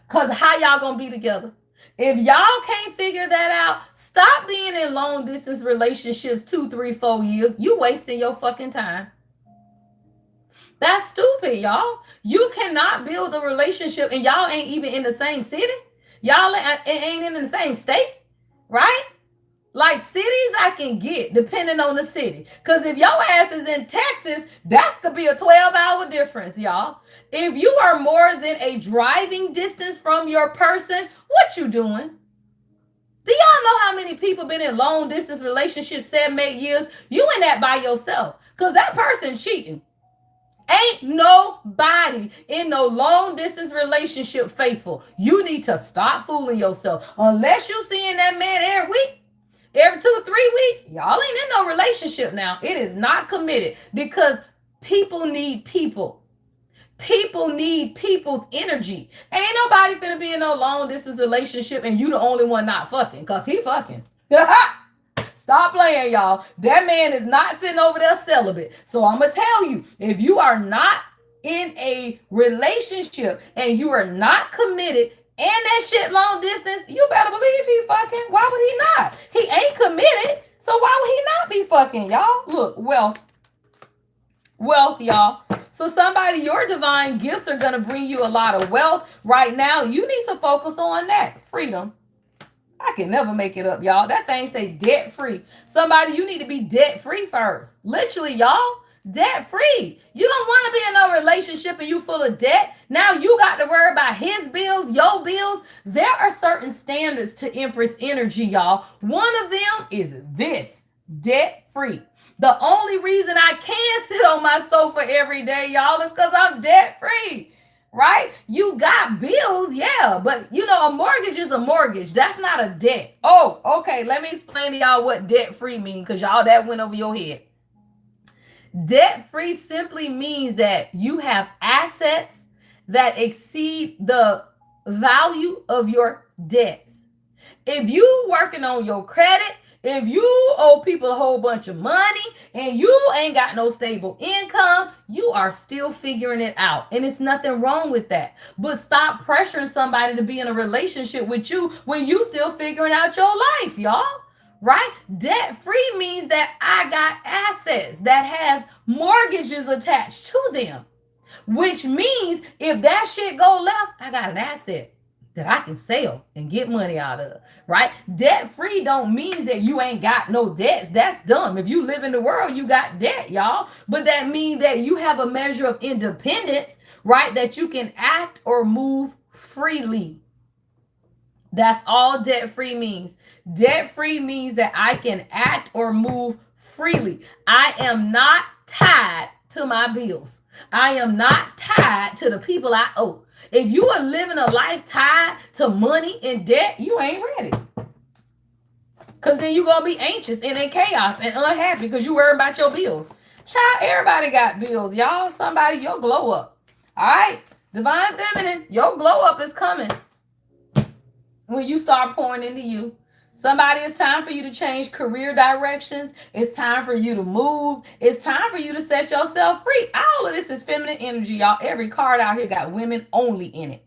Because how y'all going to be together? If y'all can't figure that out, stop being in long distance relationships 2, 3, 4 years. You wasting your fucking time. That's stupid, y'all. You cannot build a relationship and y'all ain't even in the same city. Y'all ain't in the same state, right? Like cities I can get depending on the city. Because if your ass is in Texas, that's could be a 12-hour difference, y'all. If you are more than a driving distance from your person, what you doing? Do y'all know how many people been in long distance relationships 7, 8 years? You in that by yourself. Because that person cheating. Ain't nobody in no long distance relationship faithful. You need to stop fooling yourself. Unless you seeing that man every week. Every 2 or 3 weeks, y'all ain't in no relationship now. It is not committed because people need people. People need people's energy. Ain't nobody finna be in no long distance relationship and you the only one not fucking because he fucking. Stop playing, y'all. That man is not sitting over there celibate. So I'm going to tell you, if you are not in a relationship and you are not committed, and that shit long distance, you better believe he fucking. Why would he not? He ain't committed. So why would he not be fucking, y'all? Look, wealth, y'all. So somebody, your divine gifts are going to bring you a lot of wealth. Right now, you need to focus on that. Freedom. I can never make it up, y'all. That thing say debt free. Somebody, you need to be debt free first. Literally, y'all. Debt free. You don't want to be in a relationship and you full of debt. Now you got to worry about his bills, your bills. There are certain standards to Empress energy, y'all. One of them is this: debt free. The only reason I can sit on my sofa every day, y'all, is because I'm debt free. Right? You got bills, yeah, but you know, a mortgage is a mortgage. That's not a debt. Oh, okay. Let me explain to y'all what debt free means, because y'all, that went over your head. Debt-free simply means that you have assets that exceed the value of your debts. If you working on your credit, if you owe people a whole bunch of money and you ain't got no stable income, you are still figuring it out. And it's nothing wrong with that. But stop pressuring somebody to be in a relationship with you when you still figuring out your life, y'all. Right? Debt free means that I got assets that has mortgages attached to them, which means if that shit go left, I got an asset. that I can sell and get money out of, right? Debt free don't mean that you ain't got no debts. That's dumb. If you live in the world, you got debt, y'all. But that means that you have a measure of independence, right? That you can act or move freely. That's all debt free means. Debt free means that I can act or move freely. I am not tied to my bills. I am not tied to the people I owe. If you are living a life tied to money and debt, you ain't ready. Because then you're going to be anxious and in chaos and unhappy because you worry about your bills. Child, everybody got bills, y'all. Somebody, your glow up. All right? Divine Feminine, your glow up is coming when you start pouring into you. Somebody, it's time for you to change career directions. It's time for you to move. It's time for you to set yourself free. All of this is feminine energy, y'all. Every card out here got women only in it.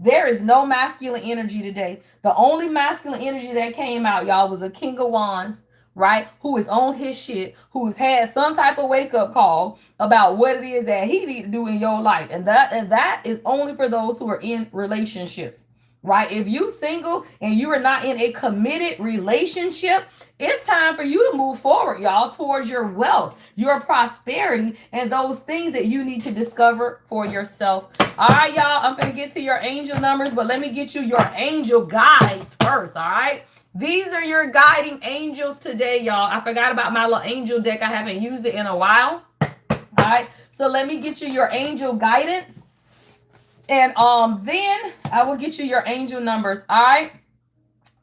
There is no masculine energy today. The only masculine energy that came out, y'all, was a King of Wands, right? Who is on his shit, who's had some type of wake-up call about what it is that he need to do in your life. And that is only for those who are in relationships. Right? If you single and you are not in a committed relationship, it's time for you to move forward, y'all, towards your wealth, your prosperity, and those things that you need to discover for yourself. All right, y'all, I'm going to get to your angel numbers, but let me get you your angel guides first, all right? These are your guiding angels today, y'all. I forgot about my little angel deck. I haven't used it in a while. All right, so let me get you your angel guidance. And then I will get you your angel numbers. All right.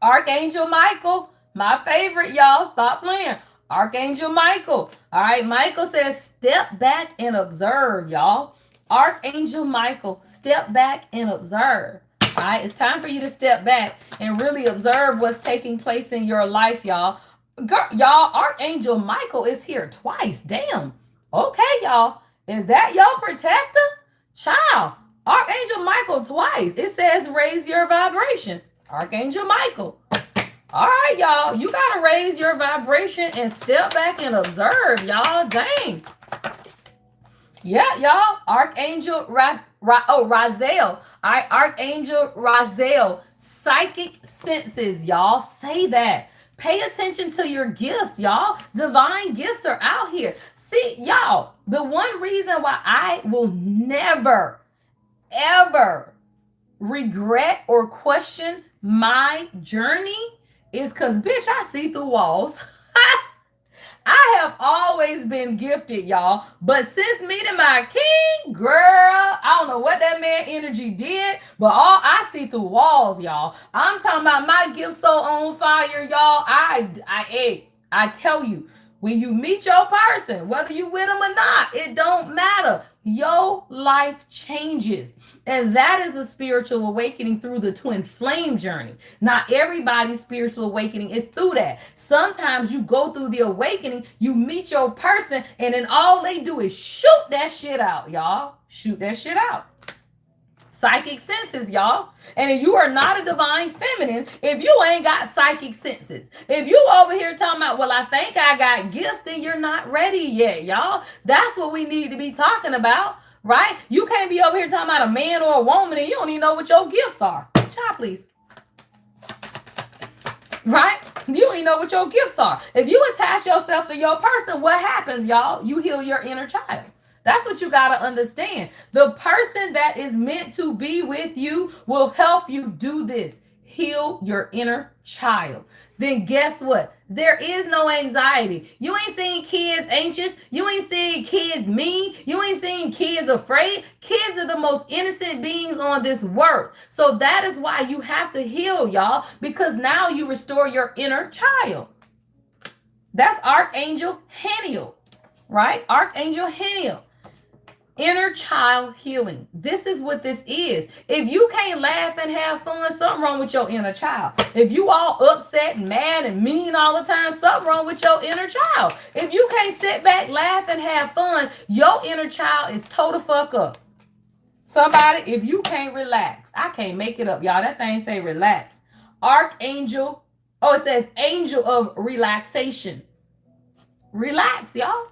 Archangel Michael, my favorite, y'all. Stop playing. Archangel Michael. All right. Michael says, step back and observe, y'all. Archangel Michael, step back and observe. All right. It's time for you to step back and really observe what's taking place in your life, y'all. Y'all, Archangel Michael is here twice. Damn. Okay, y'all. Is that your protector? Child. Archangel Michael twice. It says raise your vibration. Archangel Michael. All right, y'all. You got to raise your vibration and step back and observe, y'all. Dang. Yeah, y'all. Archangel Raziel. All right, Archangel Raziel. Psychic senses, y'all. Say that. Pay attention to your gifts, y'all. Divine gifts are out here. See, y'all, the one reason why I will never ever regret or question my journey is because, bitch, I see through walls. I have always been gifted, y'all. But since meeting my king, girl, I don't know what that man energy did, but all I see through walls, y'all. I'm talking about my gift so on fire, y'all. I tell you, when you meet your person, whether you with them or not, it don't matter. Your life changes. And that is a spiritual awakening through the twin flame journey. Not everybody's spiritual awakening is through that. Sometimes you go through the awakening, you meet your person, and then all they do is shoot that shit out, y'all. Shoot that shit out. Psychic senses, y'all. And if you are not a divine feminine, if you ain't got psychic senses, if you over here talking about, well, I think I got gifts, then you're not ready yet, y'all. That's what we need to be talking about, right? You can't be over here talking about a man or a woman and you don't even know what your gifts are. Child, please. Right? You don't even know what your gifts are. If you attach yourself to your person, what happens, y'all? You heal your inner child. That's what you got to understand. The person that is meant to be with you will help you do this. Heal your inner child. Then guess what? There is no anxiety. You ain't seen kids anxious. You ain't seen kids mean. You ain't seen kids afraid. Kids are the most innocent beings on this world. So that is why you have to heal, y'all, because now you restore your inner child. That's Archangel Haniel, right? Archangel Haniel. Inner child healing. This is what this is. If you can't laugh and have fun, something wrong with your inner child. If you all upset and mad and mean all the time, something wrong with your inner child. If you can't sit back, laugh, and have fun, your inner child is toe the fuck up. Somebody, if you can't relax, I can't make it up, y'all. That thing say relax. Archangel, it says angel of relaxation. Relax, y'all.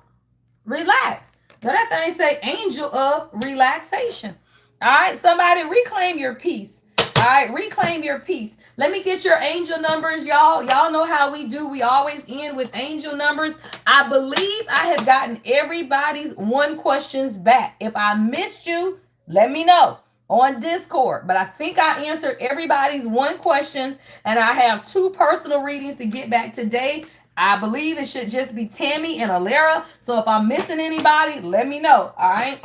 Relax. Now that thing say angel of relaxation. All right, somebody reclaim your peace. All right, reclaim your peace. Let me get your angel numbers, y'all. Y'all know how we do. We always end with angel numbers. I believe I have gotten everybody's one questions back. If I missed you, let me know on Discord. But I think I answered everybody's one questions, and I have two personal readings to get back today. I believe it should just be Tammy and Alera. So if I'm missing anybody, let me know. All right.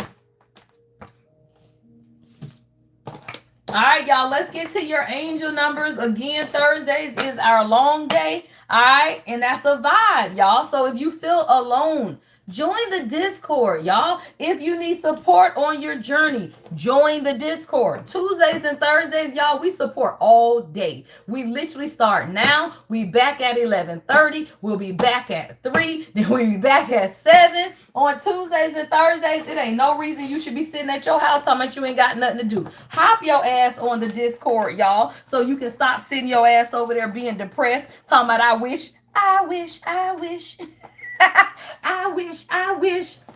All right, y'all, let's get to your angel numbers. Again, Thursdays is our long day. All right, and that's a vibe, y'all. So if you feel alone, join the Discord, y'all. If you need support on your journey, join the Discord. Tuesdays and Thursdays, y'all, we support all day. We literally start now. We back at 11:30. We'll be back at 3. Then we'll be back at 7. On Tuesdays and Thursdays, it ain't no reason you should be sitting at your house talking about you ain't got nothing to do. Hop your ass on the Discord, y'all, so you can stop sitting your ass over there being depressed, talking about I wish. I wish.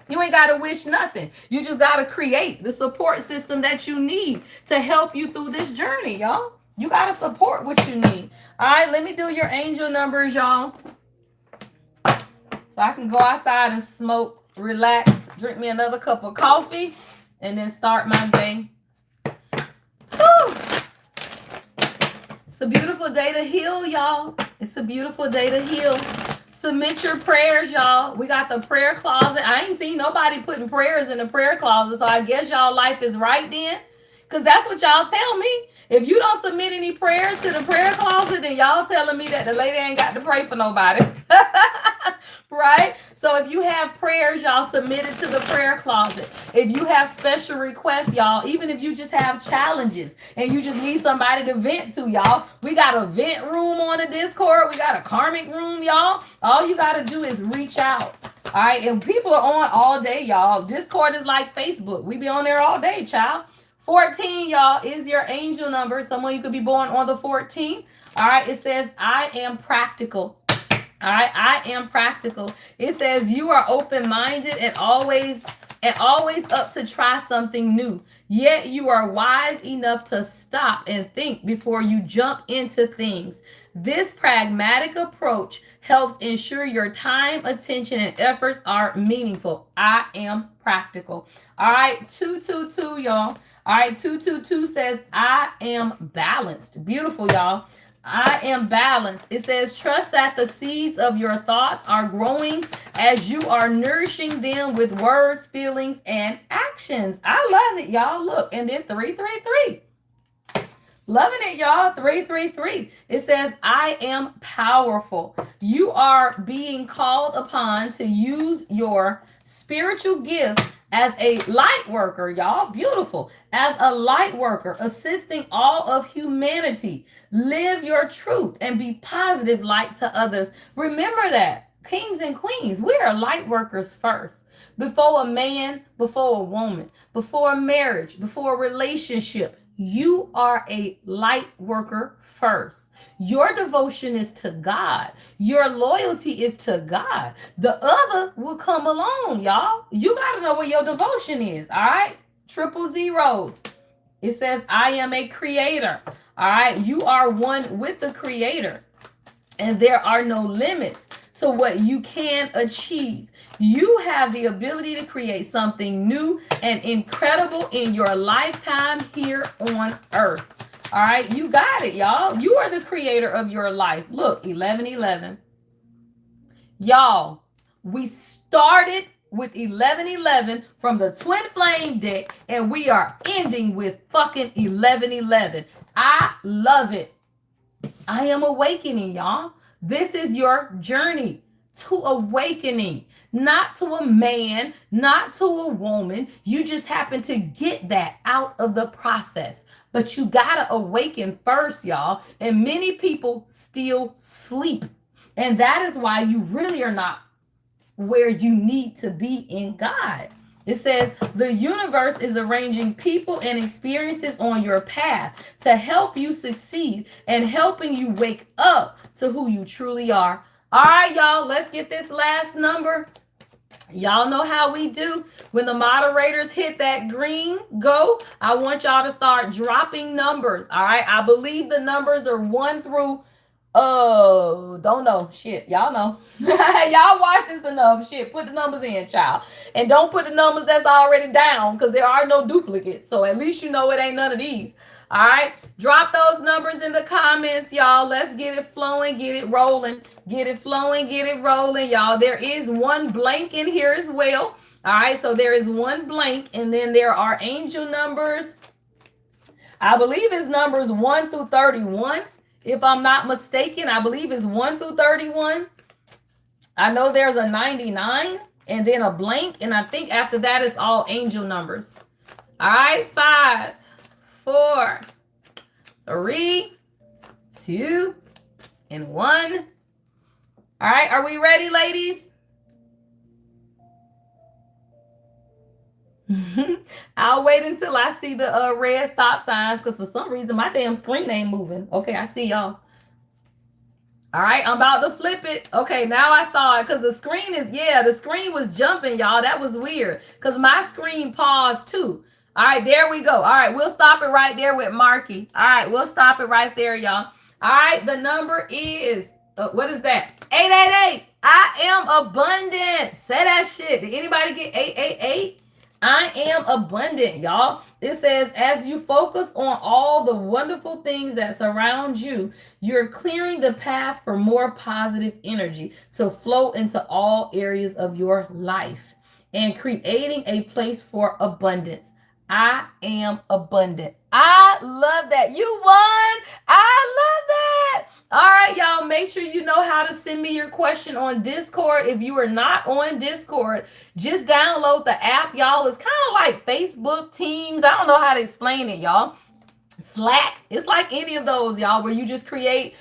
You ain't got to wish nothing. You just got to create the support system that you need to help you through this journey, y'all. You got to support what you need. All right, let me do your angel numbers, y'all, so I can go outside and smoke, relax, drink me another cup of coffee, and then start my day. Whew. It's a beautiful day to heal, y'all. It's a beautiful day to heal. Submit your prayers, y'all. We got the prayer closet. I ain't seen nobody putting prayers in the prayer closet, so I guess y'all life is right then, because that's what y'all tell me. If you don't submit any prayers to the prayer closet, then y'all telling me that the lady ain't got to pray for nobody. Right? So if you have prayers, y'all, submit it to the prayer closet. If you have special requests, y'all, even if you just have challenges and you just need somebody to vent to, y'all, we got a vent room on the Discord. We got a karmic room, y'all. All you got to do is reach out. All right? And people are on all day, y'all. Discord is like Facebook. We be on there all day, child. 14, y'all, is your angel number. Someone you could be born on the 14th. All right? It says, I am practical. All right, I am practical. It says you are open-minded and always up to try something new. Yet you are wise enough to stop and think before you jump into things. This pragmatic approach helps ensure your time, attention, and efforts are meaningful. I am practical. All right, 222, y'all. All right, 222 says I am balanced. Beautiful, y'all. I am balanced. It says, trust that the seeds of your thoughts are growing as you are nourishing them with words, feelings, and actions. I love it, y'all. Look, and then 333. Loving it, y'all. 333. It says, I am powerful. You are being called upon to use your spiritual gift as a light worker, y'all. Beautiful. As a light worker, assisting all of humanity. Live your truth and be positive light to others. Remember that, kings and queens, we are light workers first. Before a man, before a woman, before a marriage, before a relationship, you are a light worker first. Your devotion is to God. Your loyalty is to God. The other will come along, y'all. You got to know what your devotion is, all right? 000. It says, I am a creator, all right? You are one with the creator, and there are no limits to what you can achieve. You have the ability to create something new and incredible in your lifetime here on earth. All right, you got it, y'all. You are the creator of your life. Look, 1111. Y'all, we started with 1111 from the twin flame deck, and we are ending with fucking 1111. I love it. I am awakening, y'all. This is your journey to awakening, not to a man, not to a woman. You just happen to get that out of the process. But you gotta awaken first, y'all. And many people still sleep. And that is why you really are not where you need to be in God. It says the universe is arranging people and experiences on your path to help you succeed and helping you wake up to who you truly are. All right, y'all, let's get this last number. Y'all know how we do. When the moderators hit that green go, I want y'all to start dropping numbers. All right. I believe the numbers are 1 through don't know. Shit. Y'all know. Y'all watch this enough. Shit. Put the numbers in, child. And don't put the numbers that's already down because there are no duplicates. So at least you know it ain't none of these. All right. Drop those numbers in the comments, y'all. Let's get it flowing, get it rolling. Get it flowing, get it rolling, y'all. There is one blank in here as well. All right, so there is one blank, and then there are angel numbers. I believe it's numbers 1 through 31. If I'm not mistaken, I believe it's 1 through 31. I know there's a 99 and then a blank, and I think after that it's all angel numbers. All right, 5, 4, 3, 2, and 1. All right, are we ready, ladies? I'll wait until I see the red stop signs because for some reason my damn screen ain't moving. Okay, I see y'all. All right, I'm about to flip it. Okay, now I saw it because the screen is, the screen was jumping, y'all. That was weird because my screen paused too. All right, there we go. All right, we'll stop it right there with Marky. All right, we'll stop it right there, y'all. All right, the number is, what is that? 888. I am abundant. Say that shit. Did anybody get 888? I am abundant, y'all. It says, as you focus on all the wonderful things that surround you, you're clearing the path for more positive energy to flow into all areas of your life and creating a place for abundance. I am abundant. I love that. You won. I love that. All right, y'all, make sure you know how to send me your question on Discord. If you are not on Discord, just download the app, y'all. It's kind of like Facebook, Teams. I don't know how to explain it, y'all. Slack. It's like any of those, y'all, where you just create,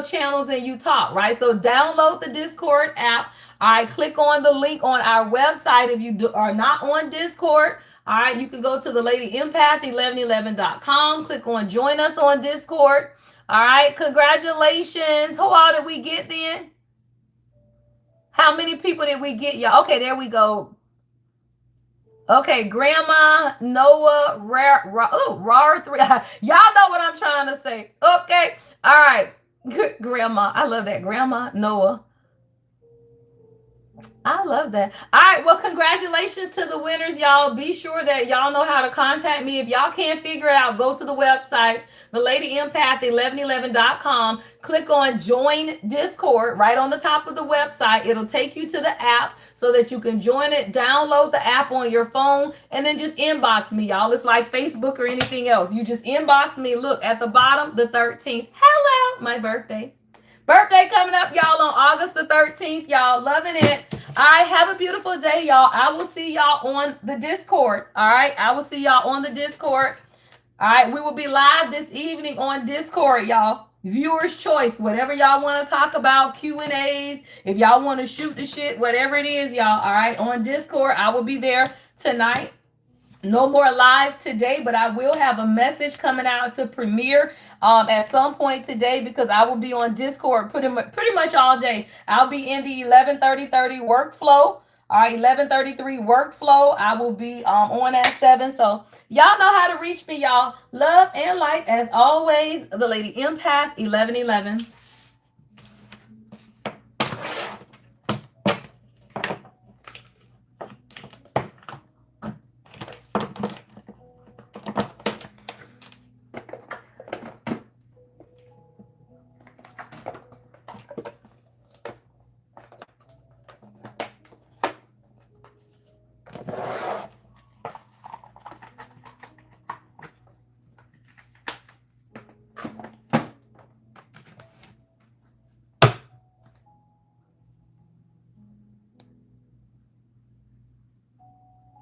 channels and you talk, right? So download the Discord app. All right, click on the link on our website if you are not on Discord. All right, you can go to the Lady Empath 1111.com. Click on join us on Discord. All right, congratulations. Who all did we get then? How many people did we get, y'all? Okay, there we go. Okay, Grandma, Noah, RAR 3. Y'all know what I'm trying to say. Okay, all right. Grandma, I love that. Grandma, Noah. I love that. All right. Well, congratulations to the winners, y'all. Be sure that y'all know how to contact me. If y'all can't figure it out, go to the website, thelady-empath1111.com. Click on join Discord right on the top of the website. It'll take you to the app so that you can join it. Download the app on your phone and then just inbox me, y'all. It's like Facebook or anything else. You just inbox me. Look at the bottom, the 13th. Hello, my birthday. Birthday coming up, y'all, on August the 13th. Y'all loving it. All right, have a beautiful day, y'all. I will see y'all on the Discord. All right, I will see y'all on the Discord. All right, we will be live this evening on Discord, y'all. Viewers' choice, whatever y'all want to talk about, Q&As, if y'all want to shoot the shit, whatever it is, y'all. All right, on Discord, I will be there tonight. No more lives today, but I will have a message coming out to Premiere at some point today because I will be on Discord pretty much all day. I'll be in the 11:30 workflow. All right, 11:33 workflow. I will be on at 7. So y'all know how to reach me, y'all. Love and light as always. The Lady Empath 1111.